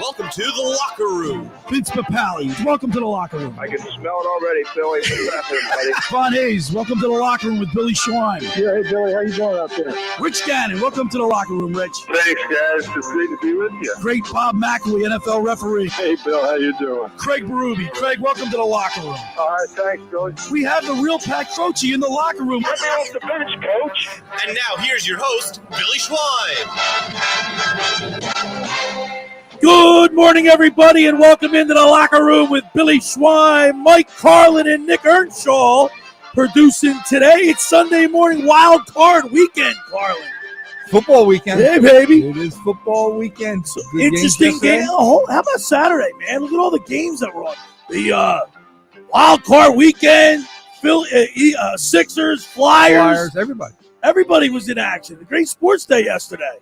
Welcome to the locker room. Vince Papali, welcome to the locker room. I can smell it already, Billy. Ron Hayes, welcome to the locker room with Billy Schwein. Yeah, hey, Billy, how you doing out there? Rich Gannon, welcome to the locker room, Rich. Thanks, guys. It's great to be with you. Great Bob McElwee, NFL referee. Hey, Bill, how you doing? Craig Berube. Craig, welcome to the locker room. All right, thanks, Billy. We have the real Pat Croce in the locker room. Let me off the bench, Coach. And now here's your host, Billy Schwein. Good morning, everybody, and welcome into the locker room with Billy Schwein, Mike Carlin, and Nick Earnshaw producing today. It's Sunday morning Wildcard weekend, Carlin. Football weekend. Hey, baby. It is football weekend. Good Interesting game. How about Saturday, man? Look at all the games that were on. The Wildcard weekend, Sixers, Flyers. Everybody. Everybody was in action. A great sports day yesterday.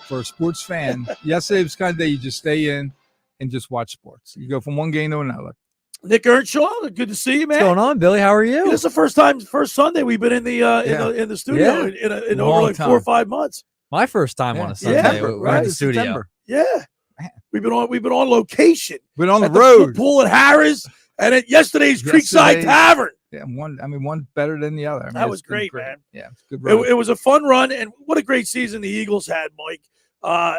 For a sports fan, yesterday was kind of day you just stay in and just watch sports. You go from one game to another. Nick Earnshaw, good to see you, man. What's going on, Billy? How are you? This is the first Sunday we've been in the studio in over like 4 or 5 months. My first time on a Sunday. We're in the studio. September. Yeah, man. We've been on location. We're on the at road. The pool at Harrah's and at yesterday's Creekside Tavern. Yeah, one better than the other. That was great, man. Yeah, it's a good road. It was a fun run, and what a great season the Eagles had, Mike.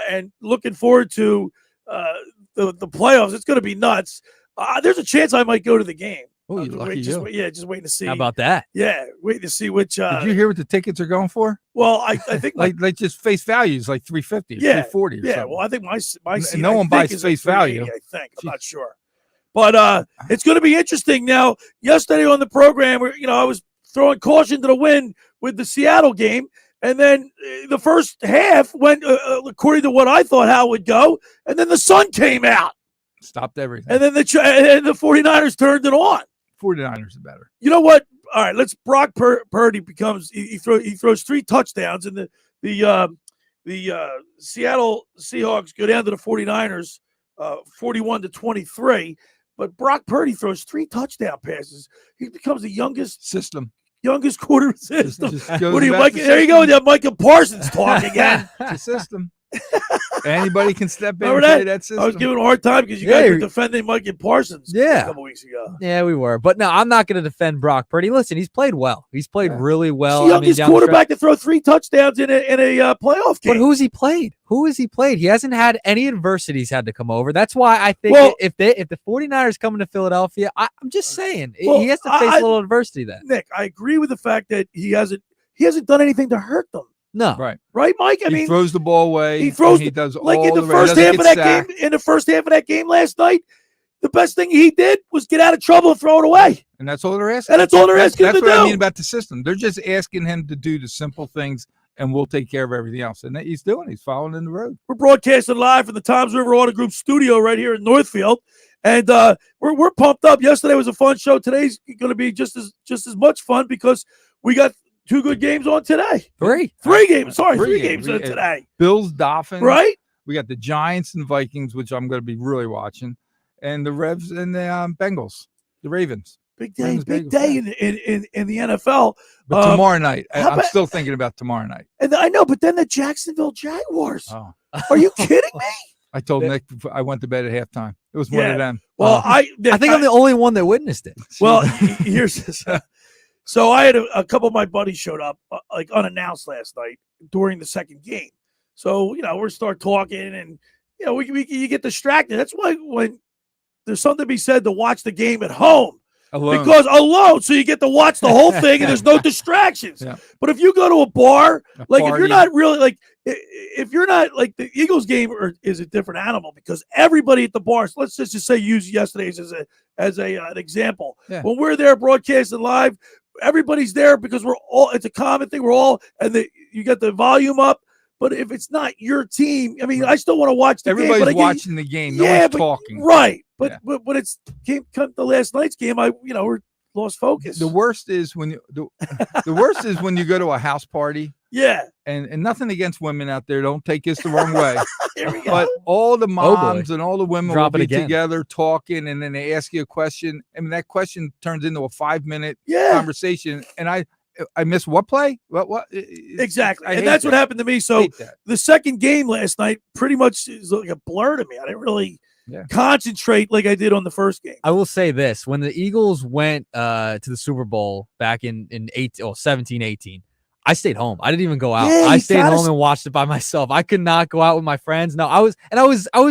And looking forward to the playoffs. It's going to be nuts. There's a chance I might go to the game. Oh, you lucky you. Just waiting to see. How about that? Yeah, waiting to see which. Did you hear what the tickets are going for? Well, I think like just face value is like $350, yeah, $340. Yeah, something. well, I think my seat, no one buys face value. I think I'm not sure, but it's going to be interesting. Now, yesterday on the program, I was throwing caution to the wind with the Seattle game. And then the first half went according to what I thought how it would go. And then the sun came out. Stopped everything. And then the 49ers turned it on. 49ers are better. You know what? All right, Brock Purdy becomes he throws 3 touchdowns, and the Seattle Seahawks go down to the 49ers 41-23. But Brock Purdy throws 3 touchdown passes. He becomes the youngest quarter system. What do you, Mike? There you go with that Micah Parsons talk again. It's a system. Anybody can step in and that? play that system. I was giving a hard time because you guys were defending Micah Parsons a couple weeks ago. Yeah, we were. But no, I'm not going to defend Brock Purdy. Listen, he's played well. He's played really well. He's the youngest quarterback to throw 3 touchdowns in a playoff game. But who has he played? He hasn't had any adversities had to come over. That's why I think if the 49ers come into Philadelphia, I'm just saying he has to face a little adversity then. Nick, I agree with the fact that he hasn't done anything to hurt them. No. Right, Mike? He throws the ball away. He throws he does like all in the first half of that game. In the first half of that game last night, the best thing he did was get out of trouble and throw it away. And that's all they're asking. That's what I mean about the system. They're just asking him to do the simple things, and we'll take care of everything else. And he's doing. He's following in the road. We're broadcasting live from the Toms River Auto Group studio right here in Northfield, and we're pumped up. Yesterday was a fun show. Today's going to be just as much fun because we got 2 good games on today. 3 games. Sorry, 3 games on today. Bills, Dolphins. Right. We got the Giants and Vikings, which I'm going to be really watching, and the Revs and the Bengals, the Ravens. Big day in the NFL. But tomorrow night, I'm still thinking about tomorrow night. And I know, but then the Jacksonville Jaguars. Oh. Are you kidding me? I told Nick I went to bed at halftime. It was one of them. Well, I think I'm the only one that witnessed it. Well, here's this. So I had a couple of my buddies showed up like unannounced last night during the second game. So, we start talking and, you get distracted. That's why when there's something to be said to watch the game at home. Alone. Because alone, so you get to watch the whole thing and there's no distractions. Yeah. But if you go to a bar, if you're not really if you're not like the Eagles game is a different animal because everybody at the bars, let's just say use yesterday's as an example. Yeah. When we're there broadcasting live, everybody's there because it's a common thing. We're all, you get the volume up. But if it's not your team, I mean, I still want to watch the game. Everybody's watching the game. No one's talking. Right. But when it's come to last night's game, we're lost focus. The worst is when you go to a house party Yeah. And nothing against women out there. Don't take this the wrong way. Here we go. But all the boy. moms and all the women Drop will it be again. together talking, and then they ask you a question, and that question turns into a 5-minute Yeah. conversation. And I missed what play? What? Exactly. I And hate that's what that. happened to me. So Hate that. the second game last night pretty much is like a blur to me. I didn't really concentrate like I did on the first game. I will say this: when the Eagles went to the Super Bowl back in 17, 18, I stayed home. I didn't even go out. Yeah, I you stayed gotta home and watched it by myself. I could not go out with my friends. No, I was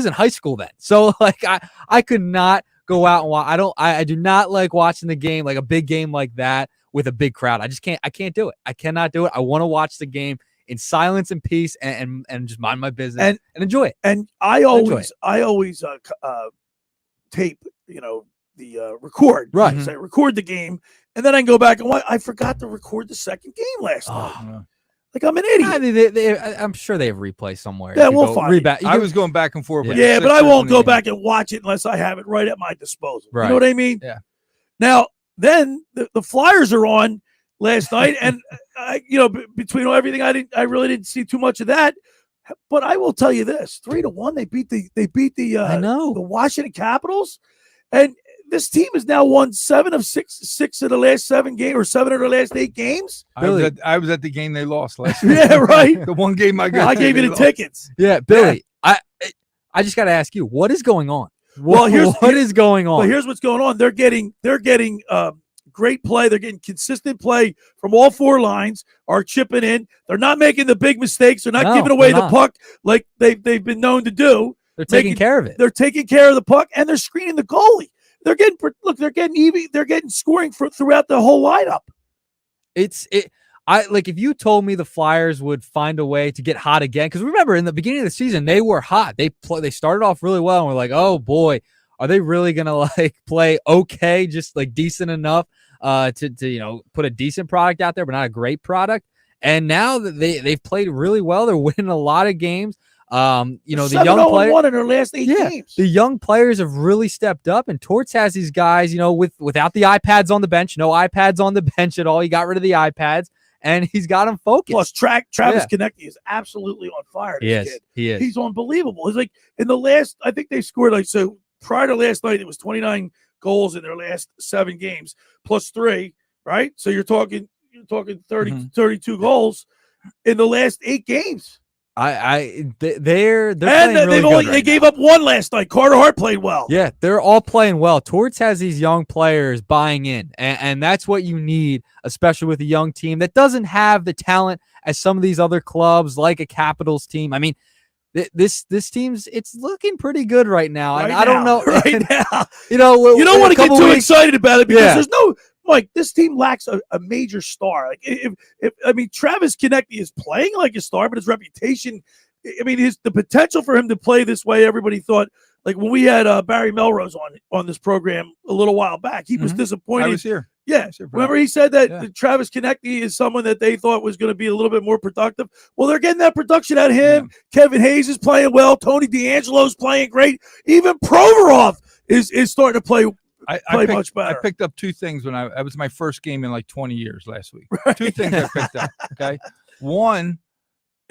in high school then. So like I could not go out and watch. I do not like watching the game, like a big game like that with a big crowd. I can't do it. I cannot do it. I want to watch the game in silence and peace and just mind my business and enjoy it. And I always tape, the record. Right. So I record the game, and then I can go back and watch. I forgot to record the second game last night. Like I'm an idiot. I mean, I'm sure they have replay somewhere. Yeah, You can we'll go find it. I was going back and forth. With Yeah, the but I Sixers won't and the go Yankees. back and watch it unless I have it right at my disposal. Right. You know what I mean? Yeah. Now, then the Flyers are on last night, and between everything, I really didn't see too much of that. But I will tell you this: 3-1, they beat the I know the Washington Capitals, and this team has now won 7 of 6 of the last 7 games, or 7 of the last 8 games. I was at the game they lost last night. Yeah, right. The one game I got. I gave you the tickets. Yeah, Billy. I just got to ask you, what is going on? Well, what is going on? Well, here's what's going on. They're getting great play. They're getting consistent play from all 4 lines. Are chipping in. They're not making the big mistakes. They're not giving away the puck like they've been known to do. They're taking care of it. They're taking care of the puck, and they're screening the goalie. They're getting scoring throughout the whole lineup. If you told me the Flyers would find a way to get hot again, because remember in the beginning of the season they were hot. They started off really well, and we're like, oh boy, are they really gonna play okay, just like decent enough to put a decent product out there, but not a great product. And now that they've played really well, they're winning a lot of games. The young players in their last 8 games. The young players have really stepped up, and Torts has these guys, without the iPads on the bench, no iPads on the bench at all. He got rid of the iPads, and he's got them focused. Plus, Travis Konecny is absolutely on fire. He is. He's unbelievable. He's like in the last, I think they scored so prior to last night, it was 29 goals in their last 7 games, plus 3, right? So you're talking 30, 32 goals in the last 8 games. They're playing really good they gave up 1 last night. Carter Hart played well. Yeah, they're all playing well. Torts has these young players buying in, and that's what you need, especially with a young team that doesn't have the talent as some of these other clubs, like a Capitals team. I mean, this team's it's looking pretty good right now, and I don't know right now. You don't want to get too excited about it because there's no. Mike, this team lacks a major star. Like if Travis Konecny is playing like a star, but his reputation, the potential for him to play this way, everybody thought, like when we had Barry Melrose on this program a little while back, he was disappointed. I was here. Yeah. Remember he said that Travis Konecny is someone that they thought was going to be a little bit more productive. Well, they're getting that production out of him. Yeah. Kevin Hayes is playing well. Tony DeAngelo's playing great. Even Provorov is starting to play much better. I picked up 2 things when I was my first game in like 20 years last week. Right. 2 things I picked up. Okay. One,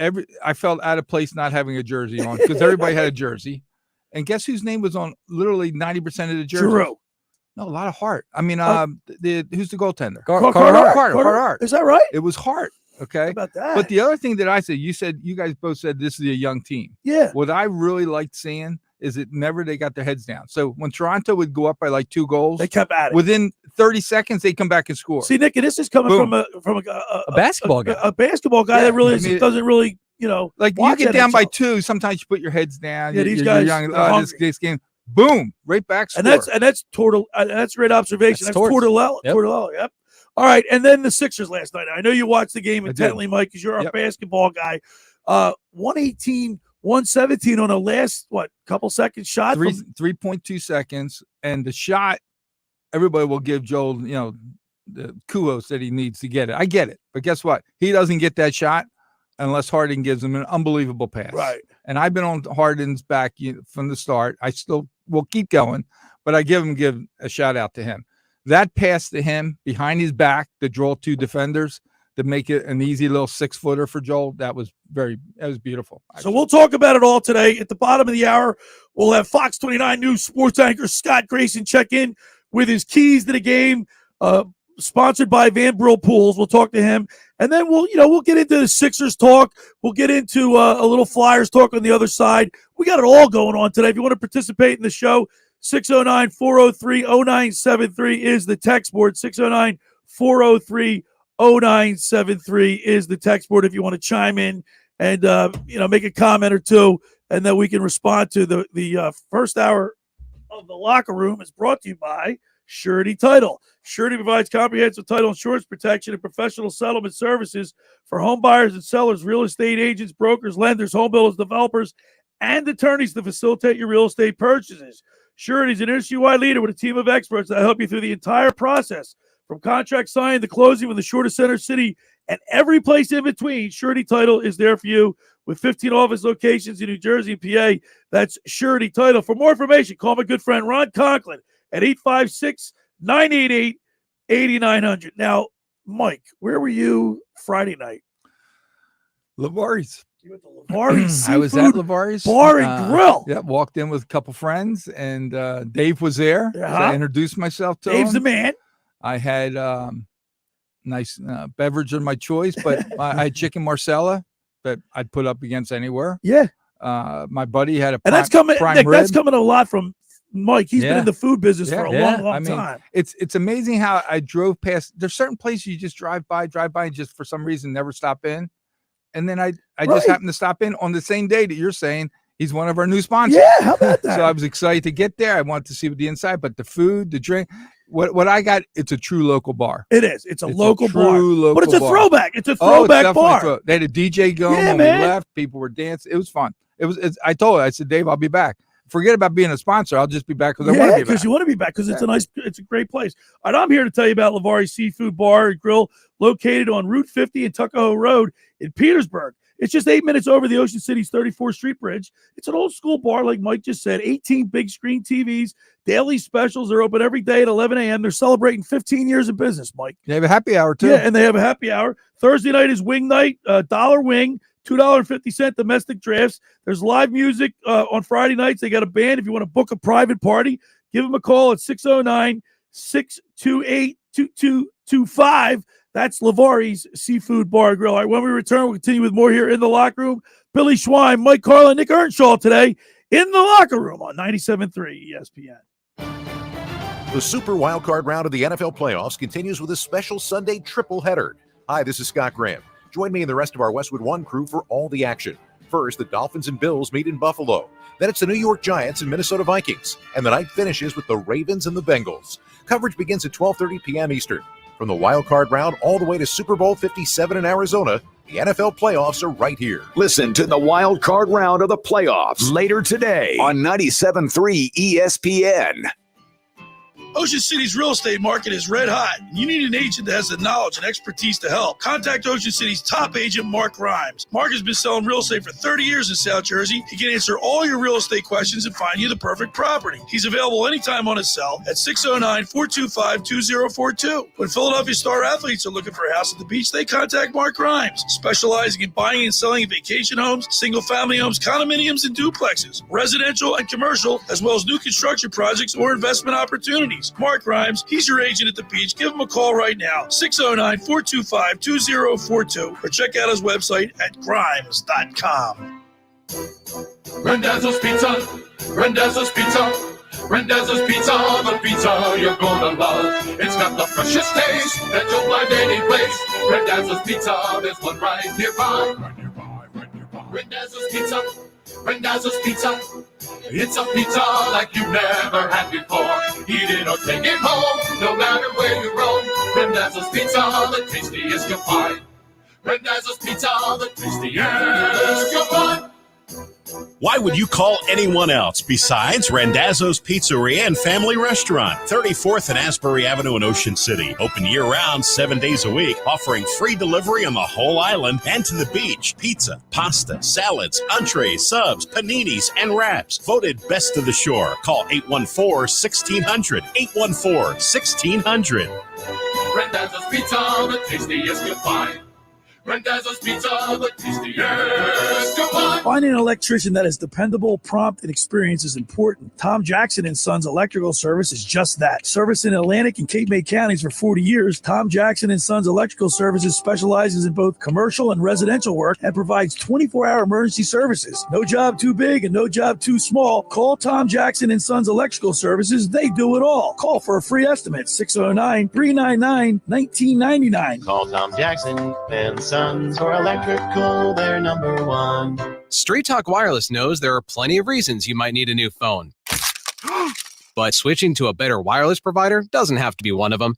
I felt out of place not having a jersey on because everybody had a jersey. And guess whose name was on literally 90% of the jersey? Giroux. No, a lot of Hart. I mean, who's the goaltender? Carter Hart. Is that right? It was Hart. Okay. How about that? But the other thing that I said, you guys both said this is a young team. Yeah. What I really liked seeing is that they got their heads down. So when Toronto would go up by like 2 goals, they kept at it. Within 30 seconds, they come back and score. See, Nick, and this is coming from a basketball guy. A basketball guy that really doesn't really, like you get down by 2, sometimes you put your heads down. Yeah, these guys young, this game, boom, right back score. And that's total. That's great observation. That's Tortorella. Yep. Tortorella. Yep. All right, and then the Sixers last night. I know you watched the game intently, Mike, because you're a basketball guy. 118. 117 on a last couple seconds shot. 3.2 seconds, and the shot. Everybody will give Joel, the kudos that he needs to get it. I get it, but guess what? He doesn't get that shot unless Harden gives him an unbelievable pass. Right. And I've been on Harden's back from the start. I still will keep going, but I give a shout out to him. That pass to him behind his back to draw 2 defenders. to make it an easy little 6-footer for Joel. That was beautiful. So we'll talk about it all today. At the bottom of the hour, we'll have Fox 29 News sports anchor Scott Grayson check in with his keys to the game, sponsored by Brill Pools. We'll talk to him, and then we'll get into the Sixers talk. We'll get into a little Flyers talk on the other side. We got it all going on today. If you want to participate in the show, 609-403-0973 is the text board. 609-403-0973 is the text board if you want to chime in and make a comment or two, and then we can respond to the first hour of the locker room is brought to you by Surety Title. Surety provides comprehensive title insurance protection and professional settlement services for home buyers and sellers, real estate agents, brokers, lenders, home builders, developers, and attorneys to facilitate your real estate purchases. Surety is an industry-wide leader with a team of experts that help you through the entire process, from contract signing to closing with the shortest center city and every place in between. Surety Title is there for you with 15 office locations in New Jersey and PA. That's Surety Title. For more information, call my good friend Ron Conklin at 856-988-8900. Now, Mike, where were you Friday night? Lavari's. You went to Lavari's. I was at Lavari's Bar and Grill. Yeah, walked in with a couple friends, and Dave was there. So I introduced myself to Dave's him. the man. I had nice beverage of my choice, but I had chicken Marcella that I'd put up against anywhere. Yeah. My buddy had and that's coming. prime Nick, rib. that's coming a lot from Mike. He's been in the food business for a long time. It's amazing how I drove past. There's certain places you just drive by, and just for some reason never stop in. And then I just happened to stop in on the same day that you're saying he's one of our new sponsors. Yeah, how about that? So I was excited to get there. I wanted to see what the inside, but the food, the drink, what I got, it's a true local bar. It is. It's a local bar. Local but it's a bar. throwback. It's a throwback bar. They had a DJ going when we left. People were dancing. It was fun. I told her, I said, Dave, I'll be back. Forget about being a sponsor. I'll just be back because I want to be back. Because you want to be back because it's a great place. All right, I'm here to tell you about Lavari's Seafood Bar and Grill, located on Route 50 and Tuckahoe Road in Petersburg. It's just 8 minutes over the Ocean City's 34th Street Bridge. It's an old school bar, like Mike just said. 18 big screen TVs, daily specials. They're open every day at 11 a.m. They're celebrating 15 years of business, Mike. They have a happy hour, too. Yeah, and they have a happy hour. Thursday night is wing night, $1 wing, $2.50 domestic drafts. There's live music on Friday nights. They got a band. If you want to book a private party, give them a call at 609-628-2225. That's Lavari's Seafood Bar and Grill. All right, when we return, we'll continue with more here in the locker room. Billy Schwein, Mike Carlin, Nick Earnshaw today in the locker room on 97.3 ESPN. The Super Wildcard round of the NFL playoffs continues with a special Sunday triple header. Hi, this is Scott Graham. Join me and the rest of our Westwood One crew for all the action. First, the Dolphins and Bills meet in Buffalo. Then it's the New York Giants and Minnesota Vikings. And the night finishes with the Ravens and the Bengals. Coverage begins at 12:30 p.m. Eastern. From the Wild Card round all the way to Super Bowl 57 in Arizona, the NFL playoffs are right here. Listen to the Wild Card round of the playoffs later today on 97.3 ESPN. Ocean City's real estate market is red hot, and you need an agent that has the knowledge and expertise to help. Contact Ocean City's top agent, Mark Grimes. Mark has been selling real estate for 30 years in South Jersey. He can answer all your real estate questions and find you the perfect property. He's available anytime on his cell at 609-425-2042. When Philadelphia star athletes are looking for a house at the beach, they contact Mark Grimes, specializing in buying and selling vacation homes, single-family homes, condominiums, and duplexes, residential and commercial, as well as new construction projects or investment opportunities. Mark Grimes, he's your agent at the beach. Give him a call right now, 609-425-2042, or check out his website at grimes.com. Rendezvous Pizza, Rendezvous Pizza, Rendezvous Pizza, the pizza you're gonna love. It's got the freshest taste that you'll find any place. Rendezvous Pizza, there's one right nearby. Rendezvous Pizza, Rendezvous Pizza. It's a pizza like you've never had before. Eat it or take it home, no matter where you roam. Rendezvous Pizza, the tastiest you'll find. Rendezvous Pizza, the tastiest you'll find. Why would you call anyone else besides Randazzo's Pizzeria and Family Restaurant, 34th and Asbury Avenue in Ocean City. Open year-round, 7 days a week, offering free delivery on the whole island and to the beach. Pizza, pasta, salads, entrees, subs, paninis, and wraps. Voted best of the shore. Call 814-1600. 814-1600. Randazzo's Pizza, the tastiest you'll find. Randazzo's Pizza, the tastiest. Come on. Finding an electrician that is dependable, prompt, and experienced is important. Tom Jackson & Sons Electrical Service is just that. Service in Atlantic and Cape May counties for 40 years, Tom Jackson & Sons Electrical Services specializes in both commercial and residential work and provides 24-hour emergency services. No job too big and no job too small. Call Tom Jackson & Sons Electrical Services. They do it all. Call for a free estimate, 609-399-1999. Call Tom Jackson and Sons for electrical, they're number one. Straight Talk Wireless knows there are plenty of reasons you might need a new phone. But switching to a better wireless provider doesn't have to be one of them.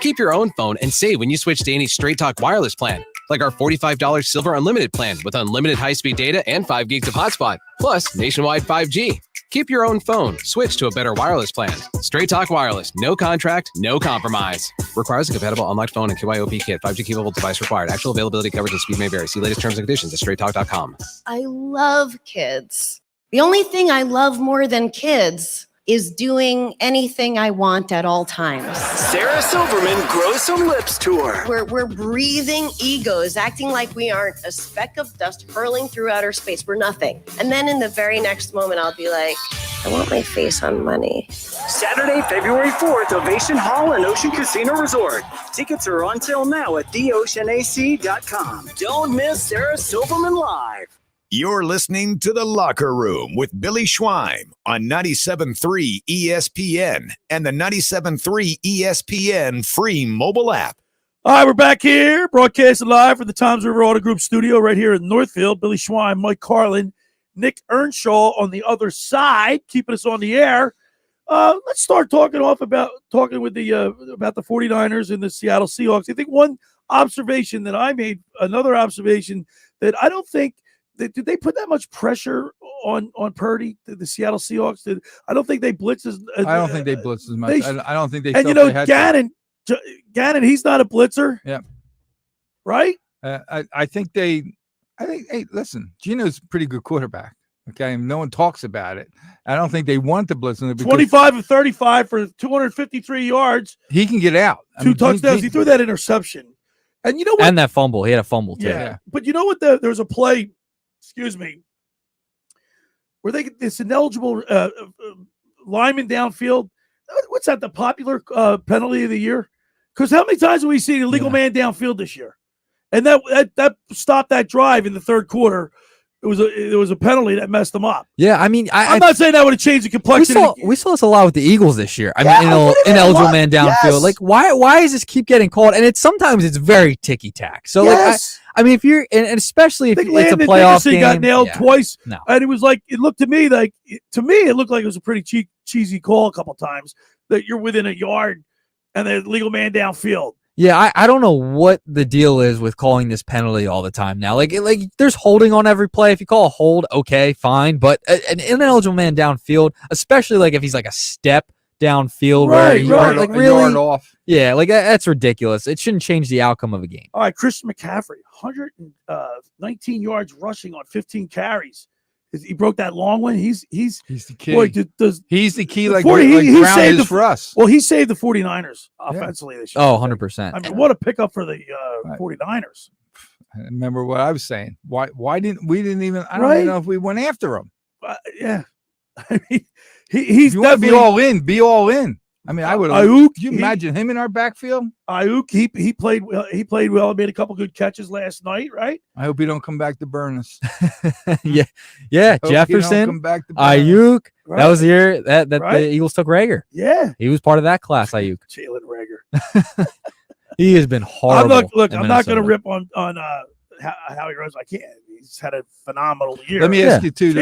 Keep your own phone and save when you switch to any Straight Talk Wireless plan, like our $45 Silver Unlimited plan with unlimited high-speed data and 5 gigs of hotspot, plus nationwide 5G. Keep your own phone. Switch to a better wireless plan. Straight Talk Wireless. No contract, no compromise. Requires a compatible unlocked phone and KYOP kit. 5G capable device required. Actual availability, coverage, and speed may vary. See latest terms and conditions at straighttalk.com. I love kids. The only thing I love more than kids is doing anything I want at all times. Sarah Silverman grows some lips tour. We're breathing egos, acting like we aren't a speck of dust hurling through outer space. We're nothing. And then in the very next moment, I'll be like, I want my face on money. Saturday, February 4th, Ovation Hall and Ocean Casino Resort. Tickets are on sale now at theoceanac.com. Don't miss Sarah Silverman Live. You're listening to The Locker Room with Billy Schweim on 97.3 ESPN and the 97.3 ESPN free mobile app. All right, we're back here, broadcasting live from the Toms River Auto Group studio right here in Northfield. Billy Schweim, Mike Carlin, Nick Earnshaw on the other side, keeping us on the air. Let's start talking about the 49ers and the Seattle Seahawks. I think one observation that I made, another observation that I don't think, did they put that much pressure on Purdy, the Seattle Seahawks? I don't think they blitzed as I don't think they blitzed as much. I don't think they. And felt they had Gannon, he's not a blitzer. Yeah. Right. I think. Hey, listen, Gino's a pretty good quarterback. Okay, and no one talks about it. I don't think they want to blitz him. 25 of 35 for 253 yards. He can get out. Two touchdowns. He threw that interception. And you know what? And that fumble. He had a fumble too. Yeah. But you know what? There was a play. Excuse me, where they get this ineligible lineman downfield. What's that? The popular penalty of the year? Because how many times have we seen illegal man downfield this year? And that stopped that drive in the third quarter. It was a penalty that messed them up. Yeah, I mean, I'm not saying that would have changed the complexion. We saw this a lot with the Eagles this year. I mean, ineligible man downfield. Yes. Like, why does this keep getting called? And sometimes it's very ticky tack. So yes. I mean, if you're, and especially if it's a playoff Dickerson game, got nailed twice. No. And it was like, it looked to me it looked like it was a pretty cheesy call a couple times that you're within a yard and the legal man downfield. Yeah, I don't know what the deal is with calling this penalty all the time now. Like there's holding on every play. If you call a hold, okay, fine. But an ineligible man downfield, especially like if he's like a step downfield, right. Like really yard off. Yeah, like that's ridiculous. It shouldn't change the outcome of a game. All right, Christian McCaffrey, 119 yards rushing on 15 carries. He broke that long one. He's the key. Boy, he's the key. Like 40, he Brown saved is for us. Well, he saved the 49ers offensively this year. Oh, 100%. I mean, what a pickup for the 49ers. I remember what I was saying. Why didn't we even? I don't even know if we went after him. Yeah, I mean, he's you want to be all in. Be all in. I mean, I would. Ayuk, could you imagine him in our backfield? Ayuk, he played well. He played well. Made a couple good catches last night, right? I hope he don't come back to burn us. yeah. Jefferson, come back to Ayuk. Right. That was the year that right? the Eagles took Rager. Yeah, he was part of that class. Ayuk, Jalen Rager. He has been horrible. I'm not going to rip on Howie Rose. I can't. He's had a phenomenal year. Let me ask you too.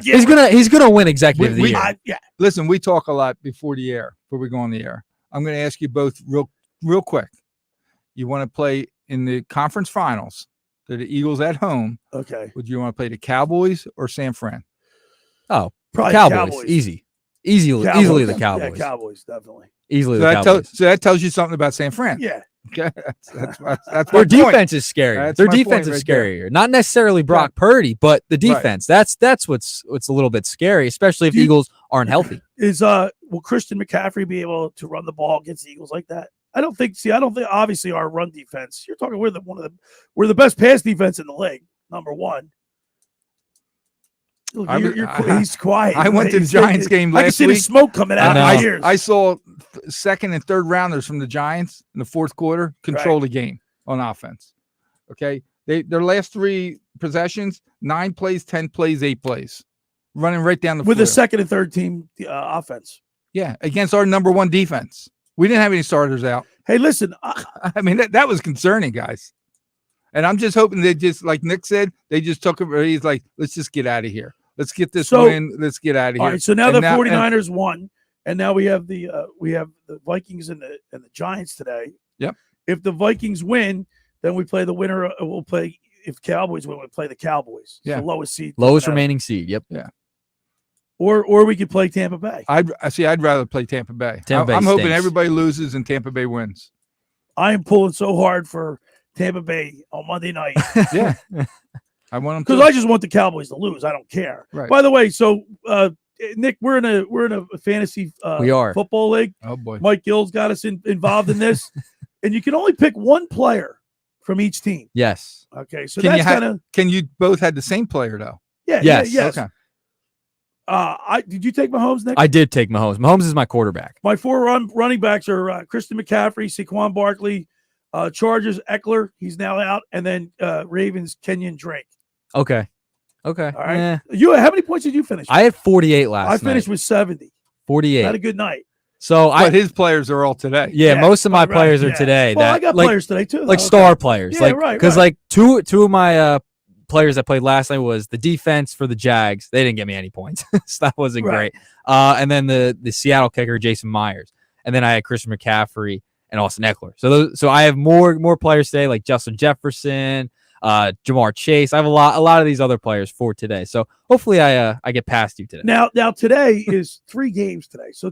He's gonna win executive of the year. Listen, we talk a lot before we go on the air. I'm going to ask you both real quick. You want to play in the conference finals? The Eagles at home. Okay. Would you want to play the Cowboys or San Fran? Oh, probably Cowboys. Easily the Cowboys. Yeah, Cowboys definitely. Easily the Cowboys. So that tells you something about San Fran. Yeah. Okay. That's their defense is scary. Their defense is scarier. Not necessarily Brock Purdy, but the defense. Right. That's what's a little bit scary, especially if the Eagles aren't healthy. Will Christian McCaffrey be able to run the ball against the Eagles like that? I don't think. Obviously our run defense. You're talking we're the best pass defense in the league. Number one. Look, he's quiet. I went to the Giants game last week. I can see the smoke coming out of my ears. I saw second and third rounders from the Giants in the fourth quarter control the game on offense. Okay, their last 3 possessions, 9 plays, 10 plays, 8 plays, running right down the with field. the second and third team offense. Yeah, against our number 1 defense. We didn't have any starters out. Hey, listen, I mean that was concerning, guys. And I'm just hoping they just, like Nick said, they just took it. He's like, let's just get out of here. Let's get this win. Let's get out of here. All right, so now the 49ers won, and now we have the Vikings and the Giants today. Yep. If the Vikings win, then we play the winner. We'll play. If Cowboys win, we play the Cowboys. Yeah. The lowest seed. Lowest remaining seed. Yep. Yeah. Or we could play Tampa Bay. I'd rather play Tampa Bay. Tampa Bay I'm hoping stinks. everybody loses and Tampa Bay wins. I am pulling so hard for Tampa Bay on Monday night. Yeah. I want them because I just want the Cowboys to lose. I don't care. Right. By the way, so Nick, we're in a fantasy football league. Oh boy. Mike Gill's got us involved in this, and you can only pick one player from each team. Yes. Okay. So that's kind of. Can you both had the same player though? Yeah. Yes. Yes. Okay. Did you take Mahomes, Nick? I did take Mahomes. Mahomes is my quarterback. My 4 running backs are Christian McCaffrey, Saquon Barkley, Chargers Eckler. He's now out, and then Ravens Kenyon Drake. Okay. All right. How many points did you finish? I had 48 last night. I finished with 70. 48. Had a good night. So but his players are all today. Yeah, most of my players are today. Well, I got players today too. Like star players. Yeah, like right. Because like two of my players that played last night was the defense for the Jags. They didn't get me any points. So that wasn't great. And then the Seattle kicker, Jason Myers. And then I had Christian McCaffrey and Austin Eckler. So I have more players today, like Justin Jefferson, Jamar Chase. I have a lot of these other players for today. So hopefully I get past you today. Now today is 3 games today. So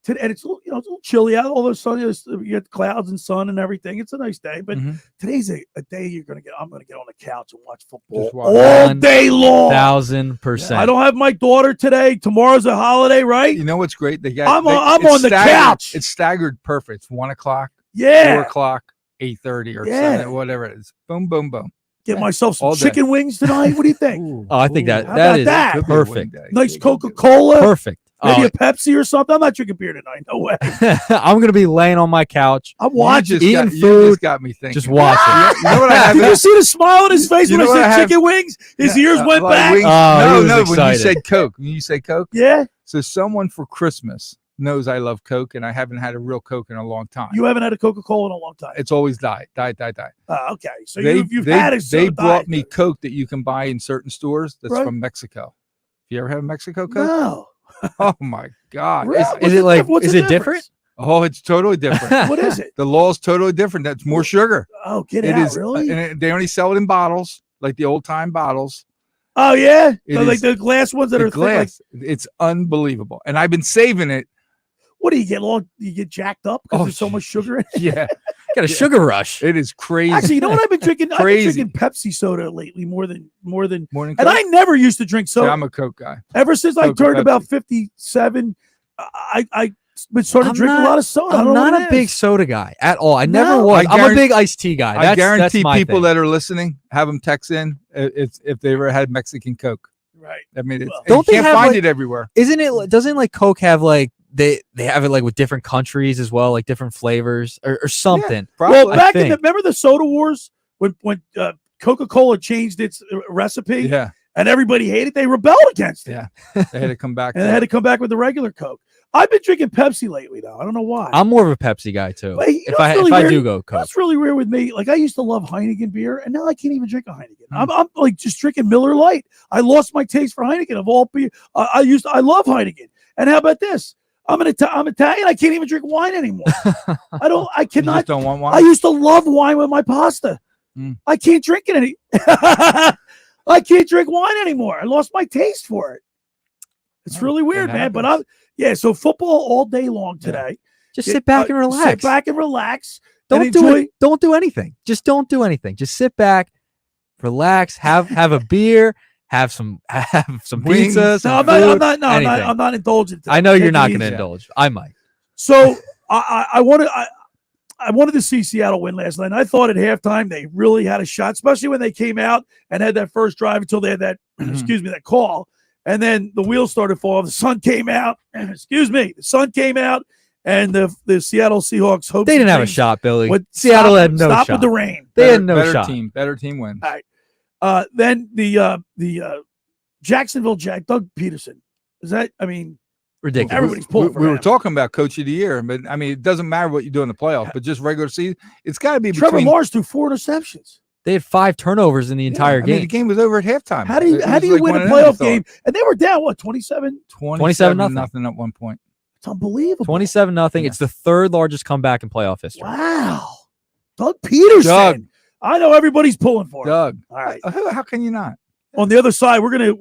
and it's a little chilly out. Although sunny, you get clouds and sun and everything. It's a nice day, but today's a day I'm gonna get on the couch and watch football all day long. 1,000%. I don't have my daughter today. Tomorrow's a holiday, right? You know what's great? I'm on the couch. It's staggered perfect. It's 1 o'clock, 4 o'clock, 8:30, or 7, whatever it is. Boom, boom, boom. Get myself some chicken wings tonight. What do you think? I think that is perfect. Nice Coca-Cola. Perfect. Maybe a Pepsi or something. I'm not drinking beer tonight. No way. I'm gonna be laying on my couch. I'm watching, eating food. You just got me thinking. Just watching. You know what I have? Did you see the smile on his face when I said chicken wings? His ears went back. No. When you said Coke, Yeah. So someone for Christmas knows I love Coke, and I haven't had a real Coke in a long time. You haven't had a Coca-Cola in a long time. It's always diet. Okay, so you've had it. They brought me Coke that you can buy in certain stores. That's from Mexico. You ever have Mexico Coke? No. Oh my God! Really? Is it different? Oh, it's totally different. What is it? The law is totally different. That's more sugar. Oh, get it out! Is, really? And they only sell it in bottles, like the old time bottles. Oh yeah, like the glass ones that are glass. It's unbelievable, and I've been saving it. What do you get? You get jacked up because there's so much sugar in it? Yeah. Got a sugar rush. It is crazy. Actually, you know what I've been drinking? I've been drinking Pepsi soda lately more than Coke? And I never used to drink soda. See, I'm a Coke guy. Ever since I turned about 57, I started drinking a lot of soda. I'm not a big soda guy at all. I never was. I'm a big iced tea guy. I guarantee people that are listening have them text in if they ever had Mexican Coke. Right. I mean, you don't they can't have find it everywhere. Isn't it? Doesn't like Coke have like they have it like with different countries as well, like different flavors or something? Yeah, well, back in remember the soda wars when Coca-Cola changed its recipe? Yeah. And everybody hated it. They rebelled against it. Yeah. They had to come back. And they had to come back with the regular Coke. I've been drinking Pepsi lately, though. I don't know why. I'm more of a Pepsi guy, too. But, if I do go Coke. That's really weird with me. Like, I used to love Heineken beer, and now I can't even drink a Heineken. I'm like just drinking Miller Lite. I lost my taste for Heineken of all beer. I love Heineken. And how about this? I'm Italian. I can't even drink wine anymore. I cannot. You just don't want wine? I used to love wine with my pasta. I can't drink it any. I can't drink wine anymore. I lost my taste for it. It's really weird, man. But so football all day long today. Just sit back and relax. Sit back and relax. Don't do anything. Just don't do anything. Just sit back, relax, have a beer, have some pizza. I'm not indulgent. I know you're not going to indulge. I might. So I want to. I wanted to see Seattle win last night. And I thought at halftime they really had a shot, especially when they came out and had that first drive until they had that, that call. And then the wheels started falling. The sun came out. The sun came out, and the Seattle Seahawks hoped they didn't have a shot, Billy. Seattle had no shot. Stop with the rain. They had no shot. Better team wins. All right. Then the Jacksonville Doug Peterson. Is that? I mean, ridiculous. Everybody's pulling for We him. were talking about Coach of the Year, but I mean, it doesn't matter what you do in the playoffs, but just regular season, it's got to be Trevor between. Lawrence threw 4 interceptions. They had 5 turnovers in the entire game. The game was over at halftime. How do you win a playoff game? And they were down, what, 27? 27-0 nothing at one point. It's unbelievable. 27-0. Yeah. It's the 3rd largest comeback in playoff history. Wow. Doug Peterson. Doug. I know everybody's pulling for him. Doug. All right. How can you not? On the other side, we're gonna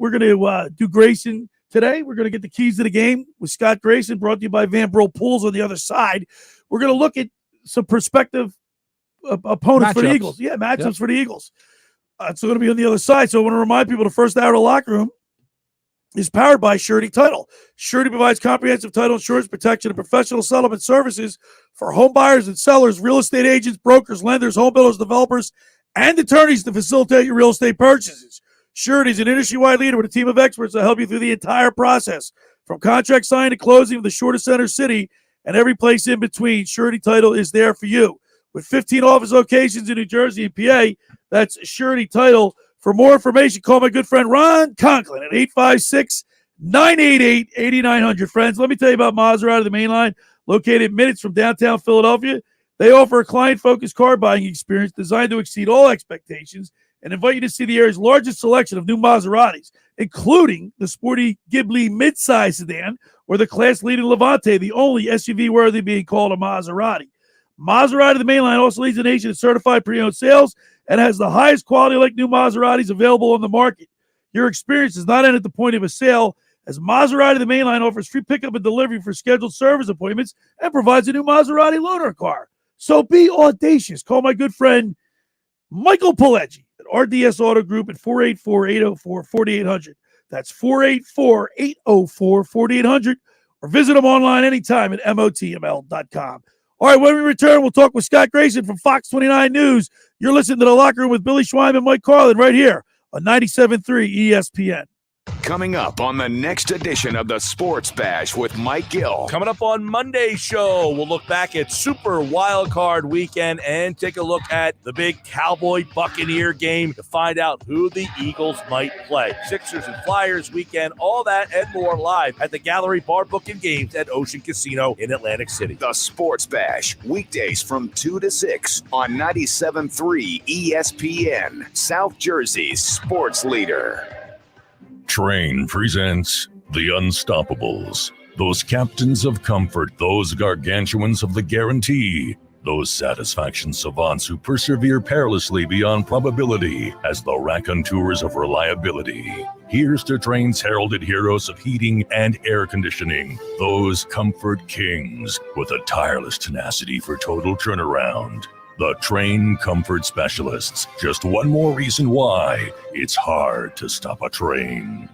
do Grayson today. We're gonna get the keys to the game with Scott Grayson, brought to you by Brill Pools. On the other side, we're gonna look at some prospective opponents for the Eagles. Yeah, matchups for the Eagles. It's going to be on the other side. So I want to remind people the first hour of the locker room is powered by Surety Title. Surety provides comprehensive title insurance protection and professional settlement services for home buyers and sellers, real estate agents, brokers, lenders, home builders, developers, and attorneys to facilitate your real estate purchases. Surety is an industry-wide leader with a team of experts that help you through the entire process, from contract signing to closing of the shortest center city and every place in between. Surety Title is there for you. With 15 office locations in New Jersey and PA, that's Surety Title. For more information, call my good friend Ron Conklin at 856-988-8900. Friends, let me tell you about Maserati, the main line, located minutes from downtown Philadelphia. They offer a client-focused car buying experience designed to exceed all expectations and invite you to see the area's largest selection of new Maseratis, including the sporty Ghibli midsize sedan or the class-leading Levante, the only SUV worthy being called a Maserati. Maserati, the mainline, also leads the nation in certified pre-owned sales and has the highest quality like new Maseratis available on the market. Your experience does not end at the point of a sale, as Maserati, the mainline, offers free pickup and delivery for scheduled service appointments and provides a new Maserati loaner car. So be audacious. Call my good friend Michael Pileggi at RDS Auto Group at 484-804-4800. That's 484-804-4800, or visit them online anytime at motml.com. All right, when we return, we'll talk with Scott Grayson from Fox 29 News. You're listening to The Locker Room with Billy Schwein and Mike Carlin right here on 97.3 ESPN. Coming up on the next edition of the Sports Bash with Mike Gill. Coming up on Monday's show, we'll look back at Super Wildcard Weekend and take a look at the big Cowboy-Buccaneer game to find out who the Eagles might play. Sixers and Flyers weekend, all that and more live at the Gallery Bar Book and Games at Ocean Casino in Atlantic City. The Sports Bash, weekdays from 2 to 6 on 97.3 ESPN, South Jersey's sports leader. Train presents The Unstoppables. Those captains of comfort, those gargantuans of the guarantee, those satisfaction savants who persevere perilously beyond probability as the raconteurs of reliability. Here's to Train's heralded heroes of heating and air conditioning, those comfort kings with a tireless tenacity for total turnaround. The Train Comfort Specialists. Just one more reason why it's hard to stop a train.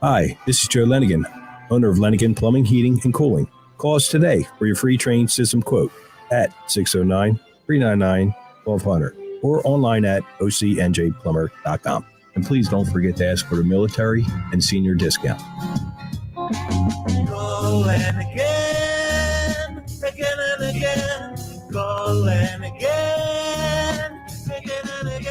Hi, this is Joe Lenigan, owner of Lenigan Plumbing, Heating, and Cooling. Call us today for your free train system quote at 609-399-1200 or online at ocnjplumber.com. And please don't forget to ask for the military and senior discount. Calling again, again and again. Calling again, again and again.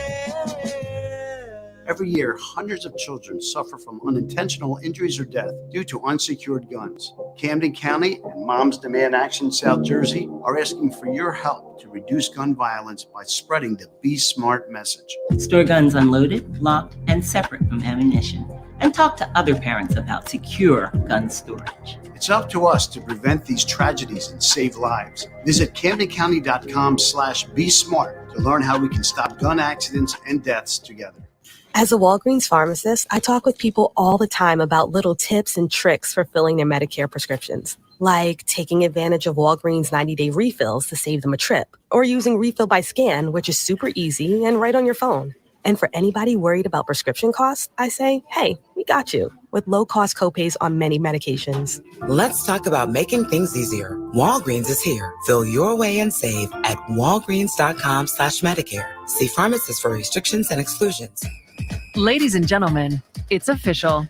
Every year, hundreds of children suffer from unintentional injuries or death due to unsecured guns. Camden County and Moms Demand Action South Jersey are asking for your help to reduce gun violence by spreading the Be Smart message. Store guns unloaded, locked, and separate from ammunition. And talk to other parents about secure gun storage. It's up to us to prevent these tragedies and save lives. Visit CamdenCounty.com/BeSmart to learn how we can stop gun accidents and deaths together. As a Walgreens pharmacist, I talk with people all the time about little tips and tricks for filling their Medicare prescriptions, like taking advantage of Walgreens 90-day refills to save them a trip, or using Refill by Scan, which is super easy and right on your phone. And for anybody worried about prescription costs, I say, hey, we got you with low-cost copays on many medications. Let's talk about making things easier. Walgreens is here. Fill your way and save at walgreens.com/Medicare. See pharmacists for restrictions and exclusions. Ladies and gentlemen, it's official.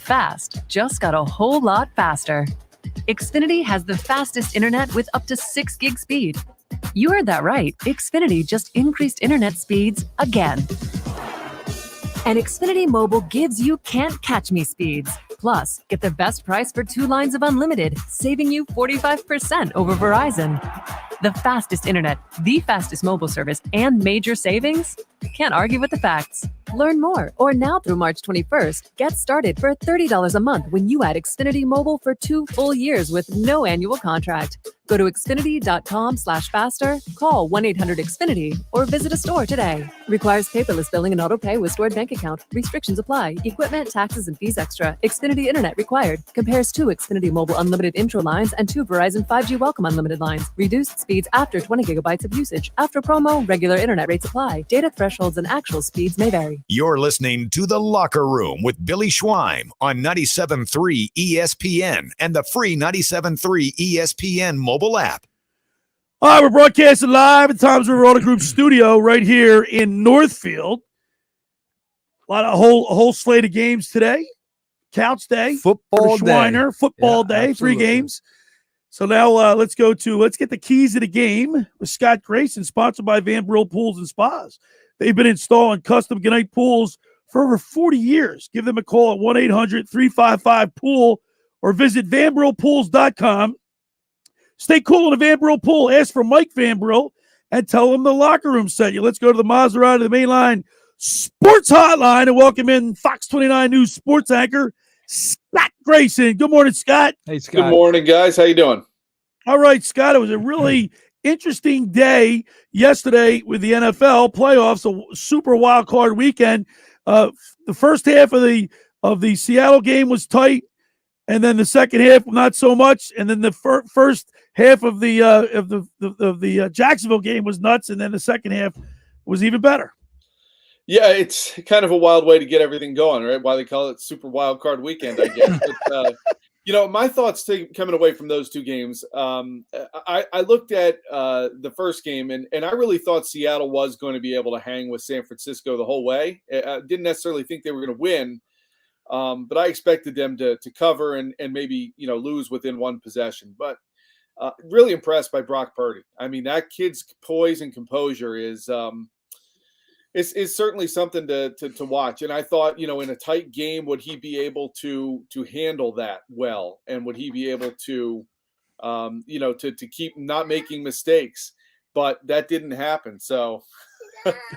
Fast just got a whole lot faster. Xfinity has the fastest internet with up to 6 gig speed. You heard that right. Xfinity just increased internet speeds again. And Xfinity Mobile gives you can't-catch-me speeds. Plus, get the best price for 2 lines of unlimited, saving you 45% over Verizon. The fastest internet, the fastest mobile service, and major savings? Can't argue with the facts. Learn more, or now through March 21st, get started for $30 a month when you add Xfinity Mobile for 2 full years with no annual contract. Go to Xfinity.com/faster, call 1-800-XFINITY, or visit a store today. Requires paperless billing and auto pay with stored bank account. Restrictions apply. Equipment, taxes, and fees extra. Xfinity Internet required. Compares 2 Xfinity Mobile Unlimited intro lines and 2 Verizon 5G Welcome Unlimited lines. Reduced speeds after 20 gigabytes of usage. After promo, regular internet rates apply. Data thresholds and actual speeds may vary. You're listening to The Locker Room with Billy Schweim on 97.3 ESPN and the free 97.3 ESPN mobile app. All right, we're broadcasting live at Tom's River Auto Group studio right here in Northfield. A whole slate of games today. Couch day. Football Schweiner. day. Football day. Absolutely. 3 games. So now let's get the keys of the game with Scott Grayson, sponsored by Brill Pools and Spas. They've been installing custom Gunite pools for over 40 years. Give them a call at 1-800-355-POOL or visit vanbrillpools.com. Stay cool in a Van Brill pool. Ask for Mike Van Brill and tell him the Locker Room sent you. Let's go to the Maserati, the Mainline Sports Hotline, and welcome in Fox 29 News sports anchor Scott Grayson. Good morning, Scott. Hey, Scott. Good morning, guys. How you doing? All right, Scott. It was a really interesting day yesterday with the NFL playoffs, a super wild card weekend. The first half of the Seattle game was tight, and then the second half not so much. And then the first half of the Jacksonville game was nuts, and then the second half was even better. Yeah, it's kind of a wild way to get everything going, right? Why they call it Super Wild Card Weekend, I guess. But, my thoughts coming away from those 2 games, I looked at the first game, and I really thought Seattle was going to be able to hang with San Francisco the whole way. I didn't necessarily think they were going to win, but I expected them to cover and maybe, lose within 1 possession. But really impressed by Brock Purdy. I mean, that kid's poise and composure is certainly something to watch. And I thought, in a tight game, would he be able to handle that well? And would he be able to, to keep not making mistakes? But that didn't happen. So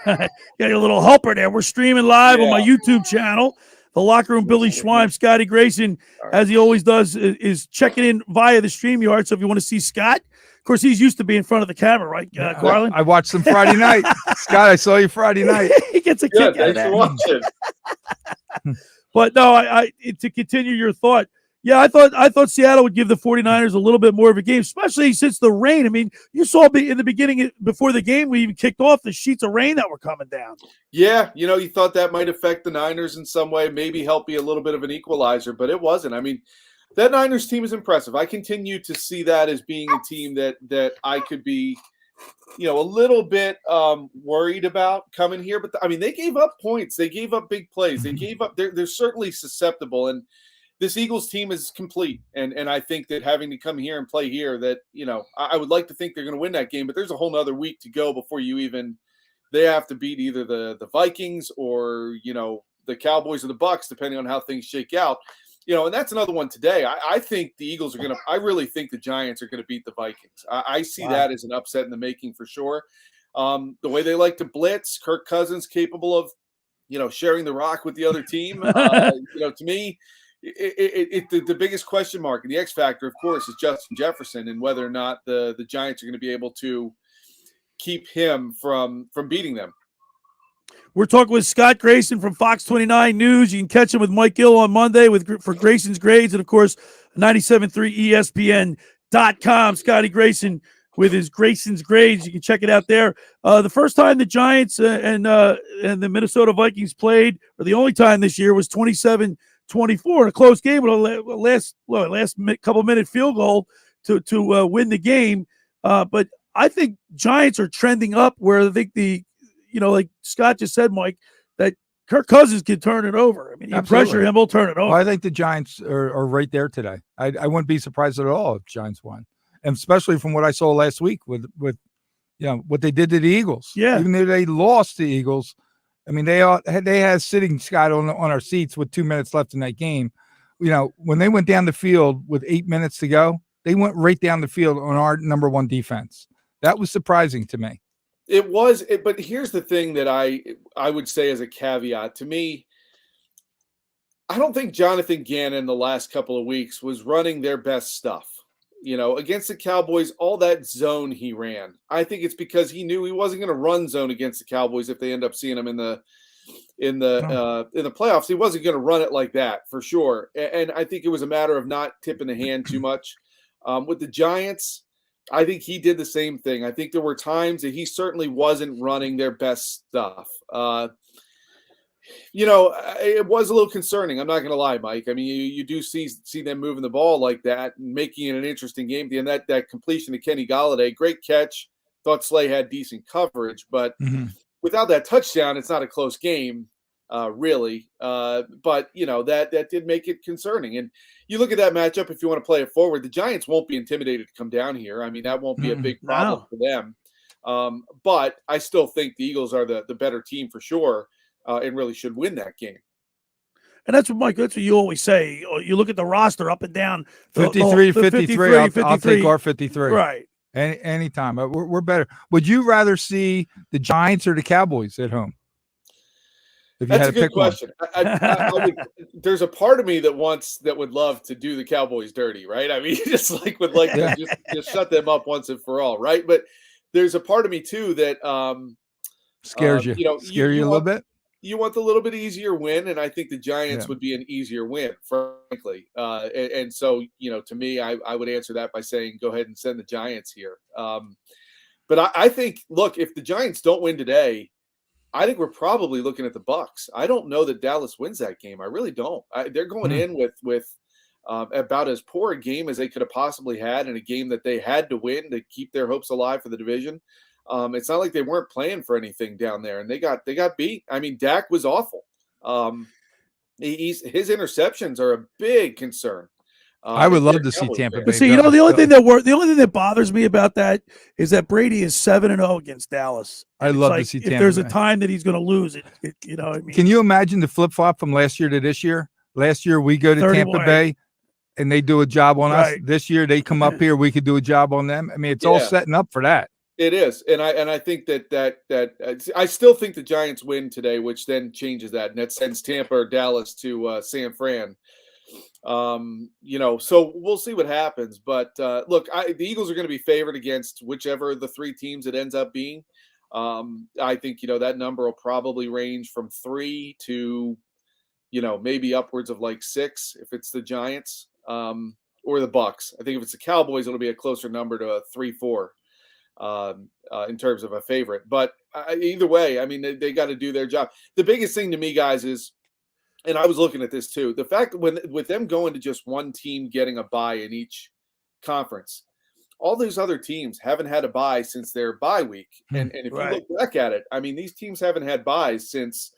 got a little helper there. We're streaming live on my YouTube channel. The Locker Room, Billy Schweim, Scotty Grayson, as he always does, is checking in via the StreamYard. So if you want to see Scott, of course, he's used to be in front of the camera, right, Carlin? I watched him Friday night. Scott, I saw you Friday night. He gets a kick out of that. Watching. But no, I to continue your thought, yeah, I thought Seattle would give the 49ers a little bit more of a game, especially since the rain. I mean, you saw in the beginning, before the game, we even kicked off, the sheets of rain that were coming down. Yeah, you thought that might affect the Niners in some way, maybe help be a little bit of an equalizer, but it wasn't. I mean, that Niners team is impressive. I continue to see that as being a team that I could be, a little bit worried about coming here. But they gave up points. They gave up big plays. They gave up. They're certainly susceptible. And this Eagles team is complete. And I think that having to come here and play here, that I would like to think they're going to win that game. But there's a whole nother week to go before they have to beat either the Vikings or the Cowboys or the Bucks, depending on how things shake out. And that's another one today. I think the Eagles are I really think the Giants are going to beat the Vikings. I see that as an upset in the making for sure. The way they like to blitz, Kirk Cousins capable of, sharing the rock with the other team. To me, the biggest question mark and the X factor, of course, is Justin Jefferson and whether or not the Giants are going to be able to keep him from beating them. We're talking with Scott Grayson from Fox 29 News. You can catch him with Mike Gill on Monday for Grayson's Grades, and of course, 97.3 ESPN.com. Scotty Grayson with his Grayson's grades. You can check it out there. The first time the Giants and the Minnesota Vikings played, or the only time this year, was 27-24 in a close game with a last couple minute field goal to win the game. But I think Giants are trending up where I think like Scott just said, Mike, that Kirk Cousins can turn it over. I mean, you pressure him, he'll turn it over. Well, I think the Giants are right there today. I wouldn't be surprised at all if Giants won, and especially from what I saw last week with what they did to the Eagles. Yeah, even though they lost the Eagles, I mean they had sitting Scott on our seats with 2 minutes left in that game. When they went down the field with 8 minutes to go, they went right down the field on our number one defense. That was surprising to me. It was, but here's the thing that I would say as a caveat. To me, I don't think Jonathan Gannon the last couple of weeks was running their best stuff. Against the Cowboys, all that zone he ran, I think it's because he knew he wasn't going to run zone against the Cowboys if they end up seeing him in the playoffs. He wasn't going to run it like that for sure. And I think it was a matter of not tipping the hand too much. With the Giants, I think he did the same thing. I think there were times that he certainly wasn't running their best stuff. It was a little concerning. I'm not going to lie, Mike. I mean, you do see them moving the ball like that and making it an interesting game. And that completion to Kenny Golladay, great catch. Thought Slay had decent coverage, but without that touchdown, it's not a close game, really. But that did make it concerning. And you look at that matchup, if you want to play it forward, the Giants won't be intimidated to come down here. I mean, that won't be a big problem for them. But I still think the Eagles are the better team for sure, and really should win that game. And that's what you always say. You look at the roster up and down. 53. I'll take our 53. Right. Anytime. We're better. Would you rather see the Giants or the Cowboys at home? That's a good question. There's a part of me that would love to do the Cowboys dirty, right? I mean, would like to just shut them up once and for all, right? But there's a part of me too that scares you. Scare you a little bit. You want the little bit easier win, and I think the Giants would be an easier win, frankly. And so, to me, I would answer that by saying, go ahead and send the Giants here. But I think, look, if the Giants don't win today, I think we're probably looking at the Bucs. I don't know that Dallas wins that game. I really don't. They're going in with about as poor a game as they could have possibly had in a game that they had to win to keep their hopes alive for the division. It's not like they weren't playing for anything down there, and they got beat. I mean, Dak was awful. His interceptions are a big concern. I would love to see Tampa Bay. But see, the only thing that bothers me about that is that Brady is 7-0 against Dallas. I'd love to see Tampa Bay. If there's a time that he's going to lose it, you know what I mean? Can you imagine the flip flop from last year to this year? Last year we go to Tampa Bay and they do a job on us. This year they come up here, we could do a job on them. I mean, it's all setting up for that. It is, and I think that I still think the Giants win today, which then changes that, and that sends Tampa or Dallas to San Fran. So we'll see what happens. But look, the Eagles are going to be favored against whichever the three teams it ends up being. I think that number will probably range from 3 to maybe upwards of like 6 if it's the Giants or the Bucs. I think if it's the Cowboys, it'll be a closer number to a 3-4. In terms of a favorite, but either way, I mean, they got to do their job. The biggest thing to me, guys, is, and I was looking at this too, the fact that with them going to just one team getting a bye in each conference, all these other teams haven't had a bye since their bye week. And if you look back at it, I mean, these teams haven't had byes since,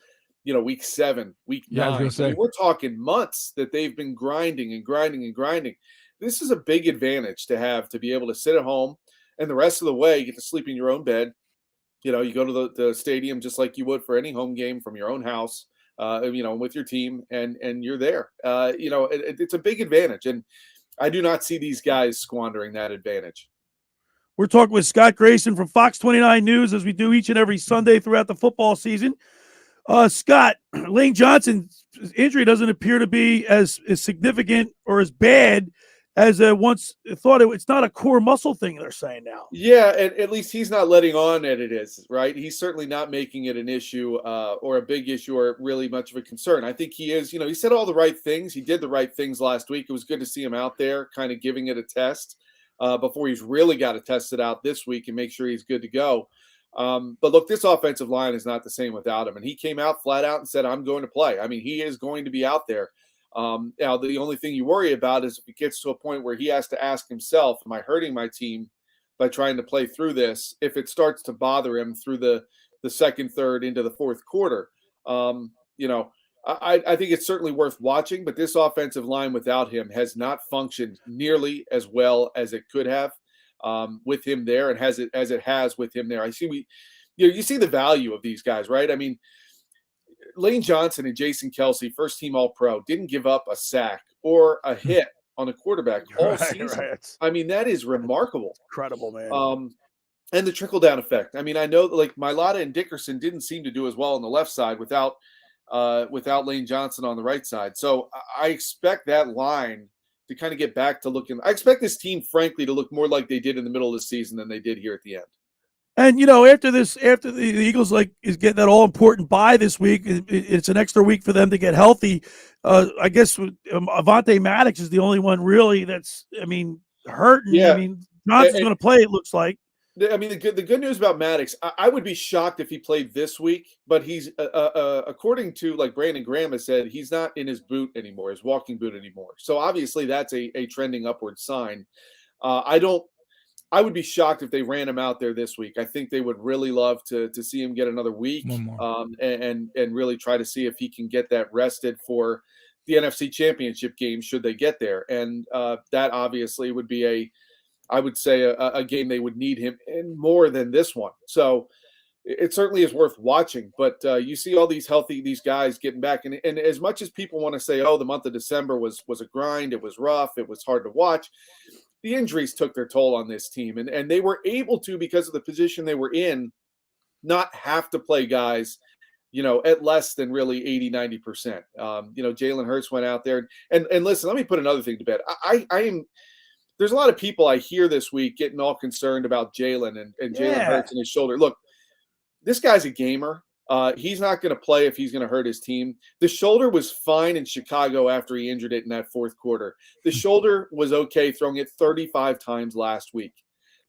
week 7, week 9. I mean, we're talking months that they've been grinding and grinding and grinding. This is a big advantage to be able to sit at home. And the rest of the way, you get to sleep in your own bed. You go to the stadium just like you would for any home game from your own house, with your team, and you're there. It's a big advantage. And I do not see these guys squandering that advantage. We're talking with Scott Grayson from Fox 29 News, as we do each and every Sunday throughout the football season. Scott, Lane Johnson's injury doesn't appear to be as significant or as bad as once thought. It's not a core muscle thing, they're saying now. Yeah, and at least he's not letting on that it is, right? He's certainly not making it an issue or a big issue or really much of a concern. I think he is, he said all the right things. He did the right things last week. It was good to see him out there kind of giving it a test. before he's really got to test it out this week and make sure he's good to go. But look, this offensive line is not the same without him. And he came out flat out and said, I'm going to play. I mean, he is going to be out there. Now, the only thing you worry about is if it gets to a point where he has to ask himself, am I hurting my team by trying to play through this? If it starts to bother him through the second, third into the fourth quarter, I think it's certainly worth watching, but this offensive line without him has not functioned nearly as well as it could have with him there, and as it has with him there. You see the value of these guys, right? I mean, Lane Johnson and Jason Kelsey, first team All-Pro, didn't give up a sack or a hit on a quarterback all season. Right. I mean, that is remarkable. Incredible, man. And the trickle-down effect. I mean, I know like Mailata and Dickerson didn't seem to do as well on the left side without Lane Johnson on the right side. So I expect that line to kind of get back to looking. I expect this team, frankly, to look more like they did in the middle of the season than they did here at the end. And after the Eagles is getting that all important bye this week, it's an extra week for them to get healthy. I guess Avonte Maddox is the only one really that's hurting. Yeah. I mean, Johnson's going to play. It looks like. I mean, the good news about Maddox, I would be shocked if he played this week, but he's according to like Brandon Graham has said, he's not in his boot anymore, his walking boot anymore. So obviously that's a trending upward sign. I would be shocked if they ran him out there this week. I think they would really love to see him get another week and really try to see if he can get that rested for the NFC Championship game should they get there. And that obviously would be I would say a game they would need him in more than this one. So it certainly is worth watching. But you see all these guys getting back. And as much as people want to say, oh, the month of December was a grind, it was rough, it was hard to watch, the injuries took their toll on this team. And they were able to, because of the position they were in, not have to play guys, at less than really 80-90%. Jalen Hurts went out there. And listen, let me put another thing to bed. There's a lot of people I hear this week getting all concerned about Jalen and Jalen Hurts and his shoulder. Look, this guy's a gamer. He's not going to play if he's going to hurt his team. The shoulder was fine in Chicago after he injured it in that fourth quarter. The shoulder was okay throwing it 35 times last week.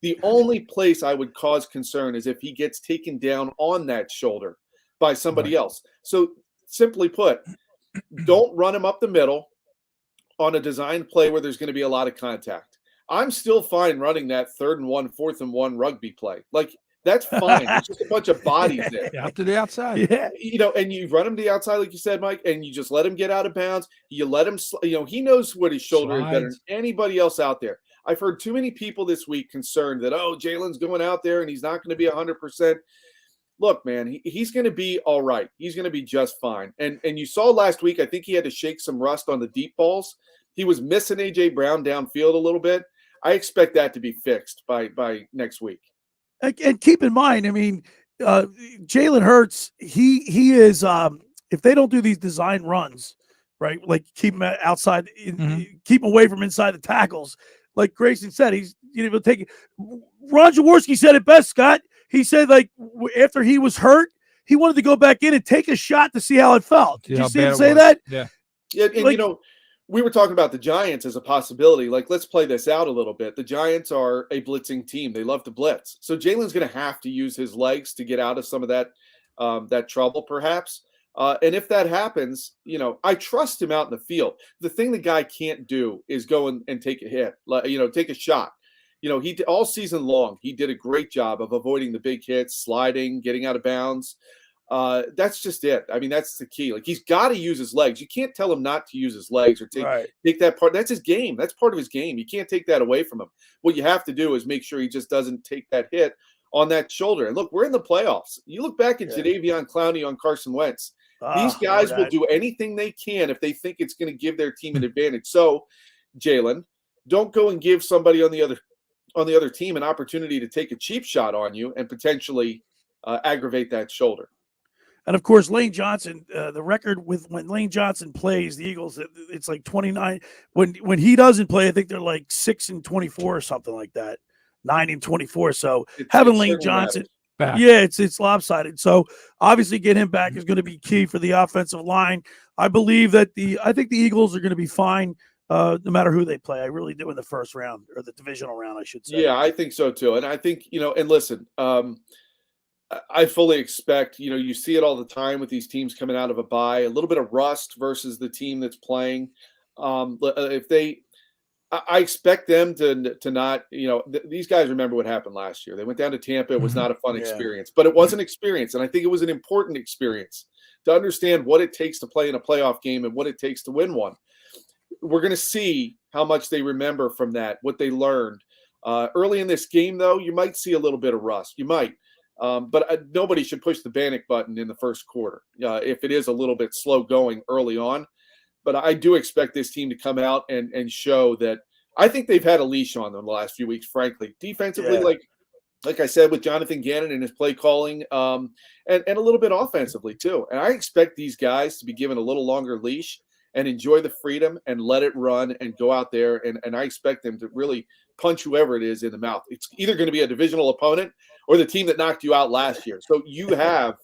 The only place I would cause concern is if he gets taken down on that shoulder by somebody else. So simply put, don't run him up the middle on a designed play where there's going to be a lot of contact. I'm still fine running that 3rd and 1, 4th and 1 rugby play. Like, that's fine. It's just a bunch of bodies there. Out to the outside. Yeah. And you run him to the outside, like you said, Mike, and you just let him get out of bounds. You let him, he knows what his shoulder is better than anybody else out there. I've heard too many people this week concerned that, Jalen's going out there and he's not going to be 100%. Look, man, he's going to be all right. He's going to be just fine. And you saw last week, I think he had to shake some rust on the deep balls. He was missing A.J. Brown downfield a little bit. I expect that to be fixed by next week. And keep in mind, Jalen Hurts, he is, if they don't do these design runs, right, like keep him outside, keep him away from inside the tackles, like Grayson said, he's take. Ron Jaworski said it best, Scott. He said, like, after he was hurt, he wanted to go back in and take a shot to see how it felt. Did you see him say that? Yeah. Yeah, and we were talking about the Giants as a possibility. Like, let's play this out a little bit. The Giants are a blitzing team. They love to blitz. So Jalen's going to have to use his legs to get out of some of that trouble, perhaps. And if that happens, I trust him out in the field. The thing the guy can't do is go and take a hit, take a shot. He all season long, he did a great job of avoiding the big hits, sliding, getting out of bounds. That's just it. That's the key. Like, he's got to use his legs. You can't tell him not to use his legs or take that part. That's his game. That's part of his game. You can't take that away from him. What you have to do is make sure he just doesn't take that hit on that shoulder. And look, we're in the playoffs. You look back at Jadeveon Clowney on Carson Wentz. These guys will do anything they can if they think it's going to give their team an advantage. So, Jalen, don't go and give somebody on the other team an opportunity to take a cheap shot on you and potentially aggravate that shoulder. And of course, Lane Johnson, the record with when Lane Johnson plays the Eagles, it's like 29. When he doesn't play, I think they're like 6-24 or something like that, 9-24. So having Lane Johnson, it's lopsided. So obviously, get him back is going to be key for the offensive line. I believe that I think the Eagles are going to be fine. no matter who they play. I really do in the first round, or the divisional round, I should say. Yeah, I think so too. And I think, and listen, I fully expect, you see it all the time with these teams coming out of a bye, a little bit of rust versus the team that's playing. I expect them to not, these guys remember what happened last year. They went down to Tampa. It was not a fun experience, but it was an experience. And I think it was an important experience to understand what it takes to play in a playoff game and what it takes to win one. We're going to see how much they remember from that, what they learned. Early in this game, though, you might see a little bit of rust. You might. But nobody should push the panic button in the first quarter if it is a little bit slow going early on. But I do expect this team to come out and show that I think they've had a leash on them the last few weeks, frankly. Defensively, like I said, with Jonathan Gannon and his play calling, and a little bit offensively too. And I expect these guys to be given a little longer leash and enjoy the freedom and let it run and go out there. And I expect them to really punch whoever it is in the mouth. It's either going to be a divisional opponent or the team that knocked you out last year. So you have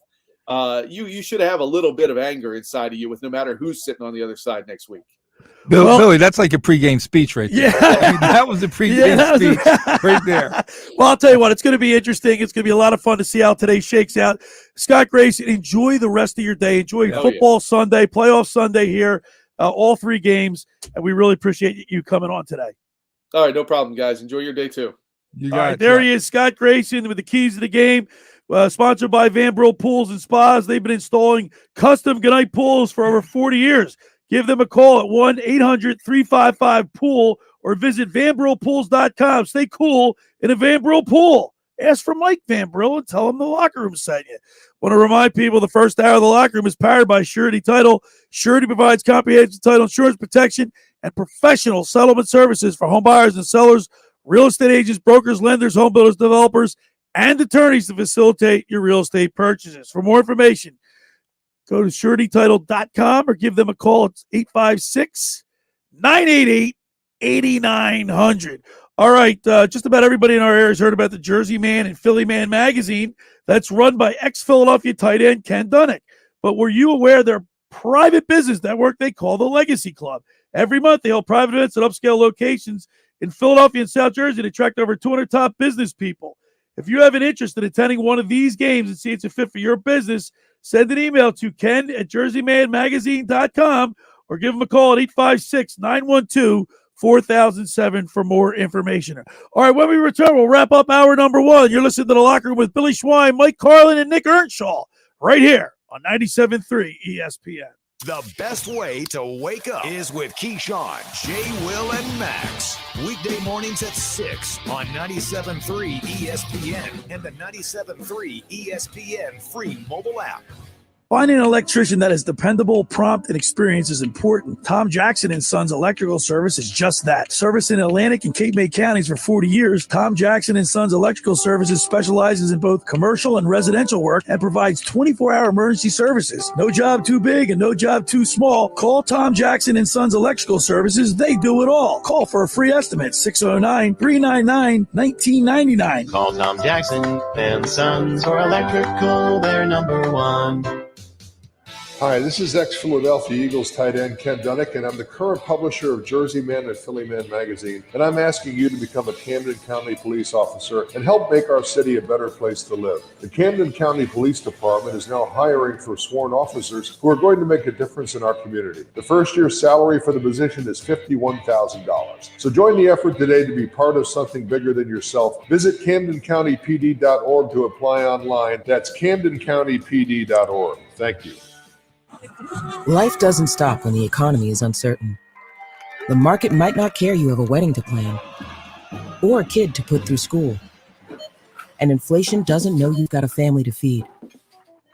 you should have a little bit of anger inside of you with no matter who's sitting on the other side next week. Billy, that's like a pregame speech right there. Yeah. I mean, that was a pregame speech right there. Well, I'll tell you what, it's going to be interesting. It's going to be a lot of fun to see how today shakes out. Scott Grayson, enjoy the rest of your day. Enjoy football Sunday, playoff Sunday here, all 3 games, and we really appreciate you coming on today. All right, no problem, guys. Enjoy your day, too. You got it. There he is, Scott Grayson, with the keys to the game. Sponsored by Brill Pools and Spas. They've been installing custom Goodnight pools for over 40 years. Give them a call at 1-800-355-POOL or visit VanBrillPools.com. Stay cool in a Van Brill pool. Ask for Mike Van Brill and tell him the locker room sent you. Want to remind people the first hour of the locker room is powered by Surety Title. Surety provides comprehensive title insurance protection and professional settlement services for home buyers and sellers, real estate agents, brokers, lenders, home builders, developers, and attorneys to facilitate your real estate purchases. For more information, go to suretytitle.com or give them a call. It's 856-988-8900. All right, just about everybody in our area has heard about the Jersey Man and Philly Man magazine that's run by ex-Philadelphia tight end Ken Dunnick. But were you aware their private business network they call the Legacy Club? Every month they hold private events at upscale locations in Philadelphia and South Jersey to attract over 200 top business people. If you have an interest in attending one of these games and see it's a fit for your business, send an email to ken@jerseymanmagazine.com or give them a call at 856-912-4007 for more information. All right, when we return, we'll wrap up hour number 1. You're listening to The Locker Room with Billy Schwein, Mike Carlin, and Nick Earnshaw right here on 97.3 ESPN. The best way to wake up is with Keyshawn, J. Will, and Max. Weekday mornings at 6 on 97.3 ESPN and the 97.3 ESPN free mobile app. Finding an electrician that is dependable, prompt, and experienced is important. Tom Jackson & Sons Electrical Service is just that. Service in Atlantic and Cape May counties for 40 years, Tom Jackson & Sons Electrical Services specializes in both commercial and residential work and provides 24-hour emergency services. No job too big and no job too small. Call Tom Jackson & Sons Electrical Services. They do it all. Call for a free estimate, 609-399-1999. Call Tom Jackson and Sons for electrical, they're number 1. Hi, this is ex-Philadelphia Eagles tight end Ken Dunnick, and I'm the current publisher of Jersey Man and Philly Man magazine, and I'm asking you to become a Camden County police officer and help make our city a better place to live. The Camden County Police Department is now hiring for sworn officers who are going to make a difference in our community. The first year's salary for the position is $51,000. So join the effort today to be part of something bigger than yourself. Visit CamdenCountyPD.org to apply online. That's CamdenCountyPD.org. Thank you. Life doesn't stop when the economy is uncertain. The market might not care you have a wedding to plan or a kid to put through school. And inflation doesn't know you've got a family to feed.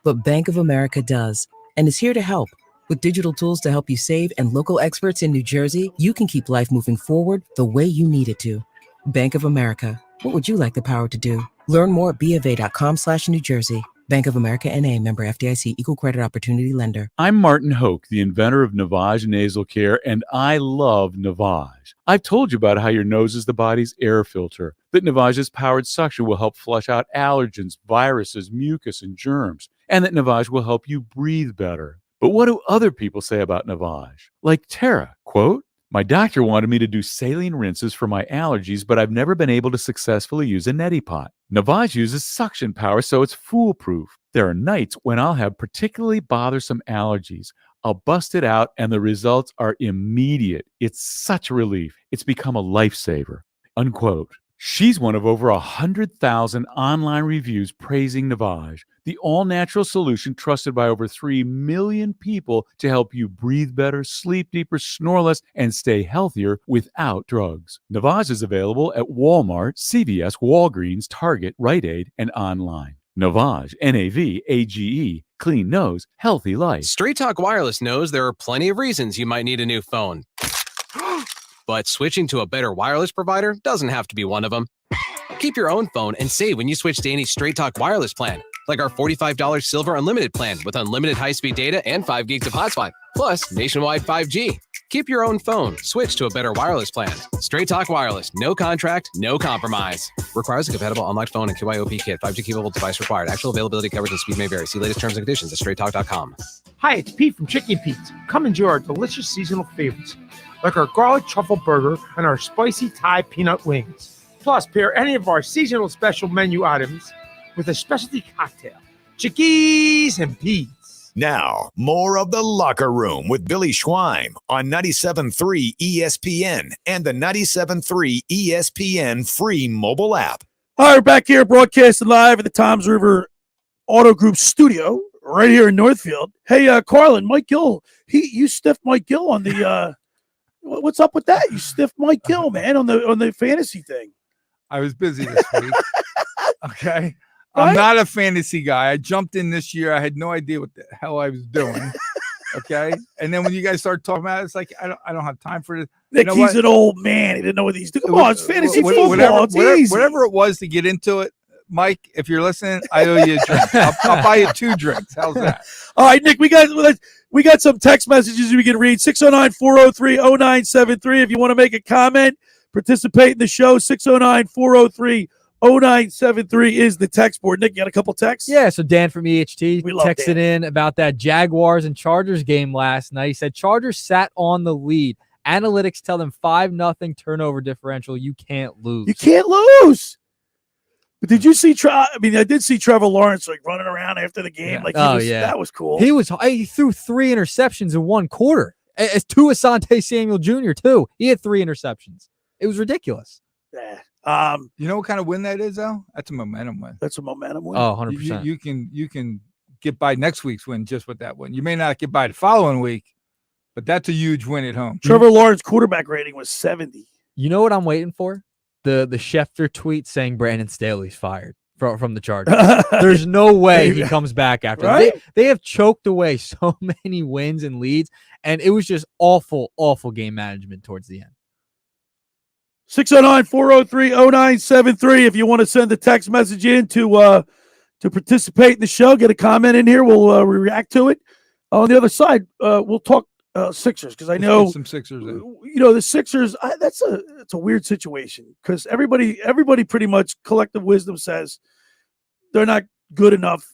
But Bank of America does, and is here to help. With digital tools to help you save and local experts in New Jersey, you can keep life moving forward the way you need it to. Bank of America. What would you like the power to do? Learn more at BofA.com/New Jersey. Bank of America N.A., member FDIC, equal credit opportunity lender. I'm Martin Hoke, the inventor of Navage Nasal Care, and I love Navage. I've told you about how your nose is the body's air filter, that Navage's powered suction will help flush out allergens, viruses, mucus, and germs, and that Navage will help you breathe better. But what do other people say about Navage? Like Tara, quote, My doctor wanted me to do saline rinses for my allergies, but I've never been able to successfully use a neti pot. Navage uses suction power, so it's foolproof. There are nights when I'll have particularly bothersome allergies. I'll bust it out, and the results are immediate. It's such a relief. It's become a lifesaver." Unquote. She's one of over 100,000 online reviews praising Navage, the all-natural solution trusted by over 3 million people to help you breathe better, sleep deeper, snore less, and stay healthier without drugs. Navage is available at Walmart, CVS, Walgreens, Target, Rite Aid, and online. Navage, Navage, clean nose, healthy life. Straight Talk Wireless knows there are plenty of reasons you might need a new phone. But switching to a better wireless provider doesn't have to be one of them. Keep your own phone and save when you switch to any Straight Talk Wireless plan, like our $45 Silver Unlimited plan with unlimited high-speed data and 5 gigs of hotspot, plus nationwide 5G. Keep your own phone. Switch to a better wireless plan. Straight Talk Wireless. No contract, no compromise. Requires a compatible unlocked phone and KYOP kit. 5G capable device required. Actual availability, coverage, and speed may vary. See latest terms and conditions at straighttalk.com. Hi, it's Pete from Chicken Pete's. Come enjoy our delicious seasonal favorites, like our garlic truffle burger and our spicy Thai peanut wings. Plus, pair any of our seasonal special menu items with a specialty cocktail. Chickies and Pete's. Now, more of The Locker Room with Billy Schweim on 97.3 ESPN and the 97.3 ESPN free mobile app. All right, we're back here broadcasting live at the Toms River Auto Group studio right here in Northfield. Hey, Carlin, Mike Gill, you stiffed Mike Gill on the what's up with that? You stiffed Mike Gill, man, on the fantasy thing. I was busy this week. Okay. I'm not a fantasy guy. I jumped in this year. I had no idea what the hell I was doing. Okay. And then when you guys start talking about it, it's like, I don't have time for it. Nick, he's an old man. He didn't know what he's doing. Come on, it's fantasy football. Whatever it was to get into it, Mike, if you're listening, I owe you a drink. I'll buy you 2 drinks. How's that? All right, Nick, we got some text messages we can read. 609-403-0973. If you want to make a comment, participate in the show. 609-403-0973 is the text board. Nick, you got a couple texts? Yeah, so Dan from EHT texted Dan. in about that Jaguars and Chargers game last night. He said Chargers sat on the lead. Analytics tell them 5-0 turnover differential. You can't lose. You can't lose. But did you see? I did see Trevor Lawrence running around after the game. Yeah. That was cool. He threw 3 interceptions in 1 quarter. It's 2 Asante Samuel Jr. too. He had 3 interceptions. It was ridiculous. Yeah. You know what kind of win that is, though? That's a momentum win. That's a momentum win. Oh, 100%. You can get by next week's win just with that win. You may not get by the following week, but that's a huge win at home. Trevor Lawrence quarterback rating was 70. You know what I'm waiting for? The Schefter tweet saying Brandon Staley's fired from the Chargers. There's no way he comes back after right? They have choked away so many wins and leads, and it was just awful game management towards the end. 609-403-0973. If you want to send a text message in to participate in the show, get a comment in here. We'll react to it. On the other side, we'll talk Sixers because I know some Sixers. The Sixers. That's a weird situation because everybody pretty much collective wisdom says they're not good enough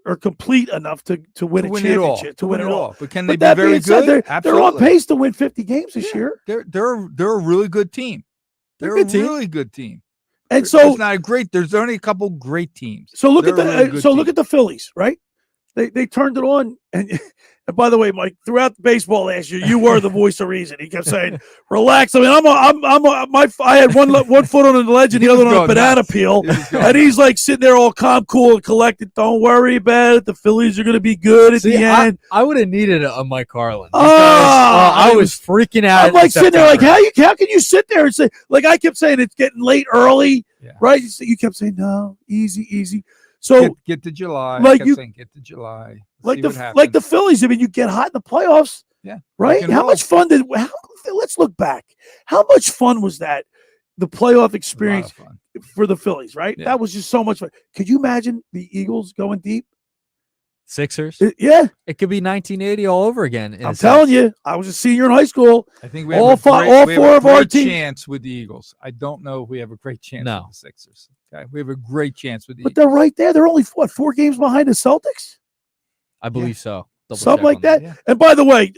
or complete enough to win a championship, to win it all. But can they be very good? They're on pace to win 50 games this year. They're a really good team. They're a really good team. And so it's not great. There's only a couple great teams. So look at the Phillies, right? They turned it on, and by the way, Mike, throughout the baseball last year, you were the voice of reason. He kept saying, "Relax." I mean, I had one foot on the ledge and the other on a banana peel, and he's like sitting there all calm, cool, and collected. Don't worry about it. The Phillies are going to be good at the end. I would have needed a Mike Carlin. I was freaking out. I'm like sitting there, like how can you sit there and say, like I kept saying, it's getting late early, right? You kept saying, no, easy. So get to July. Like get to July. Like the Phillies. I mean, you get hot in the playoffs. Yeah. Right. How much fun let's look back. How much fun was that? The playoff experience for the Phillies, right? Yeah. That was just so much fun. Could you imagine the Eagles going deep? Sixers? Yeah. It could be 1980 all over again. I'm telling you, I was a senior in high school. I think we have all four of our teams chance with the Eagles. I don't know if we have a great chance with the Sixers. Okay. We have a great chance with the Eagles. But they're right there. They're only 4 games behind the Celtics? I believe so. Something like that. Yeah. And by the way,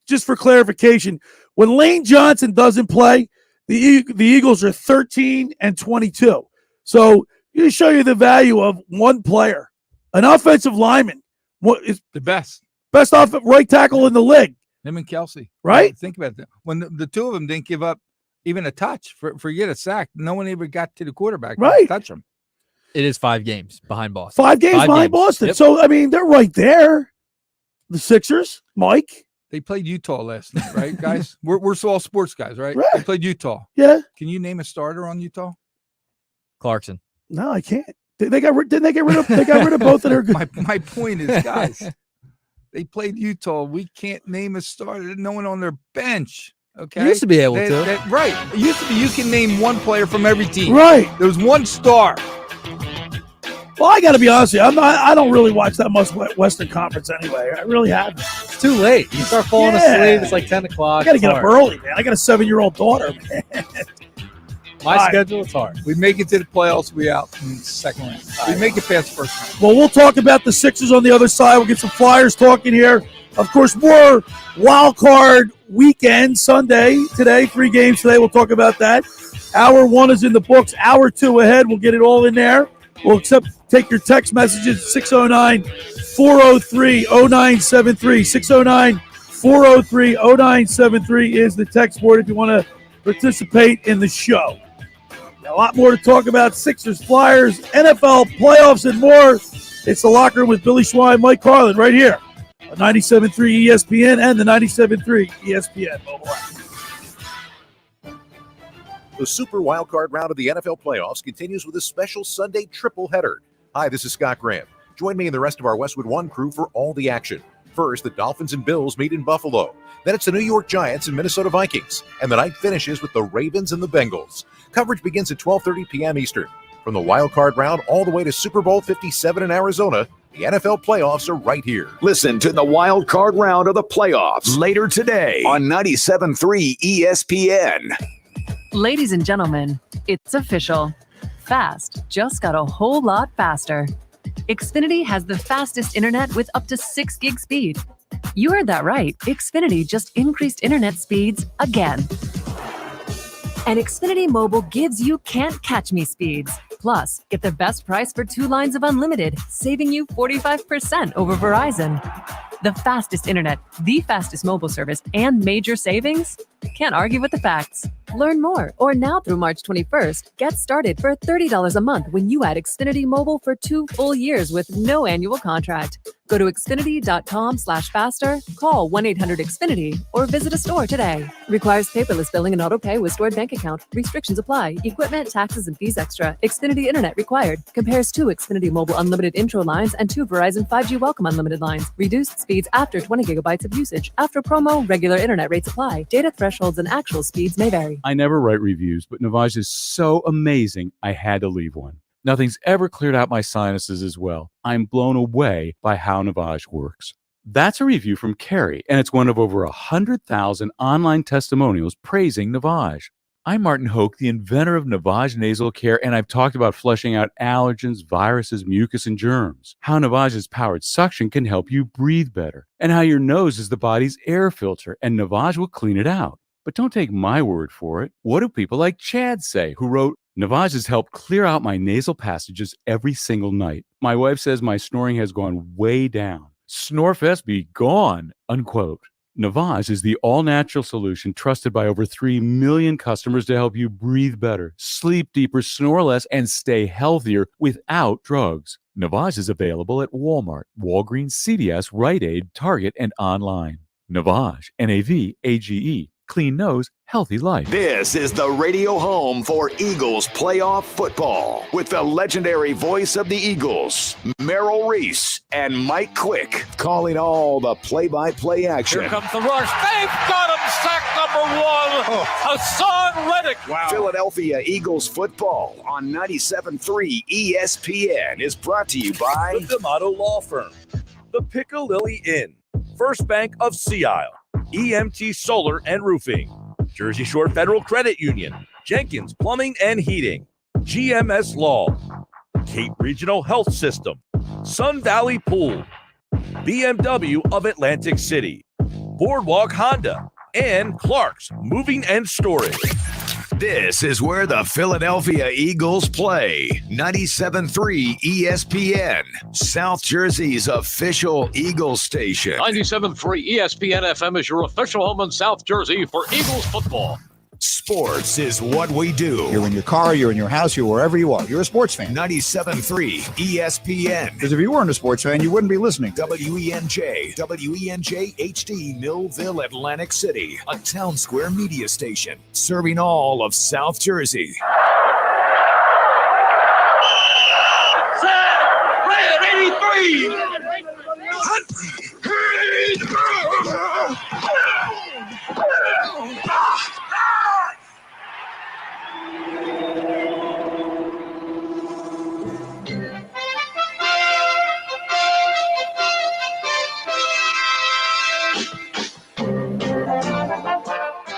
just for clarification, when Lane Johnson doesn't play, the Eagles are 13-22. So you show you the value of one player, an offensive lineman. What is the best off right tackle in the league? Him and Kelsey, right? Think about that. When the two of them didn't give up even a touch, forget a sack. No one ever got to the quarterback. Right, touch him. It is 5 games behind Boston. 5 games behind Boston. Yep. So I mean, they're right there. The Sixers, Mike. They played Utah last night, right, guys? we're all sports guys, right? They played Utah. Yeah. Can you name a starter on Utah? Clarkson. No, I can't. Didn't they get rid of? They got rid of both of their. My point is, guys, they played Utah. We can't name a starter. No one on their bench. Okay, You used to be able to. Right. It used to be you can name one player from every team. Right. There was one star. Well, I got to be honest with you. I don't really watch that much Western Conference anyway. I really haven't. It's too late. You start falling asleep. It's like 10 o'clock. I got to get up early, man. I got a 7-year-old daughter, man. My schedule, it's hard. We make it to the playoffs. We out in the second round. We make it past first round. Well, we'll talk about the Sixers on the other side. We'll get some Flyers talking here. Of course, more Wildcard weekend Sunday today. 3 games today. We'll talk about that. Hour 1 is in the books. Hour 2 ahead. We'll get it all in there. We'll take your text messages. 609-403-0973. 609-403-0973 is the text board if you want to participate in the show. A lot more to talk about. Sixers, Flyers, NFL playoffs, and more. It's the Locker Room with Billy Schwein, Mike Carlin, right here on 97.3 ESPN and the 97.3 ESPN mobile app. The Super Wildcard round of the NFL playoffs continues with a special Sunday triple header. Hi, this is Scott Graham. Join me and the rest of our Westwood One crew for all the action. First, the Dolphins and Bills meet in Buffalo. Then it's the New York Giants and Minnesota Vikings. And the night finishes with the Ravens and the Bengals. Coverage begins at 12:30 p.m. Eastern. From the Wildcard round all the way to Super Bowl 57 in Arizona, the NFL playoffs are right here. Listen to the wild card round of the playoffs later today on 97.3 ESPN. Ladies and gentlemen, it's official. Fast just got a whole lot faster. Xfinity has the fastest internet with up to 6 gig speed. You heard that right. Xfinity just increased internet speeds again. And Xfinity Mobile gives you can't-catch-me speeds. Plus, get the best price for 2 lines of unlimited, saving you 45% over Verizon. The fastest internet, the fastest mobile service, and major savings? Can't argue with the facts. Learn more, or now through March 21st, get started for $30 a month when you add Xfinity Mobile for 2 full years with no annual contract. Go to Xfinity.com/faster, call 1-800-XFINITY, or visit a store today. Requires paperless billing and auto pay with stored bank account. Restrictions apply. Equipment, taxes, and fees extra. Xfinity Internet required. Compares 2 Xfinity Mobile Unlimited intro lines and 2 Verizon 5G Welcome Unlimited lines. Reduced speeds after 20 gigabytes of usage. After promo, regular internet rates apply. Data thresholds and actual speeds may vary. I never write reviews, but Navage is so amazing, I had to leave one. Nothing's ever cleared out my sinuses as well. I'm blown away by how Navage works. That's a review from Carrie, and it's one of over 100,000 online testimonials praising Navage. I'm Martin Hoke, the inventor of Navage Nasal Care, and I've talked about flushing out allergens, viruses, mucus, and germs. How Navage's powered suction can help you breathe better, and how your nose is the body's air filter, and Navage will clean it out. But don't take my word for it. What do people like Chad say, who wrote, Navage has helped clear out my nasal passages every single night. My wife says my snoring has gone way down. Snorefest be gone, unquote. Navage is the all-natural solution trusted by over 3 million customers to help you breathe better, sleep deeper, snore less, and stay healthier without drugs. Navage is available at Walmart, Walgreens, CVS, Rite Aid, Target, and online. Navage, N-A-V-A-G-E. Clean nose, healthy life. This is the radio home for Eagles playoff football with the legendary voice of the Eagles, Merrill Reese and Mike Quick, calling all the play-by-play action. Here comes the rush. They've got him. Sack number 1. Hassan Reddick. Wow. Philadelphia Eagles football on 97.3 ESPN is brought to you by the D'Amato Law Firm, the Piccalilli Inn, First Bank of Sea Isle, EMT Solar and Roofing, Jersey Shore Federal Credit Union, Jenkins Plumbing and Heating, GMS Law, Cape Regional Health System, Sun Valley Pool, BMW of Atlantic City, Boardwalk Honda, and Clark's Moving and Storage. This is where the Philadelphia Eagles play. 97.3 ESPN, South Jersey's official Eagles station. 97.3 ESPN FM is your official home in South Jersey for Eagles football. Sports is what we do. You're in your car, you're in your house, you're wherever you are. You're a sports fan. 97.3 ESPN. Because if you weren't a sports fan, you wouldn't be listening. WENJ HD, Millville, Atlantic City. A town square media station serving all of South Jersey. Red 83!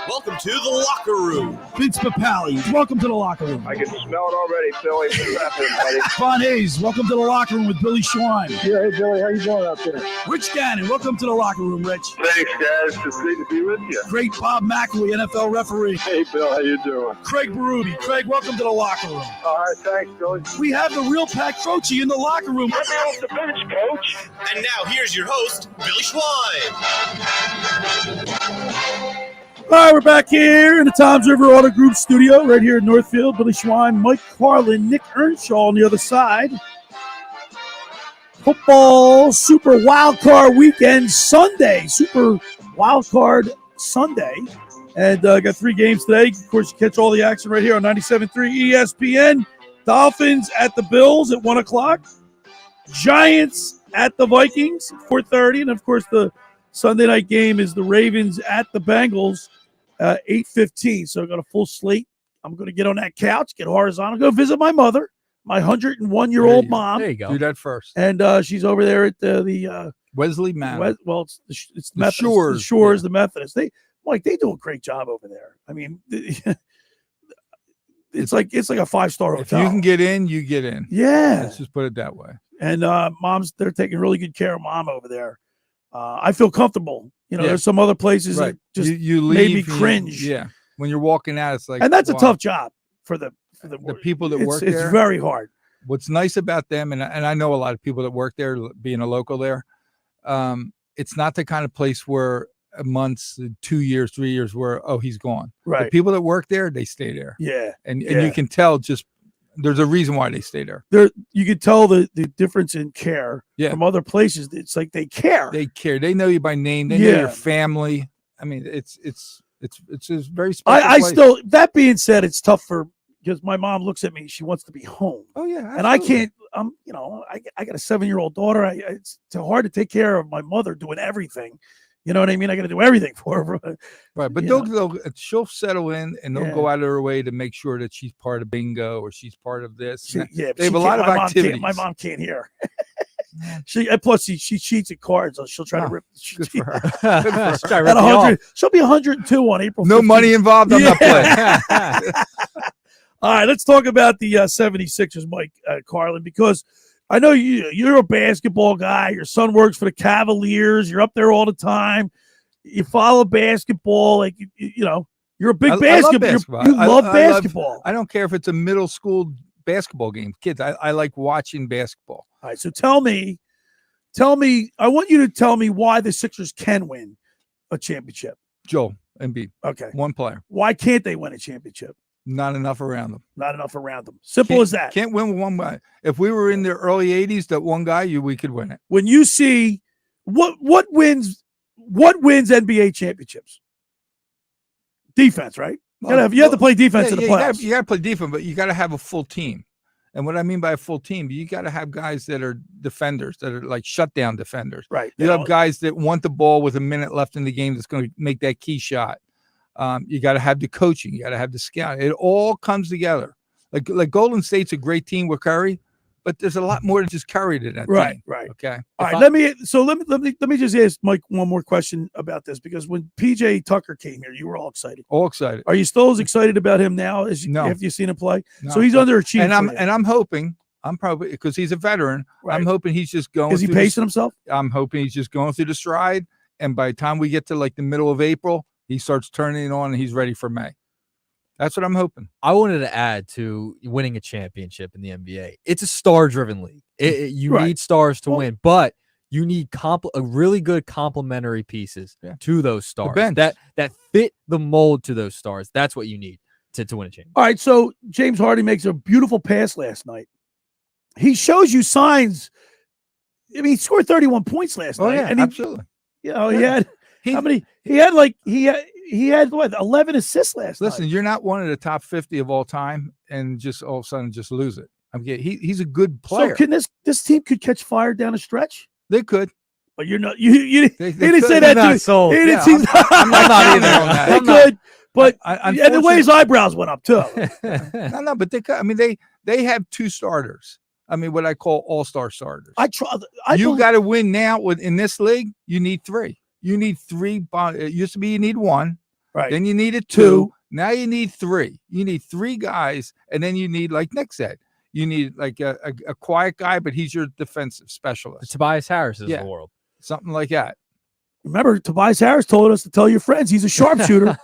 Welcome to the locker room. Vince Papali, welcome to the locker room. I can smell it already, Billy. What's happening, buddy? Von Hayes, welcome to the locker room with Billy Schwein. Yeah, hey, Billy, how you doing out there? Rich Gannon, welcome to the locker room, Rich. Thanks, guys. It's great to be with you. Great Bob McElwee, NFL referee. Hey, Bill, how you doing? Craig Berube. Craig, welcome to the locker room. All right, thanks, Billy. We have the real Pat Croce in the locker room. Let me off the bench, Coach. And now here's your host, Billy Schwein. All right, we're back here in the Toms River Auto Group studio right here in Northfield. Billy Schwein, Mike Carlin, Nick Earnshaw on the other side. Football Super Wildcard Weekend Sunday. Super Wildcard Sunday. And got 3 games today. Of course, you catch all the action right here on 97.3 ESPN. Dolphins at the Bills at 1 o'clock. Giants at the Vikings at 4:30. And, of course, the Sunday night game is the Ravens at the Bengals, 8:15. So I've got a full slate. I'm going to get on that couch, get horizontal, go visit my mother, my 101-year-old mom. There you go. Do that first. And she's over there at the Wesley Manor. it's the The Methodist, Shores. the Shores, the Methodist. They do a great job over there. I mean, it's like a 5-star If hotel. you can get in, you get in. Yeah. Let's just put it that way. And they're taking really good care of mom over there. I feel comfortable. Yeah. There's some other places Right. that just you made me leave, cringe. Yeah. When you're walking out, it's like, And that's a wow. tough job for the people that work it's there. It's very hard. What's nice about them, and I know a lot of people that work there, being a local there, it's not the kind of place where months, 2 years, 3 years, where, he's gone. Right. The people that work there, they stay there. Yeah. And Yeah. you can tell just there's a reason why they stay there. You can tell the difference in care from other places. It's like they care. They care. They know you by name. They know your family. I mean, it's a very special I place. still, that being said, it's tough because my mom looks at me. She wants to be home. Oh yeah. And I can't, I got a 7-year-old daughter. It's hard to take care of my mother doing everything. You know what I mean? I got to do everything for her. Right, but she'll settle in and they'll go out of her way to make sure that she's part of bingo or she's part of this. They have a lot of activities. My mom can't hear. Plus she cheats at cards, so she'll try to rip. Good for her. At 100, she'll be 102 on April 15th. No money involved. I'm not playing. All right, let's talk about the 76ers, Mike Carlin, because I know you're a basketball guy. Your son works for the Cavaliers. You're up there all the time. You follow basketball, like you're a big basketball. You love basketball. I don't care if it's a middle school basketball game. Kids, I like watching basketball. All right, so tell me. I want you to tell me why the Sixers can win a championship. Joel Embiid. Okay, one player. Why can't they win a championship? Not enough around them. Not enough around them. Simple as that. Can't win with one guy. If we were in the early 80s, that one guy, we could win it. When you see what wins NBA championships? Defense, right? You have to play defense in the playoffs. You got to play defense, but you got to have a full team. And what I mean by a full team, you got to have guys that are defenders, that are like shutdown defenders. Right. You have guys that want the ball with a minute left in the game that's going to make that key shot. You got to have the coaching. You got to have the scout. It all comes together. Like Golden State's a great team with Curry, but there's a lot more than just Curry to that team. Right. Okay. All right. Let me just ask Mike one more question about this, because when PJ Tucker came here, you were all excited. All excited. Are you still as excited about him now as after you've seen him play? No. So he's underachieving. And I'm hoping. I'm probably, because he's a veteran. Right. I'm hoping he's just going. Is he pacing himself? I'm hoping he's just going through the stride and by the time we get to like the middle of April, he starts turning it on and he's ready for May. That's what I'm hoping. I wanted to add to winning a championship in the NBA. It's a star-driven league. You need stars to win, but you need really good complementary pieces to those stars that fit the mold to those stars. That's what you need to win a championship. All right, so James Harden makes a beautiful pass last night. He shows you signs. I mean, he scored 31 points last night. And absolutely. He had how many? He had what, 11 assists last night. Listen, you're not one of the top 50 of all time, and just all of a sudden just lose it. He's a good player. So can this team could catch fire down a stretch? They could. But you're not. He didn't say They're that. not sold. He didn't see I'm not either on that. They could, but and the way his eyebrows went up too. No, but they could. I mean, they have 2 starters. I mean, what I call all-star starters. You got to win now in this league. You need 3. You need 3. It used to be you need 1. Right. Then you needed 2. Now you need 3. You need 3 guys, and then you need, like Nick said, you need like a quiet guy, but he's your defensive specialist. Tobias Harris is the world. Something like that. Remember, Tobias Harris told us to tell your friends he's a sharpshooter.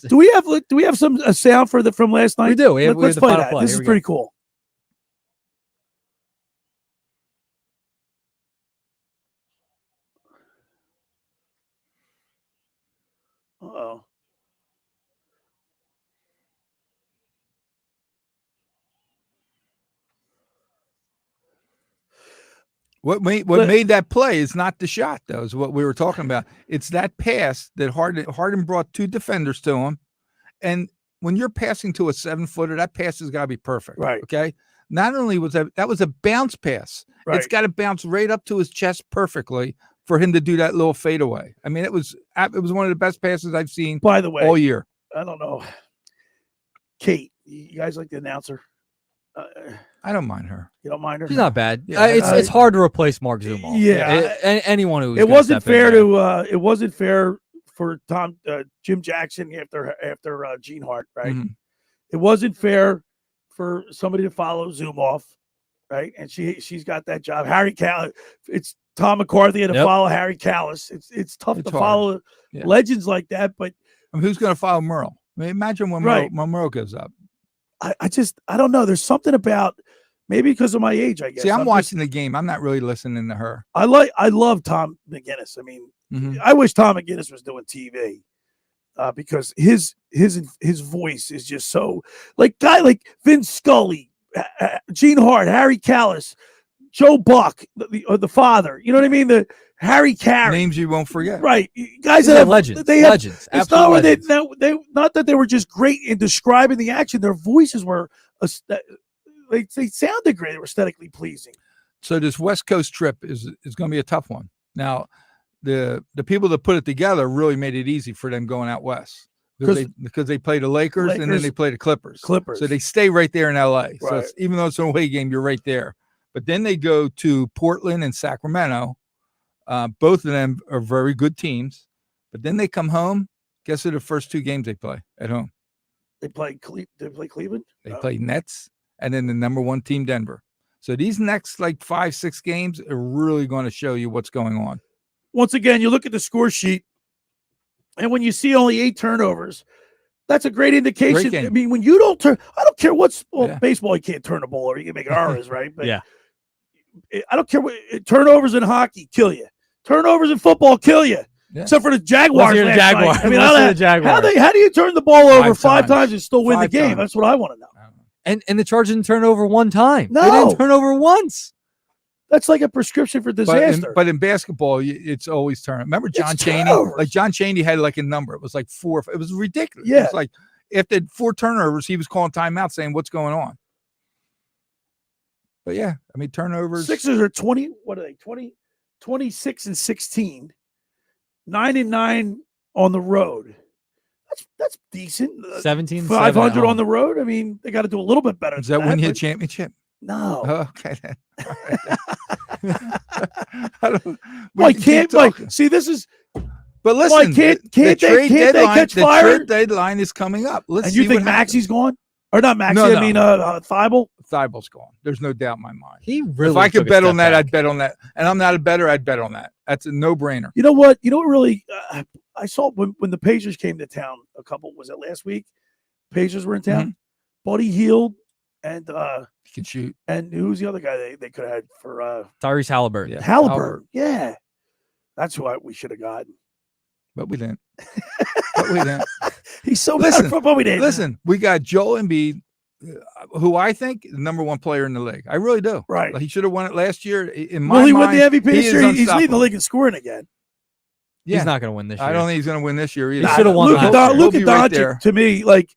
Do we have some sound from last night? We do. Let's play that. This is pretty cool. Uh-oh. What made that play is not the shot, though, is what we were talking about. It's that pass that Harden brought 2 defenders to him. And when you're passing to a 7-footer, that pass has got to be perfect. Right. Okay. Not only was that was a bounce pass. Right. It's got to bounce right up to his chest perfectly for him to do that little fadeaway. I mean, it was one of the best passes I've seen, by the way, all year. I don't know. Kate, you guys like the announcer? I don't mind her. You don't mind her? She's not bad. It's hard to replace Mark Zumoff. Yeah, anyone who it wasn't fair to it wasn't fair for Jim Jackson after Gene Hart, right? Mm-hmm. It wasn't fair for somebody to follow Zumoff, right? And she's got that job. Harry Callis. It's Tom McCarthy to follow Harry Callis. It's tough to hard. Follow legends like that, but I mean, who's going to follow Merle? I mean, imagine when Merle goes up. I don't know. There's something about maybe because of my age, I guess. See, I'm watching the game. I'm not really listening to her. I love Tom McGinnis. I mean, Mm-hmm. I wish Tom McGinnis was doing TV because his voice is just so like Vince Scully, Gene Hart, Harry Callis, Joe Buck, the father. You know what I mean? The Harry Carey. Names you won't forget. Right. Guys that have legends. They have legends. It's not where they not that they were just great in describing the action. Their voices were they sounded great. They were aesthetically pleasing. So this West Coast trip is going to be a tough one. Now, the people that put it together really made it easy for them going out west because they play the Lakers and then they play the Clippers. So they stay right there in LA. Right. So even though it's an away game, you're right there. But then they go to Portland and Sacramento. Both of them are very good teams. But then they come home. Guess who the first 2 games they play at home? They play Cleveland. They play Nets and then the number 1 team, Denver. So these next 5-6 games are really going to show you what's going on. Once again, you look at the score sheet, and when you see only 8 turnovers, that's a great indication. I mean, when you don't turn, I don't care baseball, you can't turn a ball or you can make errors, right? But I don't care what turnovers in hockey kill you. Turnovers in football kill you. Yeah. Except for the Jaguars. The Jaguars. I mean, how do you turn the ball over 5 times and still win the game? That's what I want to know. And the Chargers didn't turn over 1 time. No. They didn't turn over once. That's like a prescription for disaster. But in basketball, it's always turn. Remember John Chaney? Turnovers. Like John Chaney had a number. It was 4. It was ridiculous. Yeah. It was after 4 turnovers, he was calling timeout saying, what's going on? But yeah, I mean, turnovers. Sixers are 20. What are they? 26-16, 9-9 on the road. That's decent. 17, 500 on the road. I mean, they got to do a little bit better. Does that win you a championship? No. Oh, okay then. See, this is. But listen, can't they catch fire? The trade deadline is coming up. Let's and you think Maxi's gone? Or not Maxi? No. I mean, Thibault. Thibault's gone. There's no doubt in my mind. He really if I could took a bet step on that, back. I'd bet on that. And I'm not a bettor, I'd bet on that. That's a no-brainer. You know what? You know what really I saw when the Pacers came to town was it last week? Pacers were in town. Buddy Hield and he can shoot. And who's the other guy they could have had for Tyrese Halliburton. Yeah. Halliburton. Yeah. That's who we should have gotten. But we didn't. But we didn't. He's so bad for but we didn't. Listen, we got Joel Embiid, who I think is the number one player in the league. I really do. Right. He should have won it last year. In my Will he mind, win the MVP he this year? is He's leading the unstoppable. league in scoring again. Yeah. He's not going to win this year. I don't think he's going to win this year either. He should have won last year. Luka He'll be right Doncic, there. to me, like,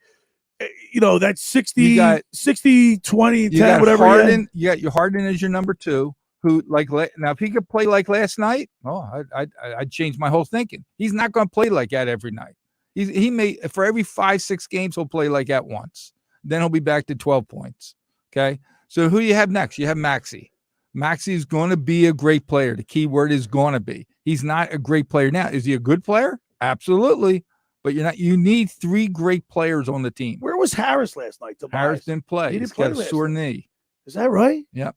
that's 60, 60, 20, You 10, got whatever. Harden. You got your Harden as your number two. Who now? If he could play like last night, I'd change my whole thinking. He's not going to play like that every night. He may for every 5-6 games he'll play like that once. Then he'll be back to 12 points. Okay. So who do you have next? You have Maxey. Maxey is going to be a great player. The key word is going to be. He's not a great player now. Is he a good player? Absolutely. But you're not. You need 3 great players on the team. Where was Harris last night? Harris didn't play. He He's didn't play got a last sore night. knee. Is that right? Yep.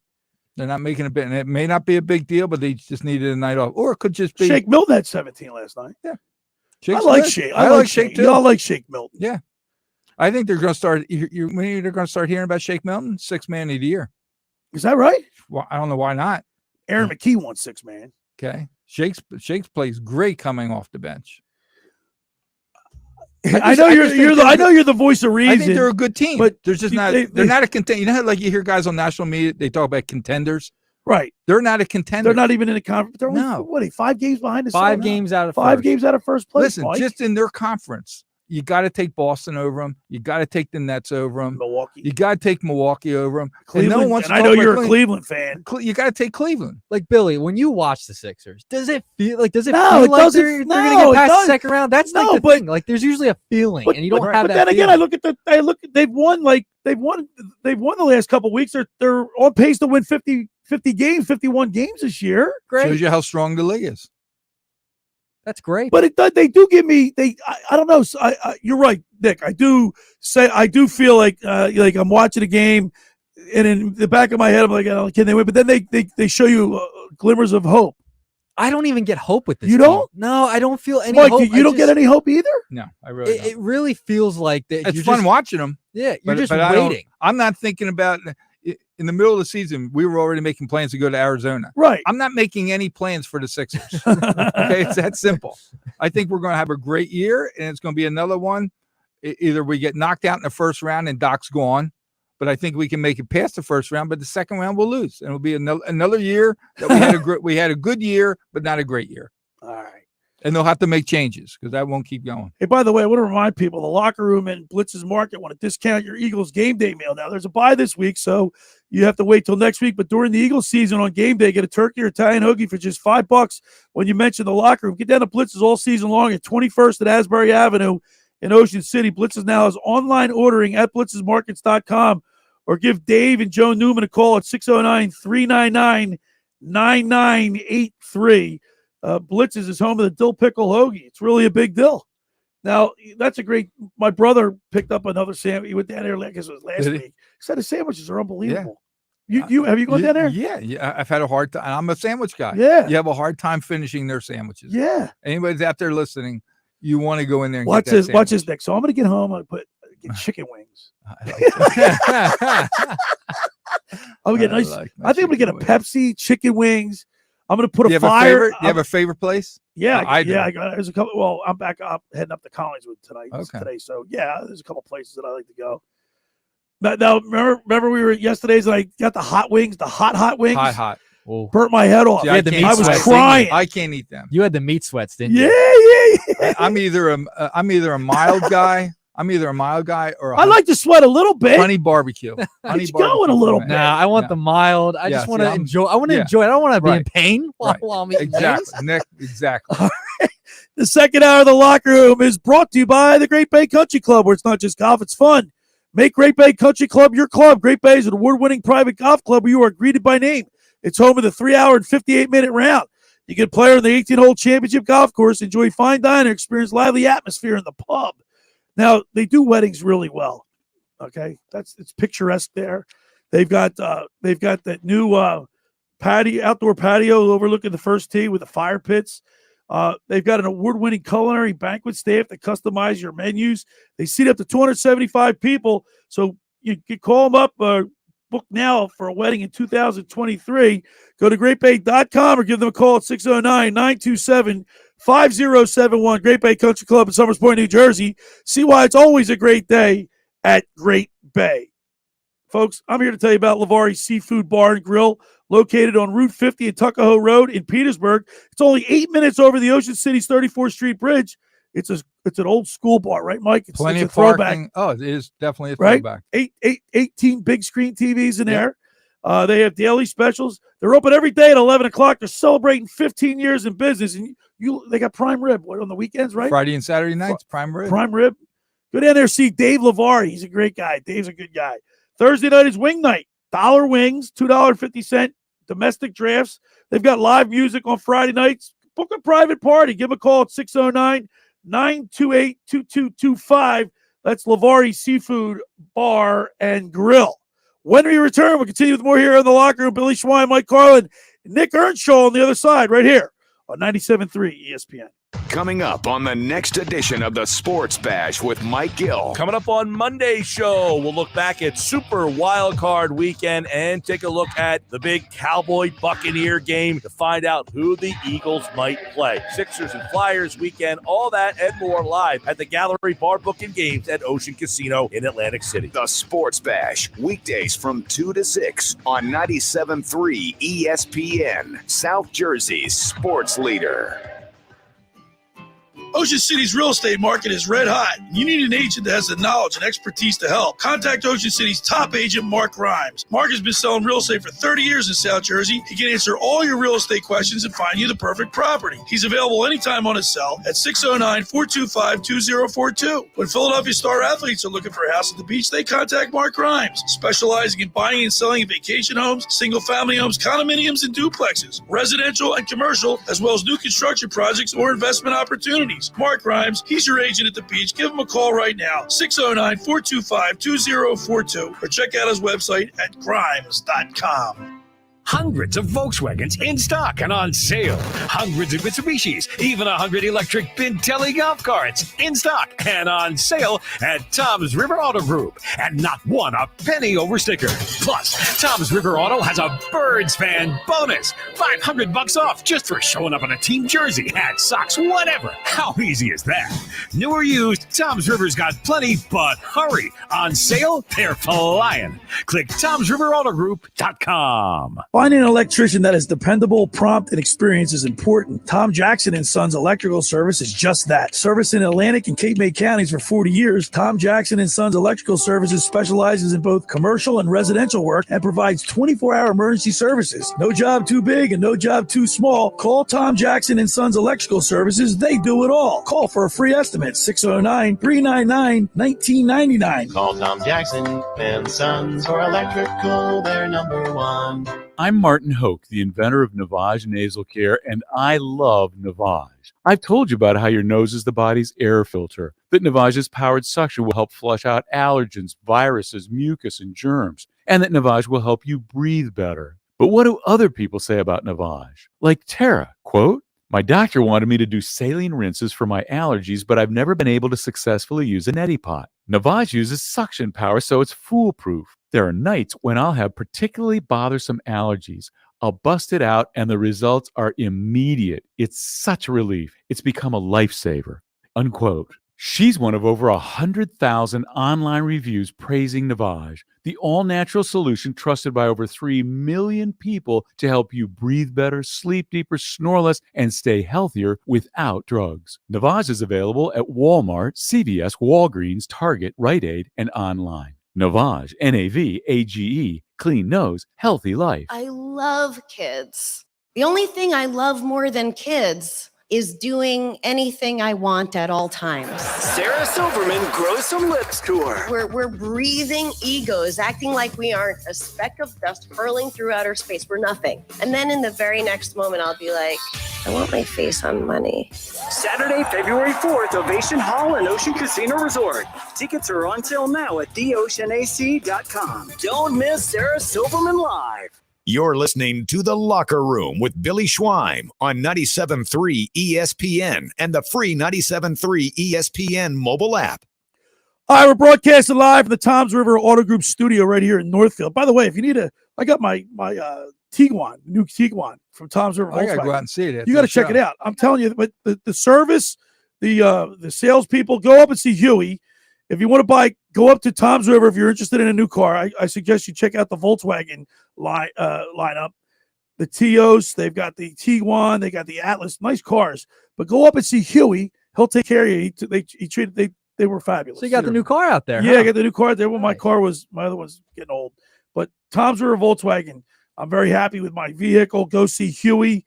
They're not making a bit, and it may not be a big deal, but they just needed a night off, or it could just be. Shake Milton had 17 last night. Yeah, I like Shake. I like Shake too. Y'all like Shake Milton. Yeah, I think they're going to start. When they're going to start hearing about Shake Milton, 6 man of the year. Is that right? Well, I don't know why not. Aaron McKee won 6 man. Okay, Shakes plays great coming off the bench. I know you're the voice of reason. I think they're a good team, but they're just not. They're not a contender. You know how like you hear guys on national media, they talk about contenders. Right. They're not a contender. They're not even in a conference. They're only, No. what, 5 games behind us? 5 games out of 5 first. games out of first place. Listen, Mike. just in their conference, you got to take Boston over them. You got to take the Nets over them. Milwaukee. You got to take Milwaukee over them. Cleveland. And no one's I know you're a Cleveland fan. You got to take Cleveland. Like Billy, when you watch the Sixers, does it feel like No, feel it like doesn't- they're no, going to it get past the doesn't. second round? That's No, like the but- thing. Like there's usually a feeling, and you don't have but that. then again, feeling. they've won the last couple of weeks. They're on pace to win 50 games, 51 games this year. Shows you how strong the league is. That's great. But they do give me I don't know. You're right, Nick. I do feel like I'm watching a game, and in the back of my head I'm like, oh, can they win? But then they show you glimmers of hope. I don't even get hope with this. You team. don't? No, I don't feel any Mike, hope. you don't get any hope either. No, I really. It really feels like that. It's you're fun just, watching them. Yeah, you're just but I don't- waiting. I'm not thinking about. In the middle of the season, we were already making plans to go to Arizona. Right. I'm not making any plans for the Sixers. Okay, it's that simple. I think we're going to have a great year, and it's going to be another one. Either we get knocked out in the first round and Doc's gone, but I think we can make it past the first round. But the second round we'll lose, and it'll be another year that we had a good year, but not a great year. All right. And they'll have to make changes because that won't keep going. Hey, by the way, I want to remind people the locker room and Blitz's Market want to discount your Eagles game day meal. Now, there's a bye this week, so you have to wait till next week. But during the Eagles season on game day, get a turkey or Italian hoagie for just $5 when you mention the locker room. Get down to Blitz's all season long at 21st at Asbury Avenue in Ocean City. Blitz's now is online ordering at blitzesmarkets.com, or give Dave and Joe Newman a call at 609-399-9983. Blitz's is home of the dill pickle hoagie. It's really a big deal. Now, that's a great. My brother picked up another sandwich. He went down there, I guess it was last week. He said the sandwiches are unbelievable. You have you gone down there? Yeah. I've had a hard time. I'm a sandwich guy. Yeah. You have a hard time finishing their sandwiches. Yeah. Anybody's out there listening, you want to go in there and Watch get that this. Watch sandwich. this, Nick. So I'm going to get home. I'm going to get chicken wings. I'm going to get nice. I think I'm going to get a Pepsi, chicken wings. I'm going to put a fire. Do you have a favorite place? Yeah, I do. there's a couple. Well, I'm back up heading up to Collingswood tonight. Okay. Today, so yeah, there's a couple places that I like to go. But now, remember we were at yesterday's and I got the hot wings, the hot wings. Hot. Burnt my head off. See, I was crying. I can't eat them. You had the meat sweats, didn't you? Yeah. I'm either a mild guy. I'm either a mild guy or I like to sweat a little bit. honey barbecue. Honey It's going a little bit. Nah, I want the mild. I just want to enjoy. I want to enjoy it. I don't want to be in pain while I'm eating Exactly. things. Nick, exactly. The second hour of the locker room is brought to you by the Great Bay Country Club, where it's not just golf, it's fun. Make Great Bay Country Club your club. Great Bay is an award-winning private golf club where you are greeted by name. It's home of the 3-hour and 58-minute round. You can play on the 18-hole championship golf course, enjoy fine dining, experience lively atmosphere in the pub. Now, they do weddings really well. Okay, it's picturesque there. They've got that new outdoor patio overlooking the first tee with the fire pits. They've got an award-winning culinary banquet staff that customize your menus. They seat up to 275 people, so you can call them up or book now for a wedding in 2023. Go to greatbay.com or give them a call at 609-927-5071. Great Bay Country Club in Summers Point, New Jersey. See why it's always a great day at Great Bay. Folks, I'm here to tell you about Lavari's Seafood Bar and Grill, located on Route 50 and Tuckahoe Road in Petersburg. It's only 8 minutes over the Ocean City's 34th Street Bridge. It's an old school bar, right, Mike? It's Plenty a of throwback. parking. Oh, it is definitely a Right? throwback. 18 big screen TVs in there. They have daily specials. They're open every day at 11 o'clock. They're celebrating 15 years in business. And they got prime rib on the weekends, right? Friday and Saturday nights, prime rib. Prime rib. Go down there, see Dave Lavari. He's a great guy. Dave's a good guy. Thursday night is wing night. $1 wings, $2.50 domestic drafts. They've got live music on Friday nights. Book a private party. Give them a call at 609-928-2225. That's Lavari Seafood Bar and Grill. When we return, we'll continue with more here in the locker room. Billy Schwein, Mike Carlin, Nick Earnshaw on the other side right here on 97.3 ESPN. Coming up on the next edition of the Sports Bash with Mike Gill. Coming up on Monday's show, we'll look back at Super Wildcard weekend and take a look at the big Cowboy Buccaneer game to find out who the Eagles might play. Sixers and Flyers weekend, all that and more live at the Gallery Bar Book and Games at Ocean Casino in Atlantic City. The Sports Bash, weekdays from 2 to 6 on 97.3 ESPN, South Jersey's sports leader. Ocean City's real estate market is red hot. You need an agent that has the knowledge and expertise to help. Contact Ocean City's top agent, Mark Grimes. Mark has been selling real estate for 30 years in South Jersey. He can answer all your real estate questions and find you the perfect property. He's available anytime on his cell at 609-425-2042. When Philadelphia star athletes are looking for a house at the beach, they contact Mark Grimes, specializing in buying and selling vacation homes, single-family homes, condominiums, and duplexes, residential and commercial, as well as new construction projects or investment opportunities. Mark Grimes, he's your agent at the beach. Give him a call right now, 609-425-2042, or check out his website at grimes.com. Hundreds of Volkswagens in stock and on sale. Hundreds of Mitsubishis, even 100 electric Bintelli golf carts in stock and on sale at Tom's River Auto Group. And not one a penny over sticker. Plus, Tom's River Auto has a Birds fan bonus. $500 off just for showing up in a team jersey, hat, socks, whatever. How easy is that? New or used, Tom's River's got plenty, but hurry. On sale, they're flying. Click Tom'sRiverAutoGroup.com. Finding an electrician that is dependable, prompt, and experienced is important. Tom Jackson & Sons Electrical Service is just that. Service in Atlantic and Cape May counties for 40 years, Tom Jackson & Sons Electrical Services specializes in both commercial and residential work and provides 24-hour emergency services. No job too big and no job too small. Call Tom Jackson & Sons Electrical Services. They do it all. Call for a free estimate, 609-399-1999. Call Tom Jackson and Sons for electrical, they're number one. I'm Martin Hoke, the inventor of Navage Nasal Care, and I love Navage. I've told you about how your nose is the body's air filter, that Navage's powered suction will help flush out allergens, viruses, mucus, and germs, and that Navage will help you breathe better. But what do other people say about Navage? Like Tara, quote, "My doctor wanted me to do saline rinses for my allergies, but I've never been able to successfully use a neti pot. Navage uses suction power, so it's foolproof. There are nights when I'll have particularly bothersome allergies. I'll bust it out, and the results are immediate. It's such a relief. It's become a lifesaver," unquote. She's one of over 100,000 online reviews praising Navage, the all-natural solution trusted by over 3 million people to help you breathe better, sleep deeper, snore less, and stay healthier without drugs. Navage is available at Walmart, CVS, Walgreens, Target, Rite Aid, and online. Navage, Navage, clean nose, healthy life. I love kids. The only thing I love more than kids is doing anything I want at all times. Sarah Silverman grows some lips to her. We're breathing egos, acting like we aren't a speck of dust hurling through outer space. We're nothing. And then in the very next moment, I'll be like, I want my face on money. Saturday, February 4th, Ovation Hall and Ocean Casino Resort. Tickets are on sale now at theoceanac.com. Don't miss Sarah Silverman Live. You're listening to The Locker Room with Billy Schweim on 97.3 ESPN and the free 97.3 ESPN mobile app. All right, we're broadcasting live from the Toms River Auto Group studio right here in Northfield. By the way, if you need I got my Tiguan, new Tiguan from Toms River. I gotta Volkswagen. go out and see it. You got to check it out. I'm telling you, but the service, the salespeople, go up and see Huey. If you want to go up to Toms River if you're interested in a new car. I suggest you check out the Volkswagen lineup. The Tios, they've got the Tiguan, they got the Atlas, nice cars. But go up and see Huey. He'll take care of you. They were fabulous. So you got the new car out there. Yeah, huh? I got the new car out there. Well, my other one's getting old. But Toms River Volkswagen, I'm very happy with my vehicle. Go see Huey.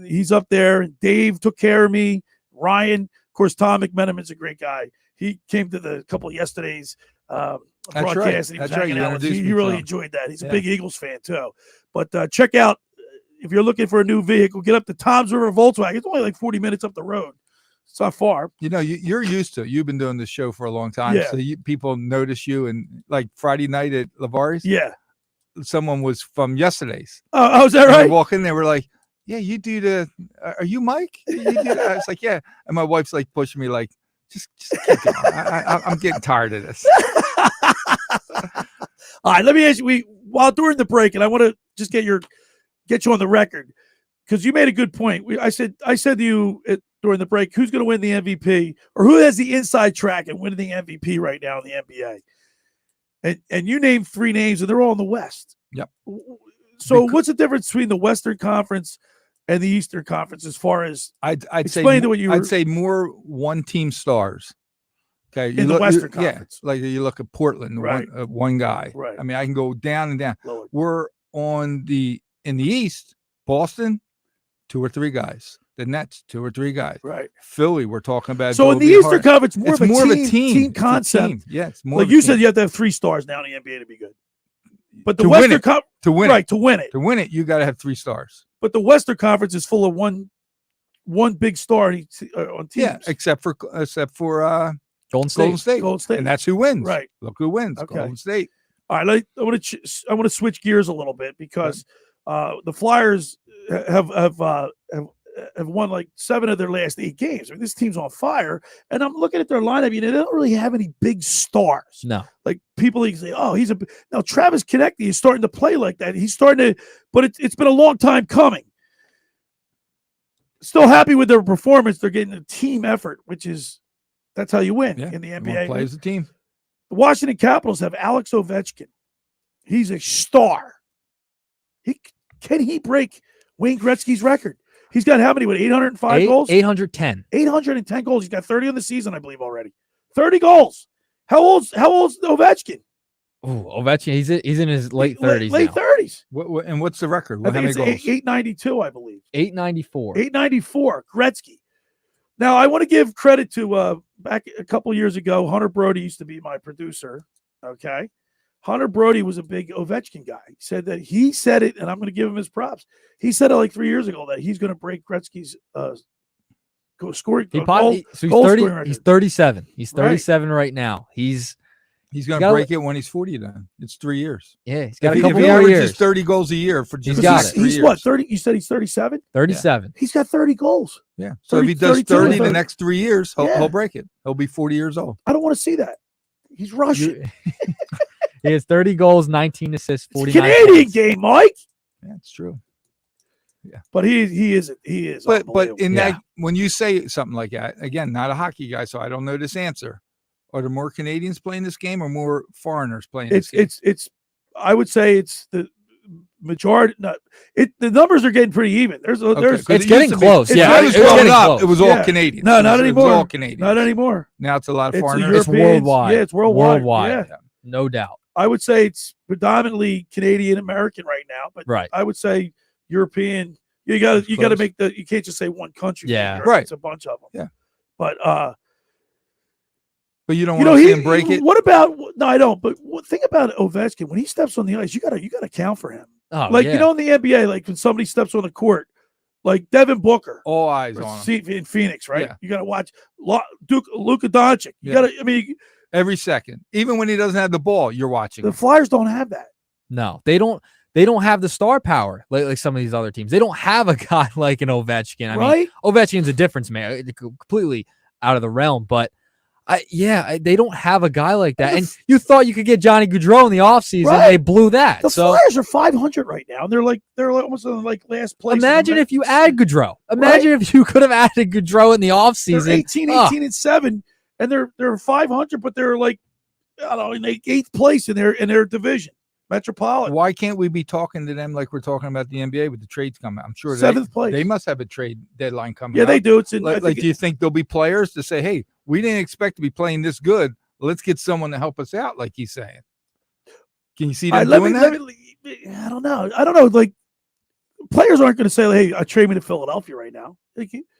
He's up there. Dave took care of me. Ryan, of course, Tom McMenamin's a great guy. He came to the couple of yesterday's broadcast. And he was hanging out. He really enjoyed that. He's a big Eagles fan too. But check out, if you're looking for a new vehicle, get up to Toms River Volkswagen. It's only like 40 minutes up the road. It's not far. You know, you're used to it. You've been doing this show for a long time. Yeah. So people notice you. And like Friday night at Lavari's, someone was from yesterday's. Oh, is that and right? They walk in, they were like, yeah, you do are you Mike? You do I was like, yeah. And my wife's like pushing me like, just keep going. I'm getting tired of this. All right, let me ask you, while during the break, and I want to just get you on the record, because you made a good point. I said to you during the break, who's going to win the MVP, or who has the inside track and winning the MVP right now in the NBA? And you named 3 names, and they're all in the West. Yep. So what's the difference between the Western Conference and the Eastern Conference as far as I'd say more one-team stars. Okay, in the Western Conference. Yeah, like you look at Portland, right. one guy. Right. I mean, I can go down and down. Lower. We're in the East, Boston, 2 or 3 guys. The Nets, 2 or 3 guys. Right. Philly, we're talking about. So in the Eastern Conference, more of a team concept. It's a team. Yeah, it's more. Like you said, you have to have 3 stars now in the NBA to be good. But the to Western win it, Conference, to win right, it, to win it, to win it, you got to have 3 stars. But the Western Conference is full of one big star on teams. Yeah, except for Golden State. Golden State, and that's who wins. Right. Look who wins. Okay. Golden State. All right, I want to switch gears a little bit because the Flyers have won like 7 of their last 8 games. I mean, this team's on fire, and I'm looking at their lineup. You know, they don't really have any big stars. No, like people say, "Oh, now Travis Konecny is starting to play like that. He's starting to, but it's been a long time coming." Still happy with their performance. They're getting a team effort, that's how you win in the NBA. Play as a team. The Washington Capitals have Alex Ovechkin. He's a star. Can he break Wayne Gretzky's record? He's got how many? 805 goals? 810. 810 goals. He's got 30 on the season, I believe, already. 30 goals. How old's Ovechkin? Oh, Ovechkin. He's in his late 30s. Late 30s. And what's the record? I think How many it's goals? 892, I believe. 894. 894. Gretzky. Now, I want to give credit to back a couple years ago. Hunter Brody used to be my producer. Okay. Hunter Brody was a big Ovechkin guy. He said it, and I'm going to give him his props. He said it like 3 years ago that he's going to break Gretzky's scoring. He's 37. He's 37 right now. He's going to break it when he's 40. Then it's 3 years. Yeah, he's got a if couple he more averages years. 30 goals a year for just He's what, 30? You said he's 37? 37. He's got 30 goals. Yeah. So if he does 30 the next 3 years, Yeah. he'll break it. He'll be 40 years old. I don't want to see that. He's Russian. He has 30 goals, 19 assists, 49 Canadian points. game, Mike. Yeah, it's true. Yeah, but he is. But in that, when you say something like that, again, not a hockey guy, so I don't know this answer. Are there more Canadians playing this game or more foreigners playing this game? It's. I would say it's the majority. The numbers are getting pretty even. It's getting close. When I was growing up, it was all Canadians. No, not anymore. It was all Canadians. Not anymore. Now it's a lot of foreigners. It's worldwide. Yeah, it's worldwide. Yeah. Yeah. No doubt. I would say it's predominantly Canadian American right now, but right. I would say European. You got to make you can't just say one country. Yeah, right. It's a bunch of them. Yeah, but you don't want to see him break it. What about? No, I don't. But think about Ovechkin when he steps on the ice. You got to count for him. Oh, in the NBA, like when somebody steps on the court, like Devin Booker. All eyes on him. In Phoenix, right? Yeah. You got to watch Luka Doncic. You got to, I mean, every second. Even when he doesn't have the ball, you're watching. The Flyers don't have that. No, they don't. They don't have the star power like some of these other teams. They don't have a guy like an Ovechkin. I mean, Ovechkin's a difference man, completely out of the realm. But they don't have a guy like that. And you thought you could get Johnny Gaudreau in the offseason. Right. They blew that. The Flyers are 500 right now. They're almost in like last place. Imagine if you add Gaudreau. Imagine if you could have added Gaudreau in the offseason. They're 18 and 7, and they're 500, but they're like, I don't know, in 8th place in their division. Metropolitan. Why can't we be talking to them like we're talking about the NBA with the trades coming? I'm sure 7th place. They must have a trade deadline coming. Yeah, they do. It's do you think there'll be players to say, "Hey, we didn't expect to be playing this good. Let's get someone to help us out," like he's saying? Can you see them doing that? I don't know. Like players aren't going to say, "Hey, trade me to Philadelphia right now."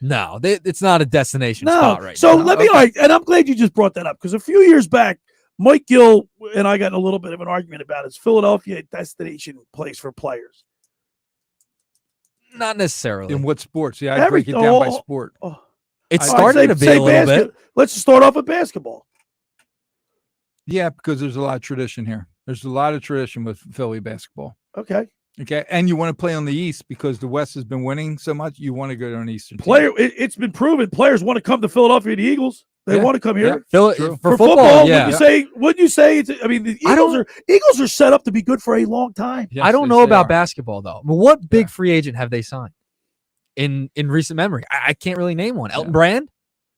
No, it's not a destination spot right now. So let me, and I'm glad you just brought that up because a few years back, Mike Gill and I got in a little bit of an argument about is Philadelphia a destination place for players? Not necessarily. In what sports? Yeah, I break it down by sport. It started to be a little bit. Let's just start off with basketball. Yeah, because there's a lot of tradition here. There's a lot of tradition with Philly basketball. Okay, and you want to play on the East because the West has been winning so much. You want to go to an Eastern player. It's been proven. Players want to come to Philadelphia. The Eagles. They want to come here. For football, wouldn't you say? The Eagles are set up to be good for a long time. Yes, I don't know about basketball though. I mean, what big free agent have they signed in recent memory? I can't really name one. Elton Brand.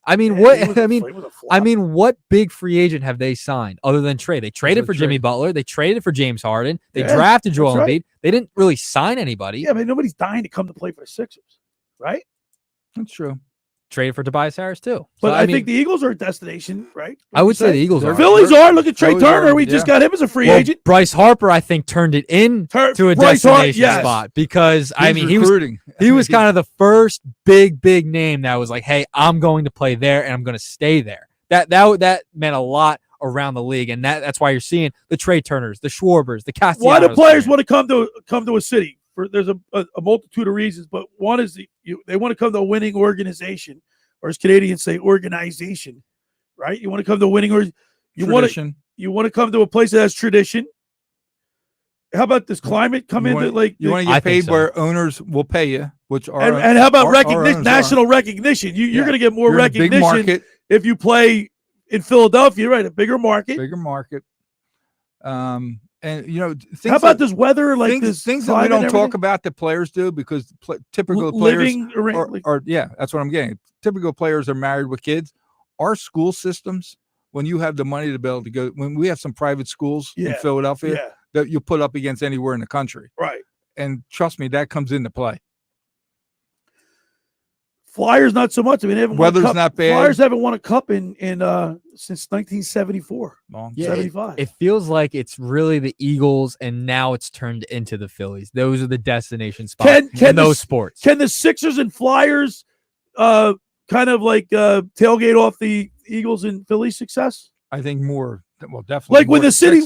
I mean, what big free agent have they signed other than trade? They traded for Jimmy Butler. They traded for James Harden. They drafted Joel Embiid. They didn't really sign anybody. Yeah, I mean, nobody's dying to come to play for the Sixers, right? That's true. Traded for Tobias Harris too. But I think the Eagles are a destination, right? I would say the Eagles are. Phillies are. Look at Trey Turner. We just got him as a free agent. Bryce Harper, I think, turned it to a destination spot because he was kind of the first big name that was like, hey, I'm going to play there and I'm going to stay there. That meant a lot around the league, and that's why you're seeing the Trey Turners, the Schwarbers, the Castellanos. Why do players want to come to a city? There's a multitude of reasons, but one is they want to come to a winning organization, or as Canadians say, organization, right? You want to come to a winning you want to come to a place that has tradition. How about this climate? You want to get paid where owners will pay you, which are and how about recognition, national recognition? You're going to get more recognition if you play in Philadelphia, right? A bigger market. And how about this weather? Like things that we don't talk about that players do because typical players that's what I'm getting. Typical players are married with kids. Our school systems, when you have the money to be able to go, when we have some private schools in Philadelphia that you put up against anywhere in the country, right? And trust me, that comes into play. Flyers not so much. I mean, weather's not bad. Flyers haven't won a cup in since 1974. 75. It feels like it's really the Eagles, and now it's turned into the Phillies. Those are the destination spots in those sports. Can the Sixers and Flyers kind of like tailgate off the Eagles and Phillies success? I think more. Well, definitely. Like when the city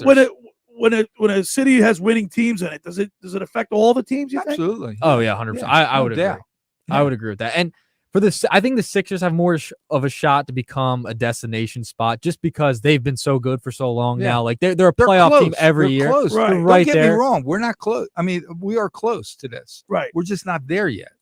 when a city has winning teams in it, does it affect all the teams? Absolutely. Oh yeah, 100%. I would agree. I would agree with that. And for this, I think the Sixers have more of a shot to become a destination spot just because they've been so good for so long now. Like they're a playoff team every year. Close. Right. Don't get me wrong. We're not close. I mean, we are close to this. Right. We're just not there yet.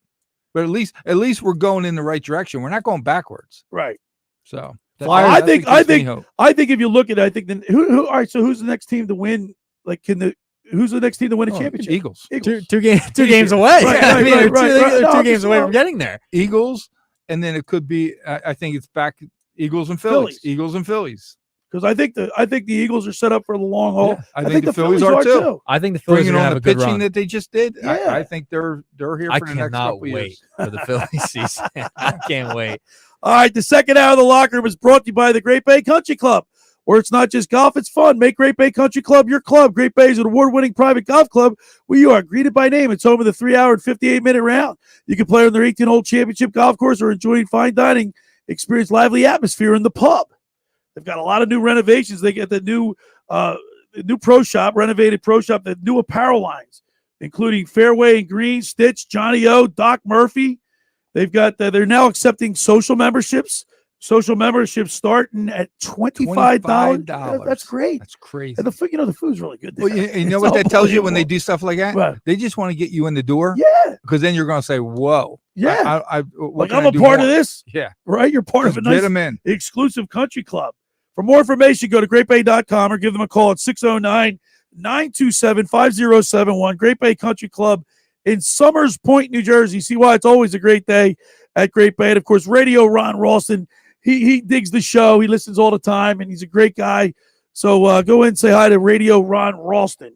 But at least we're going in the right direction. We're not going backwards. Right. So I think if you look at it, I think then who all right. So who's the next team to win? Like who's the next team to win a championship? Eagles. Two games away. Right, two games away from getting there. Eagles, and then it could be. I think it's back. Eagles and Phillies. Eagles and Phillies. Because I think the Eagles are set up for the long haul. Yeah, I think the Phillies are too. I think the Phillies are on have the a good pitching run. that they just did. Yeah. I think they're here for the next couple years. I cannot wait for the Phillies season. I can't wait. All right, the second hour of the locker room is brought to you by the Great Bay Country Club, where it's not just golf, it's fun. Make Great Bay Country Club your club. Great Bay is an award-winning private golf club where you are greeted by name. It's home of the 3-hour and 58-minute round. You can play on their 18-hole championship golf course or enjoying fine dining. Experience lively atmosphere in the pub. They've got a lot of new renovations. They get the new pro shop, renovated pro shop, the new apparel lines. including Fairway and Green, Stitch, Johnny O, Doc Murphy. They've got they're now accepting social memberships. Social memberships starting at $25. That's great. That's crazy. And the food's really good there. Well, you know what that tells you when they do stuff like that? What? They just want to get you in the door. Yeah. Because then you're going to say, "Whoa, Yeah. what I'm can I a do part more?" of this. Yeah. Right? You're part of a Just nice get 'em in. exclusive country club. For more information, go to greatbay.com or give them a call at 609-927-5071. Great Bay Country Club in Summers Point, New Jersey. See why it's always a great day at Great Bay. And, of course, Radio Ron Ralston. He digs the show. He listens all the time, and he's a great guy. So go in and say hi to Radio Ron Ralston.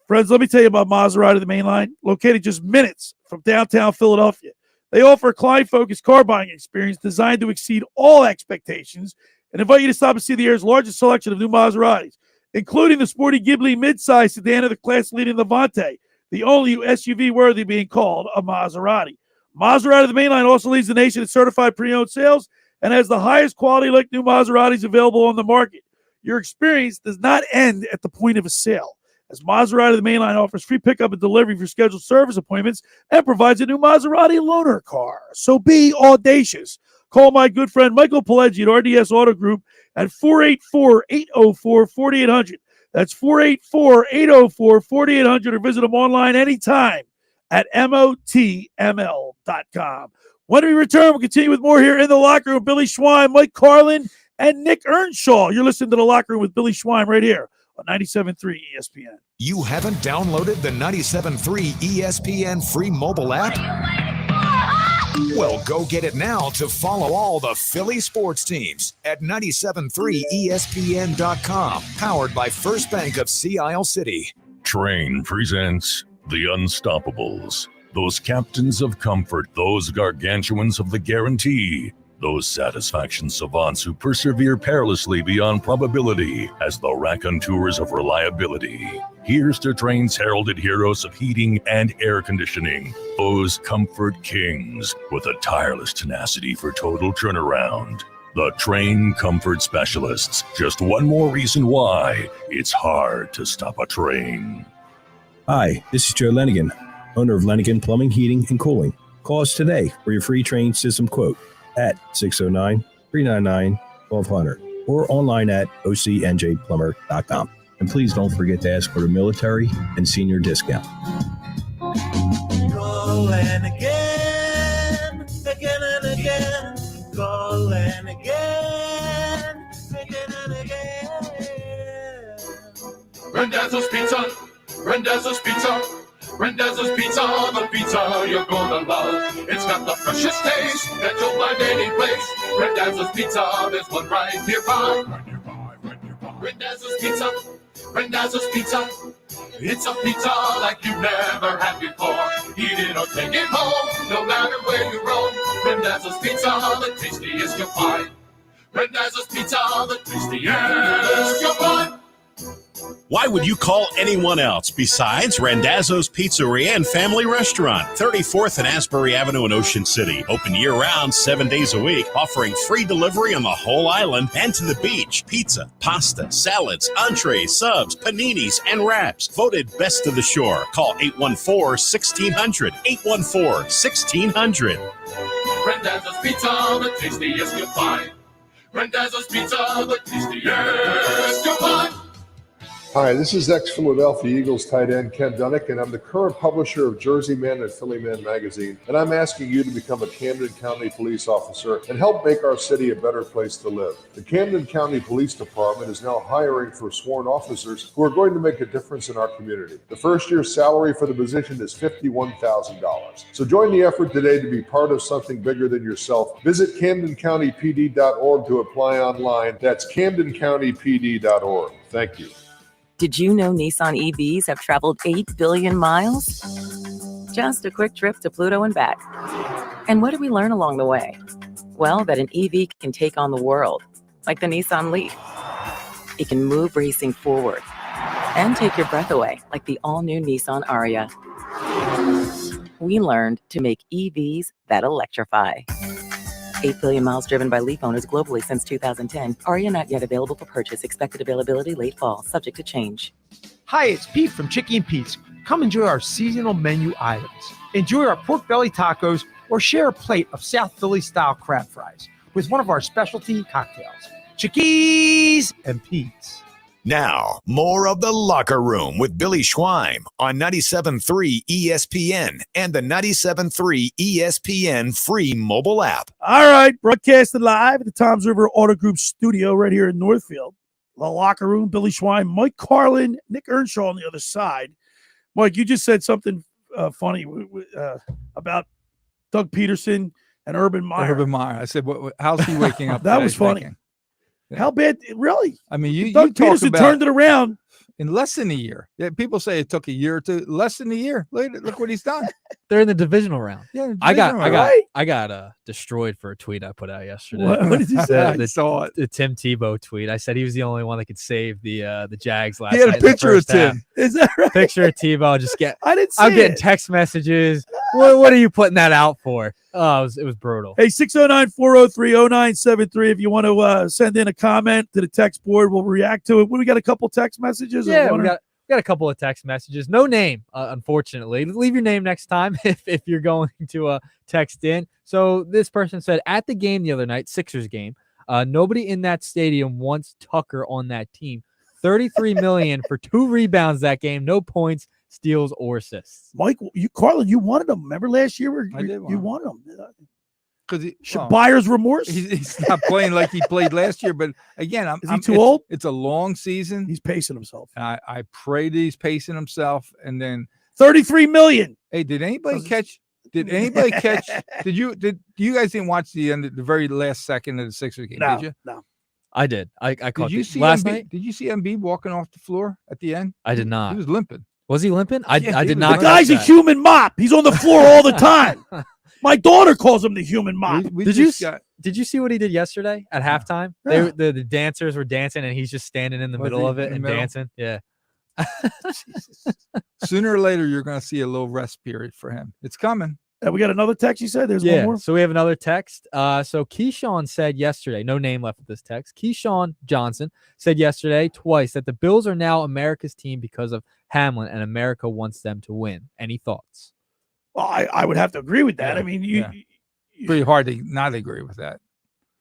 Friends, let me tell you about Maserati, the main line, located just minutes from downtown Philadelphia. They offer a client-focused car buying experience designed to exceed all expectations and invite you to stop and see the area's largest selection of new Maseratis, including the sporty Ghibli midsize sedan of the class-leading Levante, the only SUV worthy being called a Maserati. Maserati, the mainline, also leads the nation in certified pre-owned sales and has the highest quality like new Maseratis available on the market. Your experience does not end at the point of a sale, as Maserati, the mainline, offers free pickup and delivery for scheduled service appointments and provides a new Maserati loaner car. So be audacious. Call my good friend Michael Pileggi at RDS Auto Group at 484-804-4800. That's 484-804-4800, or visit them online anytime at motml.com. When we return, we'll continue with more here in the locker room. Billy Schwein, Mike Carlin, and Nick Earnshaw. You're listening to the locker room with Billy Schwein right here on 97.3 ESPN. You haven't downloaded the 97.3 ESPN free mobile app? Well, go get it now to follow all the Philly sports teams at 97.3ESPN.com. Powered by First Bank of Sea Isle City. Train presents The Unstoppables. Those captains of comfort, those gargantuans of the guarantee, those satisfaction savants who persevere perilously beyond probability as the raconteurs of reliability. Here's to Train's heralded heroes of heating and air conditioning, those comfort kings with a tireless tenacity for total turnaround. The Train Comfort Specialists. Just one more reason why it's hard to stop a train. Hi, this is Joe Lenigan, owner of Lenigan Plumbing, Heating, and Cooling. Call us today for your free Train system quote at 609-399-1200 or online at ocnjplumber.com. And please don't forget to ask for the military and senior discount. Calling again, again and again. Calling again, again and again. Randazzo's Pizza, Randazzo's Pizza, Randazzo's Pizza, the pizza you're gonna love. It's got the freshest taste that you'll find any place. Randazzo's Pizza, there's one right nearby. Randazzo's Pizza, Randazzo's Pizza. It's a pizza like you've never had before. Eat it or take it home, no matter where you roam. Randazzo's Pizza, the tastiest you'll find. Randazzo's Pizza, the tastiest you'll find. Why would you call anyone else besides Randazzo's Pizzeria and Family Restaurant, 34th and Asbury Avenue in Ocean City. Open year-round, 7 days a week, offering free delivery on the whole island and to the beach. Pizza, pasta, salads, entrees, subs, paninis, and wraps. Voted best of the shore. Call 814-1600. 814-1600. Randazzo's Pizza, the tastiest you'll find. Randazzo's Pizza, the tastiest you'll find. Hi, this is ex-Philadelphia Eagles tight end Ken Dunnick, and I'm the current publisher of Jersey Man and Philly Man magazine, and I'm asking you to become a Camden County police officer and help make our city a better place to live. The Camden County Police Department is now hiring for sworn officers who are going to make a difference in our community. The first year's salary for the position is $51,000. So join the effort today to be part of something bigger than yourself. Visit CamdenCountyPD.org to apply online. That's CamdenCountyPD.org. Thank you. Did you know Nissan EVs have traveled 8 billion miles? Just a quick trip to Pluto and back. And what did we learn along the way? Well, that an EV can take on the world, like the Nissan Leaf. It can move racing forward and take your breath away, like the all-new Nissan Ariya. We learned to make EVs that electrify. 8 billion miles driven by Leaf owners globally since 2010. Ariya not yet available for purchase. Expected availability late fall, subject to change. Hi, it's Pete from Chicky and Pete's. Come enjoy our seasonal menu items. Enjoy our pork belly tacos or share a plate of South Philly style crab fries with one of our specialty cocktails, Chickies and Pete's. Now, more of The Locker Room with Billy Schweim on 97.3 ESPN and the 97.3 ESPN free mobile app. All right, broadcasted live at the Toms River Auto Group studio right here in Northfield. The Locker Room, Billy Schweim, Mike Carlin, Nick Earnshaw on the other side. Mike, you just said something funny about Doug Peterson and Urban Meyer. I said, how's he waking up? That was funny. Thinking? How bad? Really? I mean, Doug you talk Peterson about turned it around in less than a year. Yeah, people say it took a year or two. Less than a year. Look what he's done. They're in the divisional round. Yeah, I got destroyed for a tweet I put out yesterday. What did you say? I saw it. The Tim Tebow tweet. I said he was the only one that could save the Jags last night. He had a picture of Tim. Is that right? Picture of Tebow. Just I didn't see I'm getting it. text messages. What are you putting that out for? Oh, it was brutal. Hey, 609-403-0973. If you want to send in a comment to the text board, we'll react to it. We got a couple text messages. Yeah, we got a couple of text messages. No name, unfortunately. Leave your name next time if you're going to text in. So this person said, at the game the other night, Sixers game, nobody in that stadium wants Tucker on that team. $33 million for 2 rebounds that game, no points, steals, or assists. Mike, Carlin, you wanted him. Remember last year where you wanted him? Because buyer's remorse. He's not playing like he played last year. But again, is he too old? It's a long season. He's pacing himself. I pray that he's pacing himself. And then $33 million. Hey, did anybody catch? Did you guys didn't watch the very last second of the Sixers game? No, did you? No. I did. I caught Did you see last Embiid? night. Did you see Embiid walking off the floor at the end? I did not. He was limping. Was he limping? I Yeah, did not. The guy's a human mop. He's on the floor all the time. My daughter calls him the human mop. Did you see what he did yesterday at halftime? Yeah. The dancers were dancing, and he's just standing in the middle of it and dancing. Yeah. Sooner or later, you're going to see a little rest period for him. It's coming. We got another text. You said there's one more. So we have another text. So Keyshawn said yesterday, no name left with this text. Keyshawn Johnson said yesterday twice that the Bills are now America's team because of Hamlin, and America wants them to win. Any thoughts? Well, I would have to agree with that. Yeah, I mean, pretty hard to not agree with that.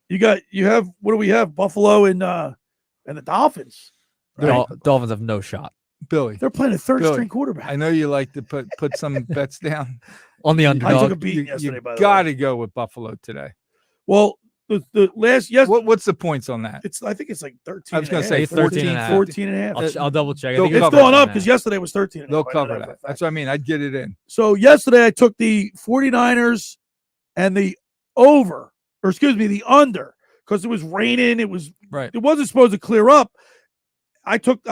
You have what do we have? Buffalo and the Dolphins. Right? Dolphins have no shot. Billy, they're playing a third-string quarterback. I know you like to put some bets down on the underdog. I took a beating yesterday. By the way, got to go with Buffalo today. Well, the last what's the points on that? I think it's like 13. I was going to say 14 and a half. I'll double check. It's going up because yesterday was 13. They'll cover that. That's what I mean. I'd get it in. So yesterday I took the 49ers and the under, because it was raining. It wasn't supposed to clear up. I teased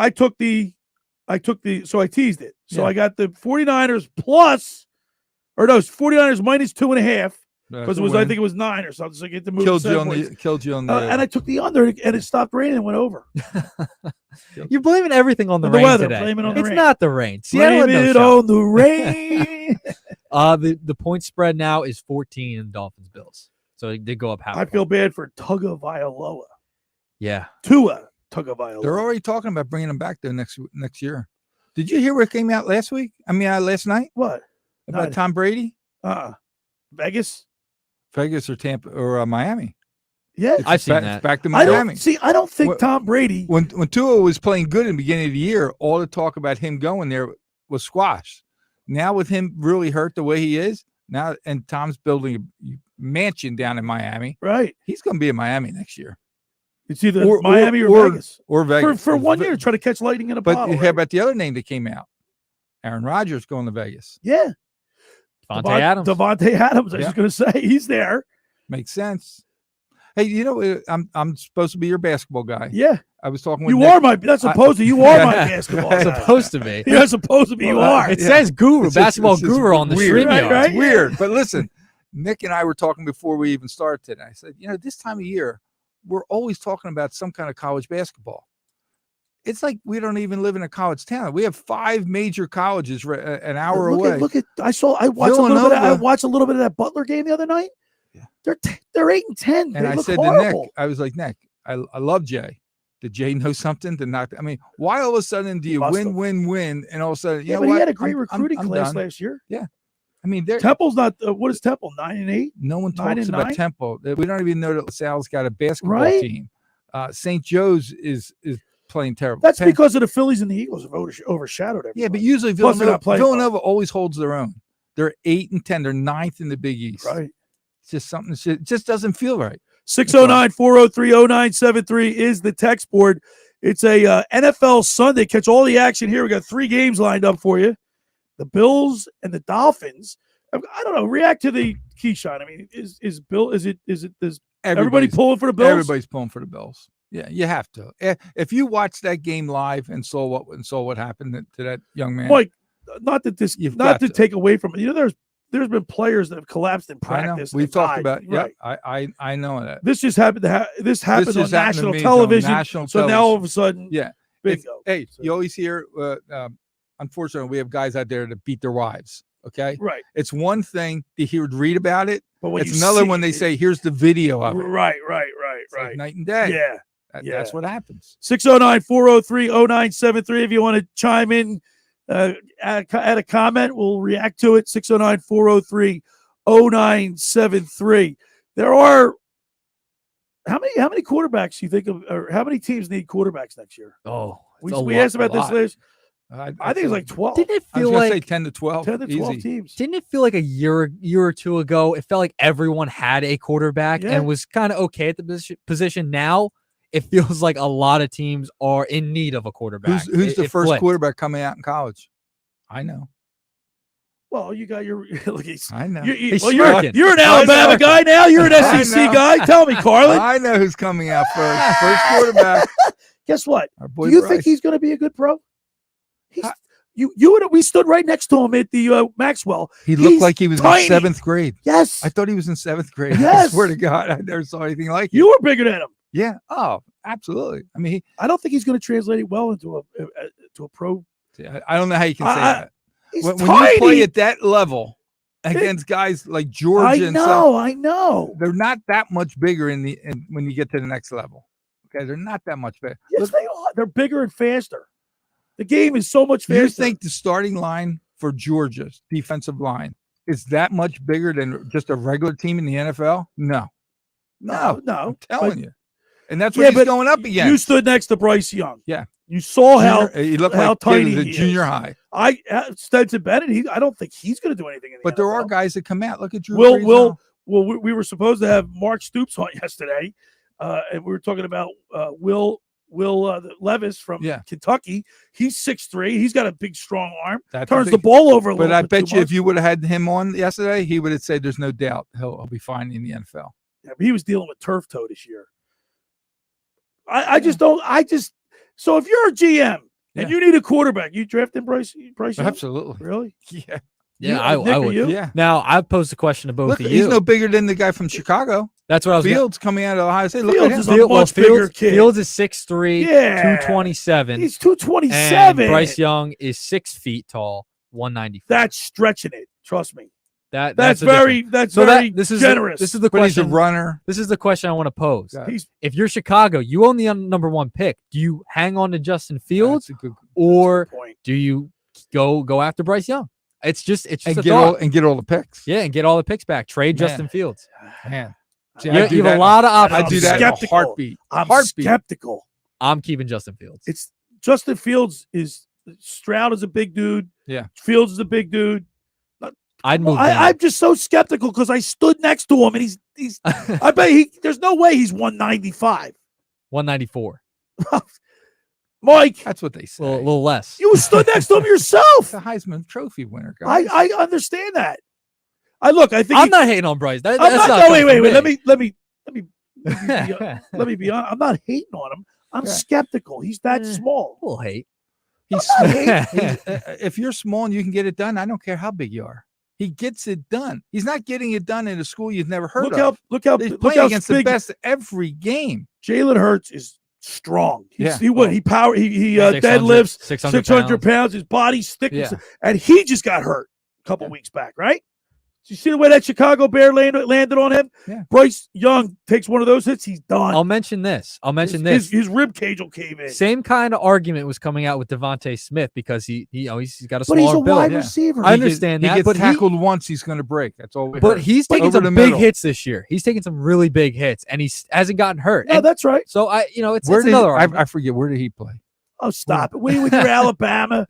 it. So I got the 49ers plus, or no, 49ers minus 2.5. Because I think it was 9 or something. So I get to move. Killed you on the. And I took the under, and it stopped raining and went over. You're blaming everything on the rain weather. today. Blame it on the rain. It's not the rain. Blame it on the rain. The point spread now is 14 in Dolphins Bills. So it did go up half. I feel bad for Tagovailoa. Yeah. Tua Tagovailoa. They're already talking about bringing him back there next year. Did you hear what came out last week? Last night. What about Tom Brady? Vegas or Tampa or Miami. Yeah, I've seen that. It's back to Miami. I don't think Tom Brady. When Tua was playing good in the beginning of the year, all the talk about him going there was squashed. Now with him really hurt the way he is now, and Tom's building a mansion down in Miami. Right, he's going to be in Miami next year. It's either Miami or Vegas. Or Vegas for 1 year, try to catch lightning in a bottle. But how about the other name that came out? Aaron Rodgers going to Vegas. Yeah. Devontae Adams. I was going to say he's there. Makes sense. Hey, I'm supposed to be your basketball guy. Yeah. I was talking with you Nick. are my. That's supposed to. You are my basketball. It's supposed to be. You're supposed to be. You are. It says guru, basketball guru on the weird, StreamYard. right? It's weird. But listen, Nick and I were talking before we even started today. I said, this time of year, we're always talking about some kind of college basketball. It's like we don't even live in a college town. We have 5 major colleges an hour away. I watched a little bit of that Butler game the other night. Yeah. They're 8-10. And I said horrible. to Nick, I was like, Nick, I love Jay. Did Jay know something to knock? I mean, why all of a sudden do you win, and all of a sudden, you know but what? he had a great recruiting I'm class done. last year. Yeah. I mean, Temple's not. What is Temple? 9-8. No one 9 talks and about 9? Temple. We don't even know that LaSalle's got a basketball Right? team. St. Joe's is playing terrible. That's because of the Phillies and the Eagles have overshadowed everybody. Yeah, but usually Plus they're not playing Villanova always holds their own. They're 8-10. They're 9th in the Big East. Right. It's just something. It just doesn't feel right. 609-403-0973 is the text board. It's a NFL Sunday. Catch all the action here. We got 3 games lined up for you. The Bills and the Dolphins. I don't know. React to the Keyshawn. I mean, is everybody pulling for the Bills? Everybody's pulling for the Bills. Yeah, you have to. If you watched that game live and saw what happened to that young man, Mike, not to take away from it. You know, there's been players that have collapsed in practice. We've talked died. about. Right. Yeah, I know that. This just happened. This happened on just happened to national me, television. national so now television. all of a sudden, Yeah. bingo. You always hear. Unfortunately, we have guys out there that beat their wives. Okay. Right. It's one thing to read about it, but when it's you another see when they say, "Here's the video of it." Right. It's like night and day. Yeah. That's what happens. 609-403-0973. If you want to chime in, add a comment, we'll react to it. 609-403-0973. There are how many quarterbacks do you think of, or how many teams need quarterbacks next year? Oh, we asked about this last. I think it's like 12. Didn't it I feel was gonna like say 10 to 12. 10 to 12 Easy. teams. Didn't it feel like a year or two ago? It felt like everyone had a quarterback Yeah. and was kind of okay at the position. Now it feels like a lot of teams are in need of a quarterback. Who's the It first flipped. quarterback coming out in college? I know. Well, you got your. Look, I know. He's you're smirking. an Alabama guy now. You're an I SEC know. guy. Tell me, Carlin. I know who's coming out first. First quarterback. Guess what? Our Do boy you Bryce. think he's going to be a good pro? We stood right next to him at the Maxwell. He looked He's like he was tiny. in 7th grade. Yes. I thought he was in 7th grade. I Yes. swear to God, I never saw anything like it. You were bigger than him. Yeah. Oh, absolutely. I mean, I don't think he's going to translate it well into a pro. I don't know how you can say that. He's When tiny. you play at that level against guys like Georgia and stuff, I know. they're not that much bigger when you get to the next level. Okay, they're not that much bigger. Yes, they are. They're bigger and faster. The game is so much faster. You think the starting line for Georgia's defensive line is that much bigger than just a regular team in the NFL? No. No. I'm telling But- you. And that's what he's going up against. You stood next to Bryce Young. Yeah. You saw He looked how like tiny the he junior is. high. Stetson Bennett. I don't think he's going to do anything in the But there are NFL. guys that come out. Look at Drew Brees now. We were supposed to have Mark Stoops on yesterday, and we were talking about Will Levis from Kentucky. He's 6'3". He's got a big, strong arm. Turns the ball over a little bit. But I bet too you much. if you would have had him on yesterday, he would have said there's no doubt he'll be fine in the NFL. Yeah, but he was dealing with turf toe this year. I just don't. So if you're a GM and you need a quarterback, you drafting Bryce Young? Absolutely. Really? Yeah. Yeah, You- I Nick, are would. you? Yeah. Now I posed a question to both Look, of he's you. no bigger than the guy from Chicago. That's what I was gonna- Fields coming out of Ohio State. Look Fields at him. is a much bigger kid. Fields is 6'3", Yeah. 227. He's 227. And Bryce Young is 6 feet tall, 194. That's stretching it. Trust me. That's That's the very difference. this is generous. This is the But he's a question. runner. This is the question I want to pose. He's If you're Chicago, you own the number 1 pick. Do you hang on to Justin Fields, or do you go after Bryce Young? It's just And a get thought. all the picks. Yeah, and get all the picks back. Trade Man. Justin Fields. Man. See, You I have do a that- lot of options. I do that in a heartbeat. I'm Heartbeat. skeptical. I'm keeping Justin Fields. It's Justin Fields is Stroud is a big dude. Yeah. Fields is a big dude. I'd move down. I'm just so skeptical because I stood next to him and he's I bet there's no way he's 195. 194. Mike, that's what they say. A little less. You stood next to him yourself. He's a Heisman Trophy winner, guys. I understand that. I think I'm not hating on Bryce. That's I'm not not, coming wait. from Let me. let me be honest. I'm not hating on him. I'm skeptical. He's that small. We'll hate. He's if you're small and you can get it done, I don't care how big you are. He gets it done. He's not getting it done in a school you've never heard of. Look how He's look playing how against the big best every game. Jalen Hurts is strong. Yeah. He deadlifts 600 600 pounds. His body's thick, Yeah. and he just got hurt a couple weeks back, right? Did you see the way that Chicago Bear landed on him? Yeah. Bryce Young takes one of those hits, he's done. I'll mention this. His rib cage will cave in. Same kind of argument was coming out with Devontae Smith because he's got a But he's smaller a build. wide receiver. I understand that. He gets but tackled once, he's going to break. That's all we But heard. he's taking Over some the big middle. hits this year. He's taking some really big hits, and he hasn't gotten hurt. No, And that's right. so it's Where did another I argument. forget, where did he play? Oh, stop it. We with your Alabama.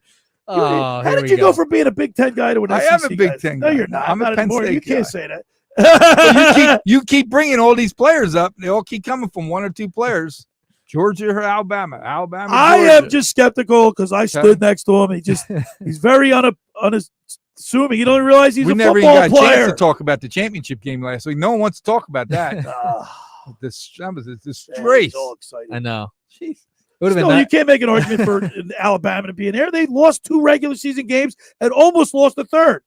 Oh, How here did we you go from being a Big Ten guy to an I SEC am a Big guy? Ten No, guy. you're not. I'm a not Penn anymore. State You can't guy. say that. But you keep bringing all these players up. They all keep coming from one or two players. Georgia or Alabama. I Georgia. am just skeptical because I stood next to him. He's very unassuming. You don't realize he's we a never football even got a chance player. to talk about the championship game last week. No one wants to talk about that. That was a disgrace. all excited. I know. Jeez. It would have been Still, you that. can't make an argument for Alabama to be in there. They lost 2 regular season games and almost lost the third.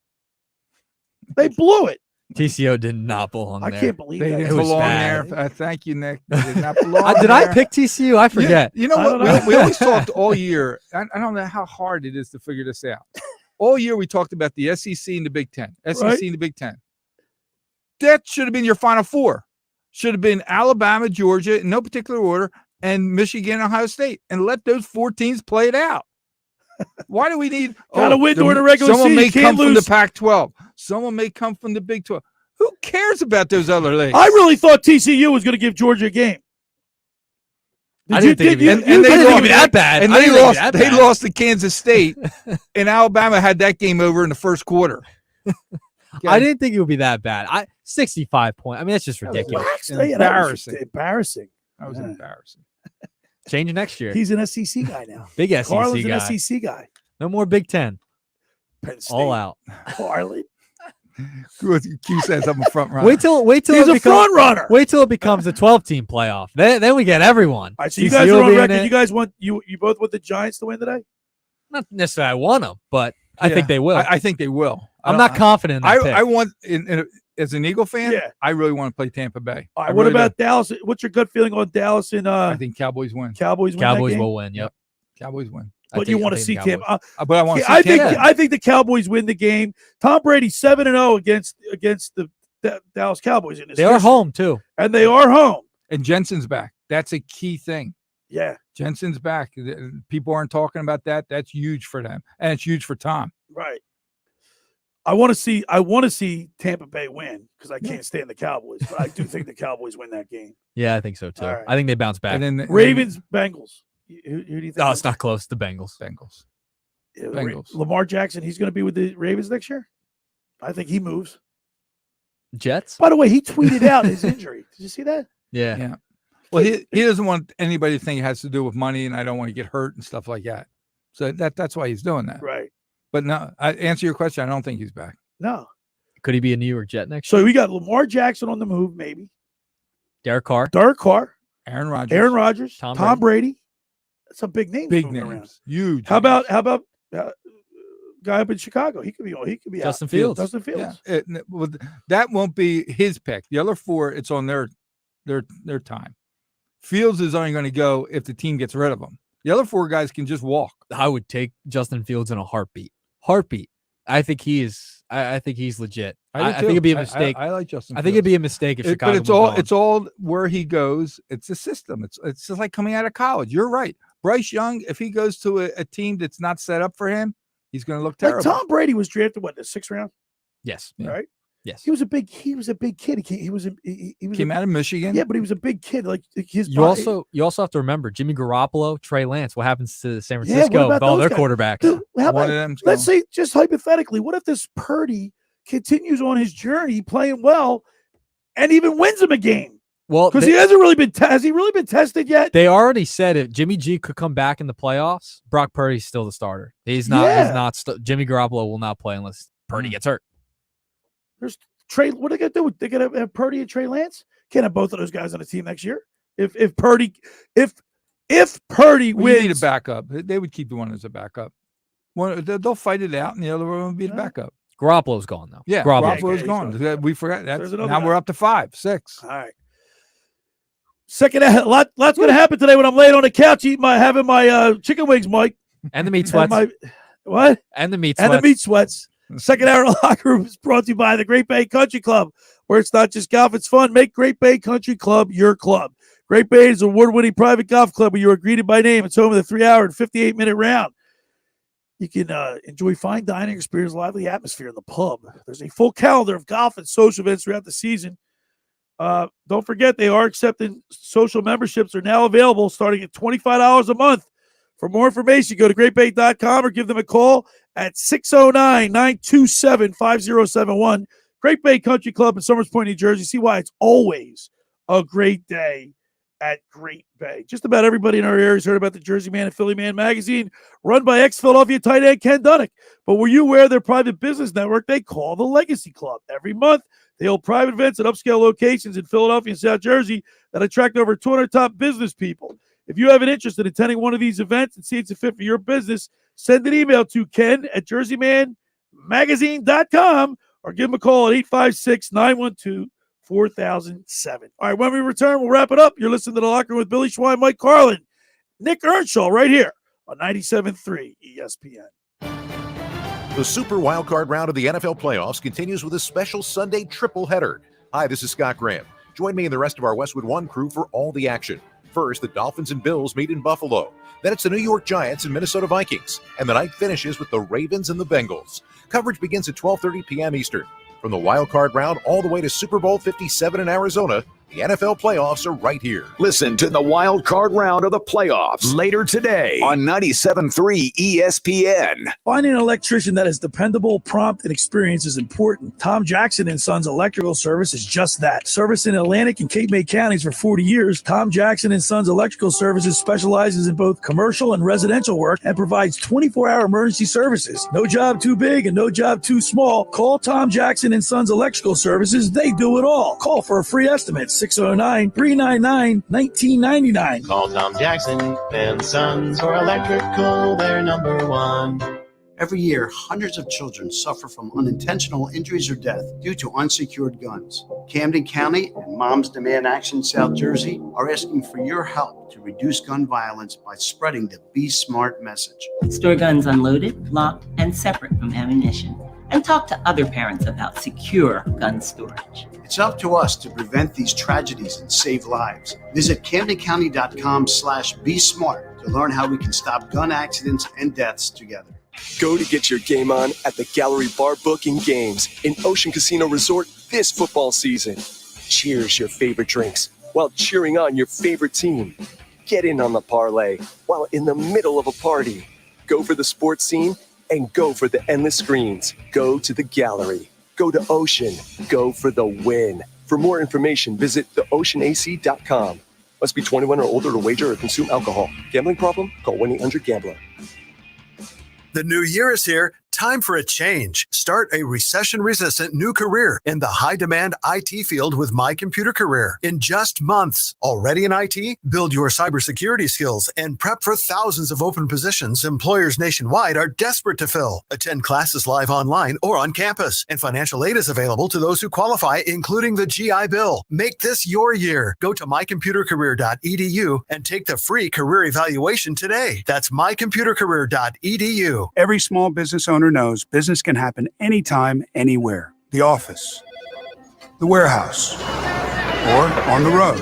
They blew it. TCO did not belong I there. can't believe They that. didn't It was belong bad. there. Thank you, Nick. They did not belong Did I there. pick TCU? I forget. You know I what? don't know. We always talked all year. I don't know how hard it is to figure this out. All year we talked about the SEC and the Big Ten. SEC Right. and the Big Ten. That should have been your Final Four. Should have been Alabama, Georgia, in no particular order, and Michigan, Ohio State, and let those 4 teams play it out. Why do we need Gotta win during the regular someone season. may Can't come from the lose. Pac-12. Someone may come from the Big 12. Who cares about those other leagues? I really thought TCU was going to give Georgia a game. I didn't think it'd be that- and they I didn't think lost- it'd be that bad. And I they didn't think lost. it'd be They that bad. lost to Kansas State, and Alabama had that game over in the first quarter. I didn't think it would be that bad. 65 points. I mean, that's just ridiculous. Embarrassing. Embarrassing. That was embarrassing. Change next year. He's an SEC guy now. Big SEC Carlin's guy. an SEC guy. No more Big Ten. Penn State. All out. Carlin. Q says I'm a front runner. Wait till He's it a becomes, front runner. Wait till it becomes a 12-team playoff. Then we get everyone. All right, so you TCU guys are will on be in record. it. You guys want you both want the Giants to win today? Not necessarily I want them, but I Yeah, think they will. I think they will. I'm not confident in that pick. I want as an Eagle fan. Yeah. I really want to play Tampa Bay. All I right, what really about do. Dallas? What's your gut feeling on Dallas and I think Cowboys win. Cowboys win that Cowboys game? will win. Yep. Cowboys win. But you want to see Tampa? But I want to see I think Tampa. I think the Cowboys win the game. Tom Brady 7-0 against the Dallas Cowboys in this. They are history. home too. And they are home. And Jensen's back. That's a key thing. Yeah, Jensen's back. People aren't talking about that. That's huge for them, and it's huge for Tom. right. I want to see Tampa Bay win because I can't stand the Cowboys, but I do think the Cowboys win that game. Yeah, I think so too. All right. I think they bounce back. And then Ravens, Bengals. Who do you think? Oh, it's not close. The Bengals. Bengals. Lamar Jackson. He's going to be with the Ravens next year. I think he moves. Jets. By the way, he tweeted out his injury. Did you see that? Yeah. Yeah. Well, he doesn't want anybody to think it has to do with money, and I don't want to get hurt and stuff like that. So that's why he's doing that. Right. But no, I answer your question. I don't think he's back. No. Could he be a New York Jet next year? So we got Lamar Jackson on the move, maybe. Derek Carr. Aaron Rodgers. Aaron Rodgers. Tom Tom Brady. That's some big names. Big moving names. around. Huge. How about guy up in Chicago? He could be Justin out. Fields. Justin Fields. Yeah. That won't be his pick. The other 4, it's on their time. Fields is only going to go if the team gets rid of him. The other 4 guys can just walk. I would take Justin Fields in a heartbeat. I think he is. I think he's legit. I think it'd be a mistake. I like Justin. I think it'd be a mistake if Chicago. But it's all where he goes. It's a system. It's just like coming out of college. You're right. Bryce Young, if he goes to a team that's not set up for him, he's going to look terrible. Like Tom Brady was drafted in the 6th round, Yes. right? Yes. He was a big kid. He was Came out of Michigan. Yeah, but he was a big kid. Like his You body- also have to remember Jimmy Garoppolo, Trey Lance. What happens to San Yeah, Francisco what with about all those their guys? quarterbacks? Dude, how One about- of them's let's gone. say, just hypothetically, what if this Purdy continues on his journey playing well and even wins him a game? Well, Because he hasn't really been has he really been tested yet? They already said if Jimmy G could come back in the playoffs, Brock Purdy's still the starter. He's not. Yeah. He's not. Jimmy Garoppolo will not play unless Purdy gets hurt. There's Trey. What are they gonna do? They're gonna have Purdy and Trey Lance. Can't have both of those guys on the team next year. If Purdy Well, wins, you need a backup. They would keep the one as a backup. They'll fight it out, and the other one will be the backup. Garoppolo's gone though. Yeah, Garoppolo's Garoppolo's gone. We forgot that. There's another Now guy. we're up to 5, 6. all right. Second, lots gonna happen today when I'm laying on the couch having my chicken wings, Mike. And the meat And sweats. my what? And the meat And sweats. the meat sweats. Second hour of Locker Room is brought to you by the Great Bay Country Club, where it's not just golf, it's fun. Make Great Bay Country Club your club. Great Bay is an award-winning private golf club where you are greeted by name. It's home of the 3-hour and 58-minute round. You can enjoy fine dining, experience lively atmosphere in the pub. There's a full calendar of golf and social events throughout the season. Don't forget, they are accepting social memberships are now available starting at $25 a month. For more information, go to greatbay.com or give them a call at 609-927-5071. Great Bay Country Club in Somers Point, New Jersey. See why it's always a great day at Great Bay. Just about everybody in our area has heard about the Jersey Man and Philly Man magazine, run by ex-Philadelphia tight end Ken Dunnick. But were you aware of their private business network they call the Legacy Club? Every month, they hold private events at upscale locations in Philadelphia and South Jersey that attract over 200 top business people. If you have an interest in attending one of these events and see it's a fit for your business, send an email to ken@jerseymanmagazine.com or give him a call at 856-912-4007. All right, when we return, we'll wrap it up. You're listening to The Locker Room with Billy Schwein, Mike Carlin, Nick Earnshaw right here on 97.3 ESPN. The Super Wildcard round of the NFL playoffs continues with a special Sunday triple header. Hi, this is Scott Graham. Join me and the rest of our Westwood One crew for all the action. First, the Dolphins and Bills meet in Buffalo. Then it's the New York Giants and Minnesota Vikings. And the night finishes with the Ravens and the Bengals. Coverage begins at 12:30 p.m. Eastern. From the Wild Card round all the way to Super Bowl 57 in Arizona, the NFL playoffs are right here. Listen to the Wild Card round of the playoffs later today on 97.3 ESPN. Finding an electrician that is dependable, prompt, and experienced is important. Tom Jackson & Sons Electrical Service is just that. Servicing Atlantic and Cape May counties for 40 years, Tom Jackson & Sons Electrical Services specializes in both commercial and residential work and provides 24-hour emergency services. No job too big and no job too small. Call Tom Jackson & Sons Electrical Services. They do it all. Call for a free estimate. 609-399-1999. Call Tom Jackson and Sons for electrical, they're number one. Every year, hundreds of children suffer from unintentional injuries or death due to unsecured guns. Camden County and Moms Demand Action South Jersey are asking for your help to reduce gun violence by spreading the Be Smart message. Store guns unloaded, locked, and separate from ammunition. And talk to other parents about secure gun storage. It's up to us to prevent these tragedies and save lives. Visit CamdenCounty.com/BeSmart to learn how we can stop gun accidents and deaths together. Go to get your game on at the Gallery Bar Booking Games in Ocean Casino Resort this football season. Cheers your favorite drinks while cheering on your favorite team. Get in on the parlay while in the middle of a party. Go for the sports scene and go for the endless screens. Go to the Gallery. Go to Ocean. Go for the win. For more information, visit theoceanac.com. Must be 21 or older to wager or consume alcohol. Gambling problem? Call 1-800-GAMBLER. The new year is here. Time for a change. Start a recession-resistant new career in the high-demand IT field with My Computer Career. In just months, already in IT? Build your cybersecurity skills and prep for thousands of open positions employers nationwide are desperate to fill. Attend classes live online or on campus, and financial aid is available to those who qualify, including the GI Bill. Make this your year. Go to mycomputercareer.edu and take the free career evaluation today. That's mycomputercareer.edu. Every small business owner knows business can happen anytime, anywhere. The office, the warehouse, or on the road.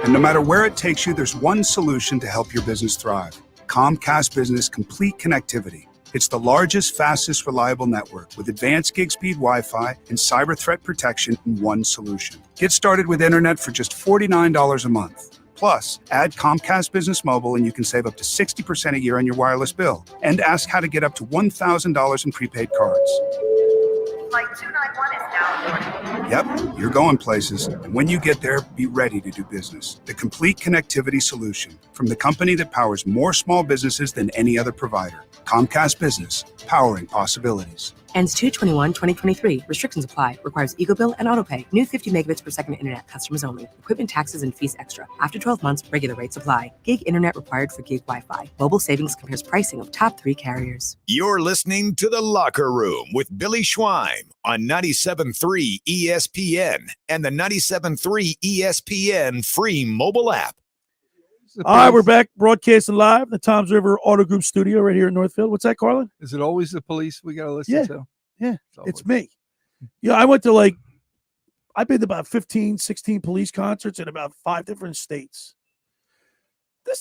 And no matter where it takes you, there's one solution to help your business thrive. Comcast Business Complete Connectivity. It's the largest, fastest, reliable network with advanced gig speed Wi-Fi and cyber threat protection in one solution. Get started with internet for just $49 a month. Plus, add Comcast Business Mobile and you can save up to 60% a year on your wireless bill. And ask how to get up to $1,000 in prepaid cards. Flight 291 is now. Yep, you're going places. And when you get there, be ready to do business. The complete connectivity solution from the company that powers more small businesses than any other provider. Comcast Business, powering possibilities. Ends 2/21/2023. Restrictions apply. Requires EagleBill and AutoPay. New 50 megabits per second internet. Customers only. Equipment taxes and fees extra. After 12 months, regular rates apply. Gig internet required for gig Wi-Fi. Mobile savings compares pricing of top 3 carriers. You're listening to The Locker Room with Billy Schwein on 97.3 ESPN and the 97.3 ESPN free mobile app. All right, we're back broadcasting live the Toms River Auto Group studio right here in Northfield. What's that, Carlin? Is it always the police we got to listen to? Yeah, it's me. Yeah, I went to I've been to about 15, 16 police concerts in about 5 different states.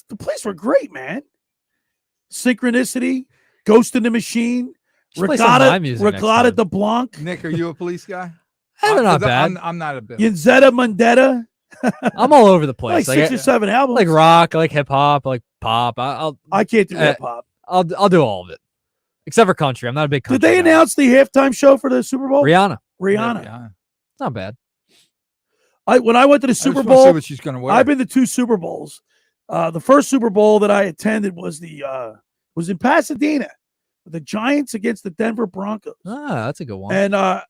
The place were great, man. Synchronicity, Ghost in the Machine, Regatta de Blanc. Nick, are you a police guy? They're not bad. I'm not a bit. Yinzetta Mundetta. I'm all over the place. Like 6 or 7 albums. Like rock, I like hip hop, I like pop. I can't do hip hop. I'll do all of it, except for country. I'm not a big country Did they guy. announce the halftime show for the Super Bowl? Rihanna? Not bad. When I went to the Super just wanna see Bowl, what she's gonna wear. I've been to 2 Super Bowls. The first Super Bowl that I attended was was in Pasadena, with the Giants against the Denver Broncos. Ah, that's a good one. And I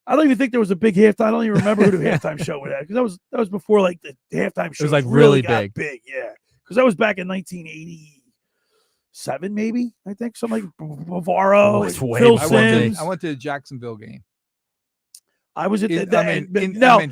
don't even think there was a big halftime. I don't even remember who the halftime show was at, because that was before like the halftime show. It was like really really got big, yeah. Because that was back in 1987, maybe, I think, something like Bavaro, Phil Simms. I went to the Jacksonville game. I was at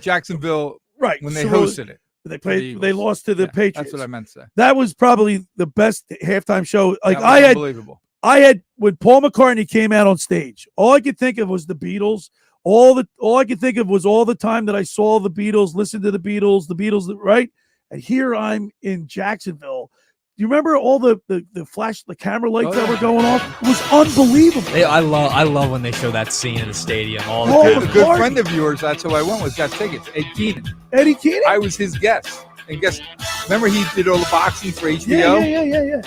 Jacksonville, right, when they so hosted it. They played. They lost to the Patriots. That's what I meant to say. That was probably the best halftime show. Like That was unbelievable. I had when Paul McCartney came out on stage. All I could think of was the Beatles. All I could think of was all the time that I saw the Beatles, listened to the Beatles, right? And here I'm in Jacksonville. Do you remember all the flash, the camera lights that were going off? It was unbelievable. I love when they show that scene in the stadium. All the Oh, time. A good friend of yours, that's who I went with, got tickets. Eddie Keenan? I was his guest. And remember he did all the boxing for HBO? Yeah.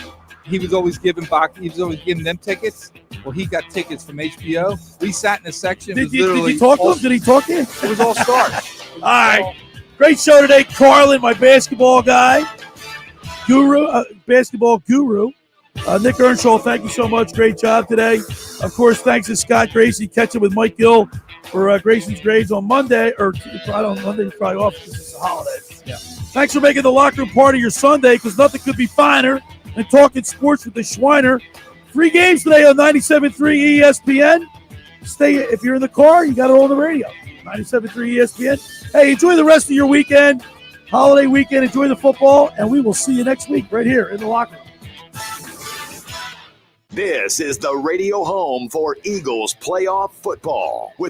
He was always giving them tickets. Well, he got tickets from HBO. We sat in a section. Did you talk to him? Did he talk to you? It was all stars. All right. Great show today. Carlin, my basketball guy. Basketball guru. Nick Earnshaw, thank you so much. Great job today. Of course, thanks to Scott Grayson. Catch up with Mike Gill for Grayson's grades on Monday. Or Monday, probably off because it's a holiday. Yeah. Thanks for making the locker room part of your Sunday, because nothing could be finer than talking sports with the Schweiner. 3 games today on 97.3 ESPN. If you're in the car, you got it all on the radio. 97.3 ESPN. Hey, enjoy the rest of your weekend. Holiday weekend. Enjoy the football, and we will see you next week right here in the locker room. This is the radio home for Eagles playoff football with